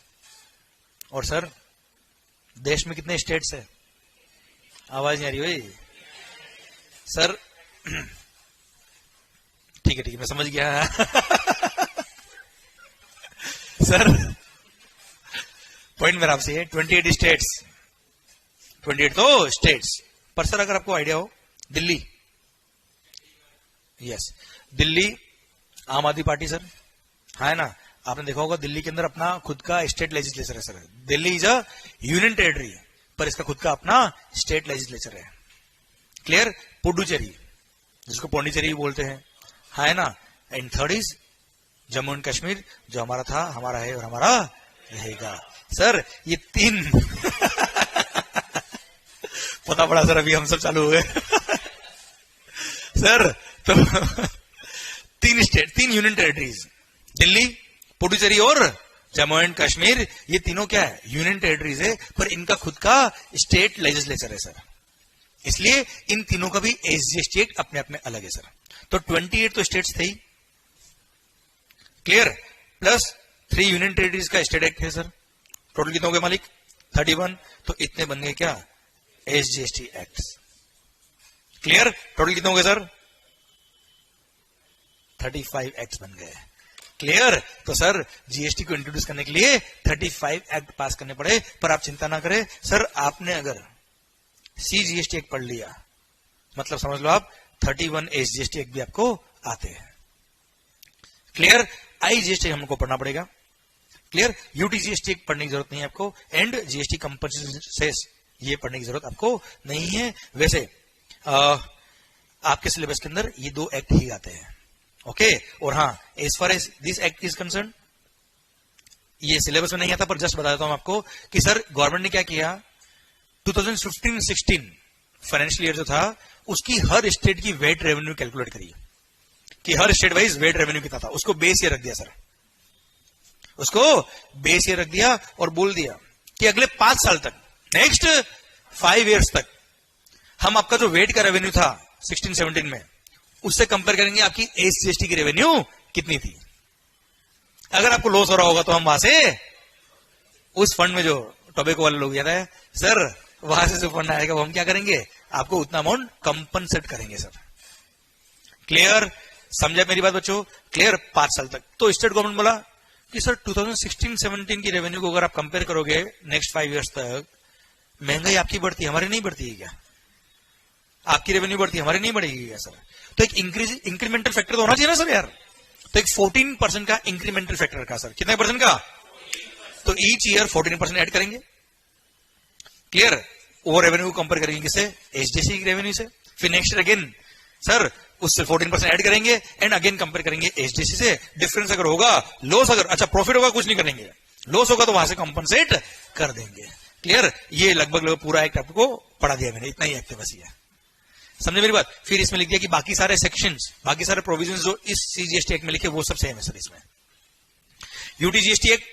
और सर देश में कितने स्टेट्स है? आवाज नहीं आ रही भाई सर। ठीक है मैं समझ गया। सर पॉइंट मेरा आपसे है 28 स्टेट्स, 28 तो स्टेट्स। पर सर अगर आपको आइडिया हो, दिल्ली, यस दिल्ली आम आदमी पार्टी सर, हाँ है ना, आपने देखा होगा दिल्ली के अंदर अपना खुद का स्टेट लेजिस्लेचर है sir. Delhi is a union territory पर इसका खुद का अपना स्टेट लेजिस्लेचर है। क्लियर? पुडुचेरी जिसको पौंडीचेरी बोलते हैं, हाँ है ना। And third is Jammu and Kashmir जो हमारा था, हमारा है और हमारा रहेगा। सर ये 3 पता पड़ा सर, अभी हम सब चालू हुए। सर तो 3 state, 3 union territories, Delhi, Puducherry और जम्मू एंड कश्मीर, ये तीनों क्या है? यूनियन टेरिटरीज है, पर इनका खुद का स्टेट लेजिस्लेचर है सर। इसलिए इन तीनों का भी एसजीएसटी एक्ट अपने आप में अलग है सर। तो 28 तो स्टेट्स थे ही, क्लियर, प्लस 3 यूनियन टेरिटरीज का स्टेट एक्ट है सर। टोटल कितने हो गए मालिक? 31। तो इतने बन गए क्या? SGST act. क्लियर? टोटल कितने हो गए सर? 35 एक्ट बन गए। क्लियर? तो सर जीएसटी को इंट्रोड्यूस करने के लिए 35 एक्ट पास करने पड़े। पर आप चिंता ना करें सर, आपने अगर सीजीएसटी एक्ट पढ़ लिया मतलब समझ लो आप 31 एसजीएसटी एक्ट भी आपको आते हैं। क्लियर? आईजीएसटी हमको पढ़ना पड़ेगा। क्लियर? यूटीजीएसटी एक्ट पढ़ने की जरूरत नहीं है आपको, एंड जीएसटी कंपनसेशन सेस ये पढ़ने की जरूरत आपको नहीं है। वैसे आपके सिलेबस के अंदर ये 2 एक्ट ही आते हैं। ओके और हाँ, as far as this act is concerned, ये सिलेबस में नहीं आता, पर जस्ट बता देता हूं आपको कि सर गवर्नमेंट ने क्या किया, 2015-16 फाइनेंशियल ईयर जो था उसकी हर स्टेट की वेट रेवेन्यू कैलकुलेट करी कि हर स्टेट वाइज वेट रेवेन्यू कितना था, उसको बेस ईयर रख दिया सर, उसको बेस ईयर रख दिया और बोल दिया कि अगले 5 साल तक, नेक्स्ट 5 इयर्स तक हम आपका जो वेट का रेवेन्यू था 16-17 में, उससे कंपेयर करेंगे आपकी एसजीएसटी की रेवेन्यू कितनी थी। अगर आपको लॉस हो रहा होगा तो हम वहां से उस फंड में जो टोबैको वाले लोग जाता है सर, वहां से जो फंड आएगा वो हम क्या करेंगे, आपको उतना अमाउंट कंपनसेट करेंगे सर। क्लियर? समझा मेरी बात बच्चों? क्लियर? 5 साल तक। तो स्टेट गवर्नमेंट बोला कि सर 2016-17 की रेवेन्यू को अगर आप कंपेयर करोगे नेक्स्ट 5 इयर्स तक, महंगाई आपकी बढ़ती है, हमारी नहीं बढ़ती है क्या? आपकी रेवेन्यू बढ़ती है, हमारी नहीं बढ़ेगी क्या सर? तो एक इंक्रीमेंटल फैक्टर तो होना चाहिए ना सर यार। तो एक 14% का इंक्रीमेंटल फैक्टर का सर, कितने परसेंट का? तो ईच ईयर 14% ऐड करेंगे। क्लियर? वो रेवेन्यू को कंपेयर करेंगे किससे? एसडीसी की रेवेन्यू से। फिर नेक्स्ट ईयर अगेन सर उससे 14% ऐड करेंगे एंड अगेन कंपेयर करेंगे एसडीसी से। डिफरेंस अगर होगा, लॉस अगर, अच्छा प्रॉफिट होगा कुछ नहीं करेंगे, लॉस होगा तो वहां से कंपनसेट कर देंगे। क्लियर? ये लगभग पूरा एक्ट आपको पढ़ा दिया मैंने, इतना ही एक्ट है बस ये। समझे मेरी बात? फिर इसमें लिख दिया कि बाकी सारे सेक्शंस, बाकी सारे प्रोविजंस जो इस सीजीएसटी एक्ट में लिखे वो सब सेम है सर। इसमें यूटीजीएसटी एक्ट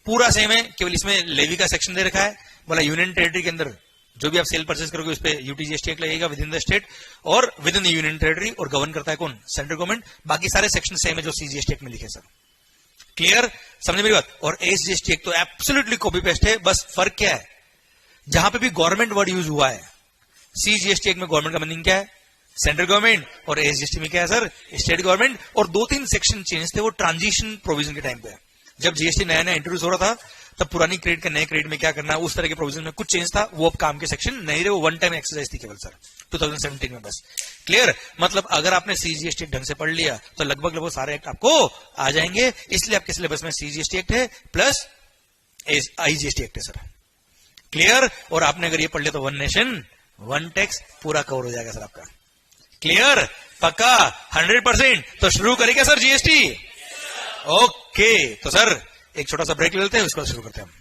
पूरा सेम है, केवल इसमें लेवी का सेक्शन दे रखा है, बोला यूनियन टेरिटरी के अंदर जो भी आप सेल परचेज करोगे उस पर यूटीजीएसटी एक्ट लगेगा विद इन द स्टेट और with in the union territory, और गवर्न करता है कौन? Central government. बाकी सारे सेक्शन सेम है जो सीजीएसटी एक्ट में लिखे सर। क्लियर? समझे मेरी बात? और एसजीएसटी एक्ट तो एब्सोल्युटली कॉपी पेस्ट है, बस फर्क क्या है, जहां पे भी गवर्नमेंट वर्ड यूज हुआ है, सीजीएसटी एक्ट में गवर्नमेंट का मीनिंग क्या है? सेंट्रल गवर्नमेंट, और एसजीएसटी में क्या है सर? State government. और 2-3 सेक्शन चेंज थे, वो ट्रांजिशन प्रोविजन के टाइम पे, जब जीएसटी नया नया इंट्रोड्यूस हो रहा था तब पुरानी क्रेडिट का नए क्रेडिट में क्या करना है, उस तरह के प्रोविजन में कुछ चेंज था। वो अब काम के सेक्शन नहीं रहे, वो वन टाइम एक्सरसाइज थी केवल सर 2017 में बस। क्लियर? मतलब अगर आपने सीजीएसटी ढंग से पढ़ लिया तो लगभग सारे एक्ट आपको आ जाएंगे। इसलिए आपके सिलेबस में सीजीएसटी एक्ट है प्लस आईजीएसटी एक्ट है सर। क्लियर? और आपने अगर ये पढ़ लिया तो 1 नेशन 1 टैक्स पूरा कवर हो जाएगा सर आपका। क्लियर? पक्का 100%? तो शुरू करेंगे सर जीएसटी। ओके तो सर एक छोटा सा ब्रेक ले लेते हैं, उसके बाद शुरू करते हैं हम।